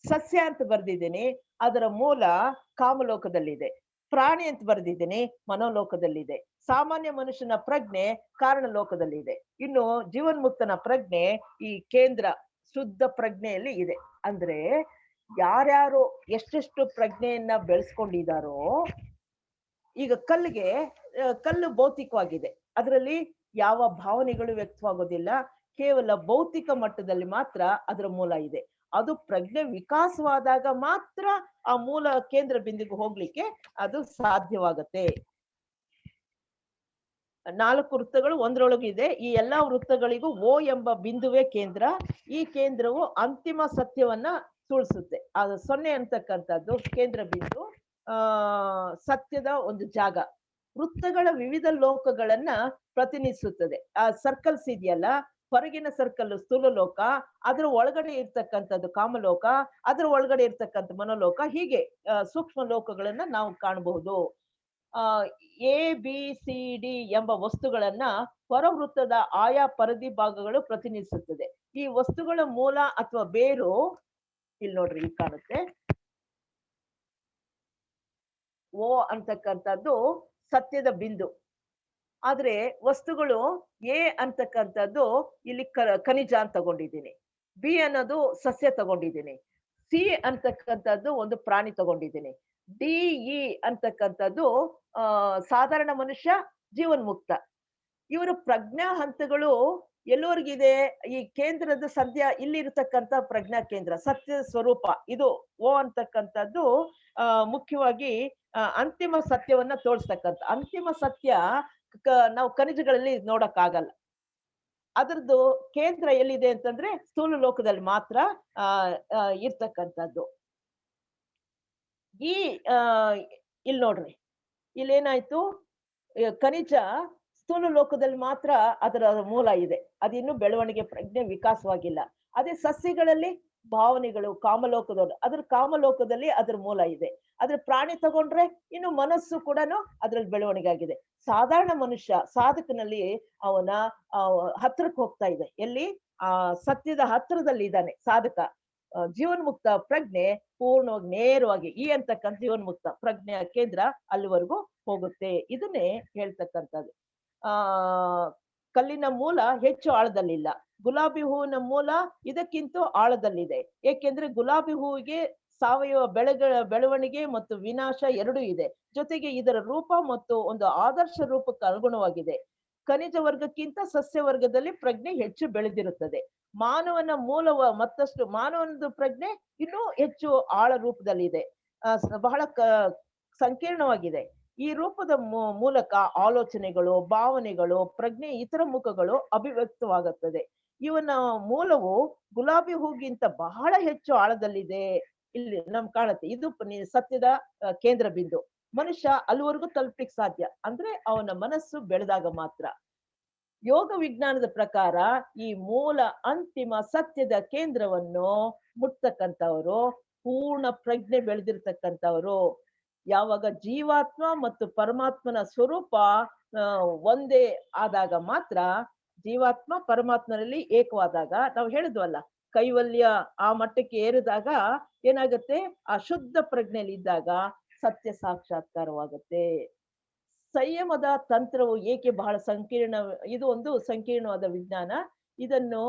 ಸಸ್ಯ ಅಂತ ಬರ್ದಿದ್ದೀನಿ, ಅದರ ಮೂಲ ಕಾಮಲೋಕದಲ್ಲಿದೆ. ಪ್ರಾಣಿ ಅಂತ ಬರ್ದಿದ್ದೀನಿ, ಮನೋಲೋಕದಲ್ಲಿದೆ. ಸಾಮಾನ್ಯ ಮನುಷ್ಯನ ಪ್ರಜ್ಞೆ ಕಾರಣ ಲೋಕದಲ್ಲಿದೆ. ಇನ್ನು ಜೀವನ್ಮುಕ್ತನ ಪ್ರಜ್ಞೆ ಈ ಕೇಂದ್ರ ಶುದ್ಧ ಪ್ರಜ್ಞೆಯಲ್ಲಿ ಇದೆ. ಅಂದ್ರೆ ಯಾರ್ಯಾರು ಎಷ್ಟೆಷ್ಟು ಪ್ರಜ್ಞೆಯನ್ನ ಬೆಳೆಸ್ಕೊಂಡಿದಾರೋ, ಈಗ ಕಲ್ಲು ಭೌತಿಕವಾಗಿದೆ, ಅದರಲ್ಲಿ ಯಾವ ಭಾವನೆಗಳು ವ್ಯಕ್ತವಾಗೋದಿಲ್ಲ, ಕೇವಲ ಭೌತಿಕ ಮಟ್ಟದಲ್ಲಿ ಮಾತ್ರ ಅದರ ಮೂಲ ಇದೆ. ಅದು ಪ್ರಜ್ಞೆ ವಿಕಾಸವಾದಾಗ ಮಾತ್ರ ಆ ಮೂಲ ಕೇಂದ್ರ ಬಿಂದುಗೆ ಹೋಗ್ಲಿಕ್ಕೆ ಅದು ಸಾಧ್ಯವಾಗತ್ತೆ. 4 ವೃತ್ತಗಳು ಒಂದರೊಳಗಿದೆ. ಈ ಎಲ್ಲಾ ವೃತ್ತಗಳಿಗೂ ಓ ಎಂಬ ಬಿಂದುವೇ ಕೇಂದ್ರ. ಈ ಕೇಂದ್ರವು ಅಂತಿಮ ಸತ್ಯವನ್ನ ತುಳಿಸುತ್ತೆ. ಅದು 0 ಅಂತಕ್ಕಂಥದ್ದು ಕೇಂದ್ರ ಬಿಂದು, ಸತ್ಯದ ಒಂದು ಜಾಗ. ವೃತ್ತಗಳ ವಿವಿಧ ಲೋಕಗಳನ್ನ ಪ್ರತಿನಿಧಿಸುತ್ತದೆ. ಆ ಸರ್ಕಲ್ಸ್ ಇದೆಯಲ್ಲ, ಹೊರಗಿನ ಸರ್ಕಲ್ ಸ್ಥೂಲ ಲೋಕ, ಅದ್ರ ಒಳಗಡೆ ಇರ್ತಕ್ಕಂಥದ್ದು ಕಾಮಲೋಕ, ಅದ್ರ ಒಳಗಡೆ ಇರ್ತಕ್ಕಂಥ ಮನೋಲೋಕ, ಹೀಗೆ ಸೂಕ್ಷ್ಮ ಲೋಕಗಳನ್ನ ನಾವು ಕಾಣಬಹುದು. ಎ ಬಿ ಸಿ ಡಿ ಎಂಬ ವಸ್ತುಗಳನ್ನ ಹೊರವೃತ್ತದ ಆಯಾ ಪರದಿ ಭಾಗಗಳು ಪ್ರತಿನಿಧಿಸುತ್ತದೆ. ಈ ವಸ್ತುಗಳ ಮೂಲ ಅಥವಾ ಬೇರು ಇಲ್ಲಿ ನೋಡ್ರಿ, ಇಲ್ಲಿ ಕಾಣುತ್ತೆ. ಓ ಅಂತಕ್ಕಂಥದ್ದು ಸತ್ಯದ ಬಿಂದು. ಆದ್ರೆ ವಸ್ತುಗಳು ಎ ಅಂತಕ್ಕಂಥದ್ದು ಇಲ್ಲಿ ಖನಿಜ ಅಂತ ತಗೊಂಡಿದ್ದೀನಿ, ಬಿ ಅನ್ನೋದು ಸಸ್ಯ ತಗೊಂಡಿದ್ದೀನಿ, ಸಿ ಅಂತಕ್ಕಂಥದ್ದು ಒಂದು ಪ್ರಾಣಿ ತಗೊಂಡಿದ್ದೀನಿ, ಡಿ ಇ ಅಂತಕ್ಕಂಥದ್ದು ಸಾಧಾರಣ ಮನುಷ್ಯ, ಜೀವನ್ಮುಕ್ತ. ಇವರ ಪ್ರಜ್ಞಾ ಹಂತಗಳು ಎಲ್ಲವರೆಗಿದೆ? ಈ ಕೇಂದ್ರದ ಸದ್ಯ ಇಲ್ಲಿರ್ತಕ್ಕಂಥ ಪ್ರಜ್ಞಾ ಕೇಂದ್ರ ಸತ್ಯ ಸ್ವರೂಪ ಇದು ಓ ಅಂತಕ್ಕಂಥದ್ದು ಮುಖ್ಯವಾಗಿ ಅಂತಿಮ ಸತ್ಯವನ್ನ ತೋರಿಸ್ತಕ್ಕಂಥ. ಅಂತಿಮ ಸತ್ಯ ನಾವು ಖನಿಜಗಳಲ್ಲಿ ನೋಡಕ್ಕಾಗಲ್ಲ. ಅದರದ್ದು ಕೇಂದ್ರ ಎಲ್ಲಿದೆ ಅಂತಂದ್ರೆ ಸ್ಥೂಲ ಲೋಕದಲ್ಲಿ ಮಾತ್ರ ಇರ್ತಕ್ಕಂಥದ್ದು. ಈ ಇಲ್ಲಿ ನೋಡ್ರಿ, ಇಲ್ಲೇನಾಯ್ತು, ಖನಿಜ ಸ್ಥೂಲ ಲೋಕದಲ್ಲಿ ಮಾತ್ರ ಅದರ ಮೂಲ ಇದೆ, ಅದಿನ್ನೂ ಬೆಳವಣಿಗೆ ಪ್ರಜ್ಞೆ ವಿಕಾಸವಾಗಿಲ್ಲ. ಅದೇ ಸಸ್ಯಗಳಲ್ಲಿ ಭಾವನೆಗಳು ಕಾಮಲೋಕದವರು, ಅದ್ರ ಕಾಮಲೋಕದಲ್ಲಿ ಅದ್ರ ಮೂಲ ಇದೆ. ಆದ್ರೆ ಪ್ರಾಣಿ ತಗೊಂಡ್ರೆ ಇನ್ನು ಮನಸ್ಸು ಕೂಡ ಅದ್ರಲ್ಲಿ ಬೆಳವಣಿಗೆ ಆಗಿದೆ. ಸಾಧಾರಣ ಮನುಷ್ಯ ಸಾಧಕನಲ್ಲಿ ಅವನ ಹತ್ರಕ್ಕೆ ಹೋಗ್ತಾ ಇದೆ. ಎಲ್ಲಿ ಆ ಸತ್ಯದ ಹತ್ರದಲ್ಲಿ ಇದ್ದಾನೆ ಸಾಧಕ. ಜೀವನ್ಮುಕ್ತ ಪ್ರಜ್ಞೆ ಪೂರ್ಣವಾಗಿ ನೇರವಾಗಿ ಈ ಅಂತಕ್ಕಂಥ ಜೀವನ್ಮುಕ್ತ ಪ್ರಜ್ಞೆಯ ಕೇಂದ್ರ ಅಲ್ಲಿವರೆಗೂ ಹೋಗುತ್ತೆ. ಇದನ್ನೇ ಹೇಳ್ತಕ್ಕಂಥದ್ದು. ಆ ಕಲ್ಲಿನ ಮೂಲ ಹೆಚ್ಚು ಆಳದಲ್ಲಿಲ್ಲ, ಗುಲಾಬಿ ಹೂವಿನ ಮೂಲ ಇದಕ್ಕಿಂತ ಆಳದಲ್ಲಿದೆ. ಏಕೆಂದ್ರೆ ಗುಲಾಬಿ ಹೂವಿಗೆ ಸಾವಯವ ಬೆಳವಣಿಗೆ ಮತ್ತು ವಿನಾಶ ಎರಡೂ ಇದೆ. ಜೊತೆಗೆ ಇದರ ರೂಪ ಮತ್ತು ಒಂದು ಆದರ್ಶ ರೂಪಕ್ಕೆ ಅನುಗುಣವಾಗಿದೆ. ಖನಿಜ ವರ್ಗಕ್ಕಿಂತ ಸಸ್ಯ ವರ್ಗದಲ್ಲಿ ಪ್ರಜ್ಞೆ ಹೆಚ್ಚು ಬೆಳೆದಿರುತ್ತದೆ. ಮಾನವನ ಮತ್ತಷ್ಟು ಮಾನವನದು ಪ್ರಜ್ಞೆ ಇನ್ನೂ ಹೆಚ್ಚು ಆಳ ರೂಪದಲ್ಲಿದೆ. ಬಹಳ ಸಂಕೀರ್ಣವಾಗಿದೆ. ಈ ರೂಪದ ಮೂಲಕ ಆಲೋಚನೆಗಳು, ಭಾವನೆಗಳು, ಪ್ರಜ್ಞೆ ಇತರ ಮುಖಗಳು ಅಭಿವ್ಯಕ್ತವಾಗುತ್ತದೆ. ಇವನ ಮೂಲವು ಗುಲಾಬಿ ಹೂಗಿಂತ ಬಹಳ ಹೆಚ್ಚು ಆಳದಲ್ಲಿದೆ. ಇಲ್ಲಿ ಕಾಣುತ್ತೆ. ಇದು ಸತ್ಯದ ಕೇಂದ್ರ ಬಿಂದು. ಮನುಷ್ಯ ಅಲ್ಲಿವರೆಗೂ ತಲುಪಲಿಕ್ಕೆ ಸಾಧ್ಯ ಅಂದ್ರೆ ಅವನ ಮನಸ್ಸು ಬೆಳೆದಾಗ ಮಾತ್ರ. ಯೋಗ ವಿಜ್ಞಾನದ ಪ್ರಕಾರ ಈ ಮೂಲ ಅಂತಿಮ ಸತ್ಯದ ಕೇಂದ್ರವನ್ನು ಮುಟ್ತಕ್ಕಂಥವರು ಪೂರ್ಣ ಪ್ರಜ್ಞೆ ಬೆಳೆದಿರ್ತಕ್ಕಂಥವರು. ಯಾವಾಗ ಜೀವಾತ್ಮ ಮತ್ತು ಪರಮಾತ್ಮನ ಸ್ವರೂಪ ಒಂದೇ ಆದಾಗ ಮಾತ್ರ, ಜೀವಾತ್ಮ ಪರಮಾತ್ಮನಲ್ಲಿ ಏಕವಾದಾಗ, ನಾವು ಹೇಳಿದ್ವಲ್ಲ ಕೈವಲ್ಯ ಆ ಮಟ್ಟಕ್ಕೆ ಏರಿದಾಗ ಏನಾಗುತ್ತೆ, ಆ ಶುದ್ಧ ಪ್ರಜ್ಞೆಯಲ್ಲಿ ಇದ್ದಾಗ ಸತ್ಯ ಸಾಕ್ಷಾತ್ಕಾರವಾಗುತ್ತೆ. ಸಂಯಮದ ತಂತ್ರವು ಏಕೆ ಬಹಳ ಇದು ಒಂದು ಸಂಕೀರ್ಣವಾದ ವಿಜ್ಞಾನ. ಇದನ್ನು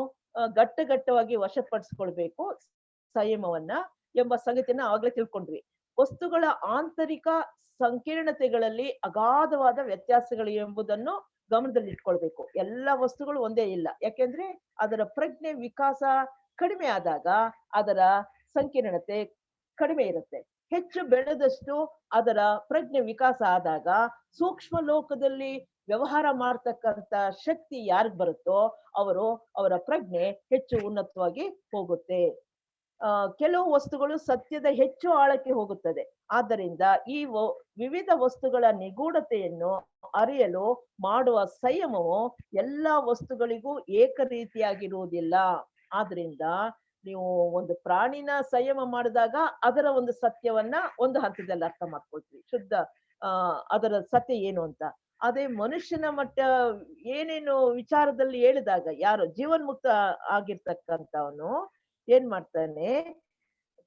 ಘಟ್ಟಘಟ್ಟವಾಗಿ ವಶಪಡಿಸ್ಕೊಳ್ಬೇಕು ಸಂಯಮವನ್ನ ಎಂಬ ಸಂಗತಿಯನ್ನ ಆಗ್ಲೇ ತಿಳ್ಕೊಂಡ್ವಿ. ವಸ್ತುಗಳ ಆಂತರಿಕ ಸಂಕೀರ್ಣತೆಗಳಲ್ಲಿ ಅಗಾಧವಾದ ವ್ಯತ್ಯಾಸಗಳು ಎಂಬುದನ್ನು ಗಮನದಲ್ಲಿಟ್ಕೊಳ್ಬೇಕು. ಎಲ್ಲ ವಸ್ತುಗಳು ಒಂದೇ ಇಲ್ಲ. ಯಾಕೆಂದ್ರೆ ಅದರ ಪ್ರಜ್ಞೆ ವಿಕಾಸ ಕಡಿಮೆ ಆದಾಗ ಅದರ ಸಂಕೀರ್ಣತೆ ಕಡಿಮೆ ಇರುತ್ತೆ. ಹೆಚ್ಚು ಬೆಳೆದಷ್ಟು ಅದರ ಪ್ರಜ್ಞೆ ವಿಕಾಸ ಆದಾಗ ಸೂಕ್ಷ್ಮ ಲೋಕದಲ್ಲಿ ವ್ಯವಹಾರ ಮಾಡ್ತಕ್ಕಂಥ ಶಕ್ತಿ ಯಾರಿಗ್ ಬರುತ್ತೋ ಅವರ ಪ್ರಜ್ಞೆ ಹೆಚ್ಚು ಉನ್ನತವಾಗಿ ಹೋಗುತ್ತೆ. ಕೆಲವು ವಸ್ತುಗಳು ಸತ್ಯದ ಹೆಚ್ಚು ಆಳಕ್ಕೆ ಹೋಗುತ್ತದೆ. ಆದ್ದರಿಂದ ಈ ವಿವಿಧ ವಸ್ತುಗಳ ನಿಗೂಢತೆಯನ್ನು ಅರಿಯಲು ಮಾಡುವ ಸಂಯಮವು ಎಲ್ಲಾ ವಸ್ತುಗಳಿಗೂ ಏಕರೀತಿಯಾಗಿರುವುದಿಲ್ಲ. ಆದ್ರಿಂದ ನೀವು ಒಂದು ಪ್ರಾಣಿನ ಸಂಯಮ ಮಾಡಿದಾಗ ಅದರ ಒಂದು ಸತ್ಯವನ್ನ ಒಂದು ಹಂತದಲ್ಲಿ ಅರ್ಥ ಮಾಡ್ಕೊಳ್ತೀವಿ, ಶುದ್ಧ ಅದರ ಸತ್ಯ ಏನು ಅಂತ. ಅದೇ ಮನುಷ್ಯನ ಮಟ್ಟ ಏನೇನು ವಿಚಾರದಲ್ಲಿ ಹೇಳಿದಾಗ ಯಾರು ಜೀವನ್ಮುಕ್ತ ಆಗಿರ್ತಕ್ಕಂಥವನು ಏನ್ ಮಾಡ್ತಾನೆ,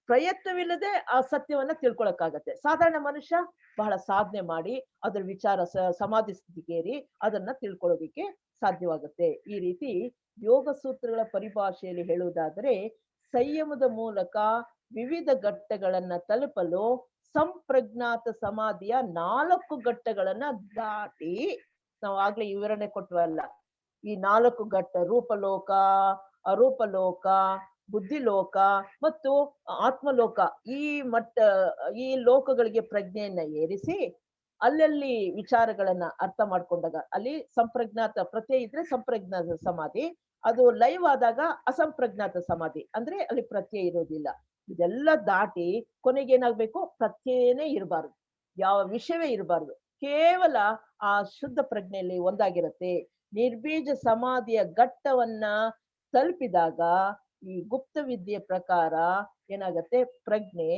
ಪ್ರಯತ್ನವಿಲ್ಲದೆ ಆ ಸತ್ಯವನ್ನ ತಿಳ್ಕೊಳಕ್ಕಾಗತ್ತೆ. ಸಾಧಾರಣ ಮನುಷ್ಯ ಬಹಳ ಸಾಧನೆ ಮಾಡಿ ಅದ್ರ ವಿಚಾರ ಸಮಾಧಿ ಸ್ಥಿತಿಗೇರಿ ಅದನ್ನ ತಿಳ್ಕೊಳ್ಳೋದಿಕ್ಕೆ ಸಾಧ್ಯವಾಗುತ್ತೆ. ಈ ರೀತಿ ಯೋಗ ಸೂತ್ರಗಳ ಪರಿಭಾಷೆಯಲ್ಲಿ ಹೇಳುವುದಾದರೆ, ಸಂಯಮದ ಮೂಲಕ ವಿವಿಧ ಘಟ್ಟಗಳನ್ನ ತಲುಪಲು ಸಂಪ್ರಜ್ಞಾತ ಸಮಾಧಿಯ 4 ಘಟ್ಟಗಳನ್ನ ದಾಟಿ, ನಾವು ಆಗ್ಲೇ ವಿವರಣೆ ಕೊಟ್ವಲ್ಲ, ಈ 4 ಘಟ್ಟ ರೂಪಲೋಕ, ಅರೂಪಲೋಕ, ಬುದ್ಧಿಲೋಕ ಮತ್ತು ಆತ್ಮಲೋಕ, ಈ ಲೋಕಗಳಿಗೆ ಪ್ರಜ್ಞೆಯನ್ನ ಏರಿಸಿ ಅಲ್ಲಲ್ಲಿ ವಿಚಾರಗಳನ್ನ ಅರ್ಥ ಮಾಡ್ಕೊಂಡಾಗ ಅಲ್ಲಿ ಸಂಪ್ರಜ್ಞಾತ ಪ್ರತ್ಯಯ ಇದ್ರೆ ಸಂಪ್ರಜ್ಞಾತ ಸಮಾಧಿ, ಅದು ಲೈವ್ ಆದಾಗ ಅಸಂಪ್ರಜ್ಞಾತ ಸಮಾಧಿ ಅಂದ್ರೆ ಅಲ್ಲಿ ಪ್ರತ್ಯಯ ಇರೋದಿಲ್ಲ. ಇದೆಲ್ಲ ದಾಟಿ ಕೊನೆಗೆ ಏನಾಗ್ಬೇಕು, ಪ್ರತ್ಯಯನೇ ಇರಬಾರ್ದು, ಯಾವ ವಿಷಯವೇ ಇರಬಾರ್ದು, ಕೇವಲ ಆ ಶುದ್ಧ ಪ್ರಜ್ಞೆಯಲ್ಲಿ ಒಂದಾಗಿರುತ್ತೆ. ನಿರ್ಬೀಜ ಸಮಾಧಿಯ ಘಟ್ಟವನ್ನ ತಲುಪಿದಾಗ ಈ ಗುಪ್ತ ವಿದ್ಯೆಯ ಪ್ರಕಾರ ಏನಾಗತ್ತೆ, ಪ್ರಜ್ಞೆ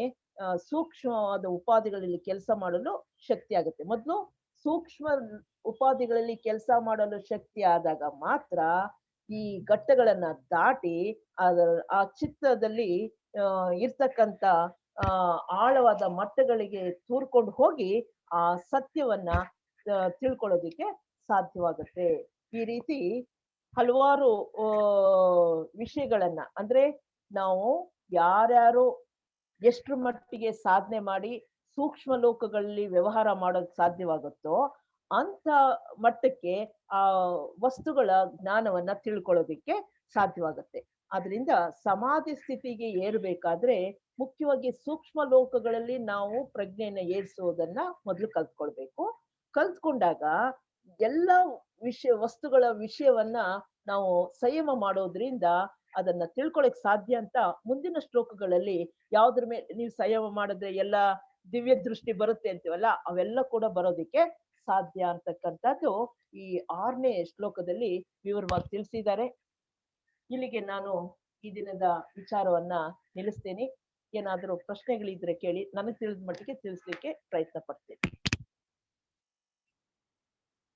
ಸೂಕ್ಷ್ಮವಾದ ಉಪಾಧಿಗಳಲ್ಲಿ ಕೆಲಸ ಮಾಡಲು ಶಕ್ತಿ ಆಗುತ್ತೆ. ಮೊದಲು ಸೂಕ್ಷ್ಮ ಉಪಾಧಿಗಳಲ್ಲಿ ಕೆಲಸ ಮಾಡಲು ಶಕ್ತಿ ಆದಾಗ ಮಾತ್ರ ಈ ಘಟ್ಟಗಳನ್ನ ದಾಟಿ ಆ ಚಿತ್ತದಲ್ಲಿ ಇರ್ತಕ್ಕಂಥ ಆಳವಾದ ಮಟ್ಟಗಳಿಗೆ ತೂರ್ಕೊಂಡು ಹೋಗಿ ಆ ಸತ್ಯವನ್ನ ತಿಳ್ಕೊಳ್ಳೋದಿಕ್ಕೆ ಸಾಧ್ಯವಾಗುತ್ತೆ. ಈ ರೀತಿ ಹಲವಾರು ವಿಷಯಗಳನ್ನ, ಅಂದ್ರೆ ನಾವು ಯಾರ್ಯಾರು ಎಷ್ಟ್ರ ಮಟ್ಟಿಗೆ ಸಾಧನೆ ಮಾಡಿ ಸೂಕ್ಷ್ಮ ಲೋಕಗಳಲ್ಲಿ ವ್ಯವಹಾರ ಮಾಡೋಕ್ ಸಾಧ್ಯವಾಗುತ್ತೋ ಅಂತ ಮಟ್ಟಕ್ಕೆ ಆ ವಸ್ತುಗಳ ಜ್ಞಾನವನ್ನ ತಿಳ್ಕೊಳ್ಳೋದಿಕ್ಕೆ ಸಾಧ್ಯವಾಗುತ್ತೆ. ಆದ್ರಿಂದ ಸಮಾಧಿ ಸ್ಥಿತಿಗೆ ಏರ್ಬೇಕಾದ್ರೆ ಮುಖ್ಯವಾಗಿ ಸೂಕ್ಷ್ಮ ಲೋಕಗಳಲ್ಲಿ ನಾವು ಪ್ರಜ್ಞೆಯನ್ನ ಏರಿಸೋದನ್ನ ಮೊದಲು ಕಲ್ತ್ಕೊಳ್ಬೇಕು. ಕಲ್ತ್ಕೊಂಡಾಗ ಎಲ್ಲ ವಸ್ತುಗಳ ವಿಷಯವನ್ನ ನಾವು ಸಂಯಮ ಮಾಡೋದ್ರಿಂದ ಅದನ್ನ ತಿಳ್ಕೊಳಕ್ ಸಾಧ್ಯ ಅಂತ ಮುಂದಿನ ಶ್ಲೋಕಗಳಲ್ಲಿ ಯಾವ್ದ್ರ ಮೇಲೆ ನೀವು ಸಂಯಮ ಮಾಡಿದ್ರೆ ಎಲ್ಲ ದಿವ್ಯ ದೃಷ್ಟಿ ಬರುತ್ತೆ ಅಂತೀವಲ್ಲ, ಅವೆಲ್ಲ ಕೂಡ ಬರೋದಿಕ್ಕೆ ಸಾಧ್ಯ ಅಂತಕ್ಕಂಥದ್ದು ಈ 6ನೇ ಶ್ಲೋಕದಲ್ಲಿ ವಿವರವಾಗಿ ತಿಳಿಸಿದ್ದಾರೆ. ಇಲ್ಲಿಗೆ ನಾನು ಈ ದಿನದ ವಿಚಾರವನ್ನ ನಿಲ್ಲಿಸ್ತೇನೆ. ಏನಾದ್ರೂ ಪ್ರಶ್ನೆಗಳಿದ್ರೆ ಕೇಳಿ, ನನಗೆ ತಿಳಿದ ಮಟ್ಟಿಗೆ ತಿಳಿಸ್ಲಿಕ್ಕೆ ಪ್ರಯತ್ನ ಪಡ್ತೀನಿ.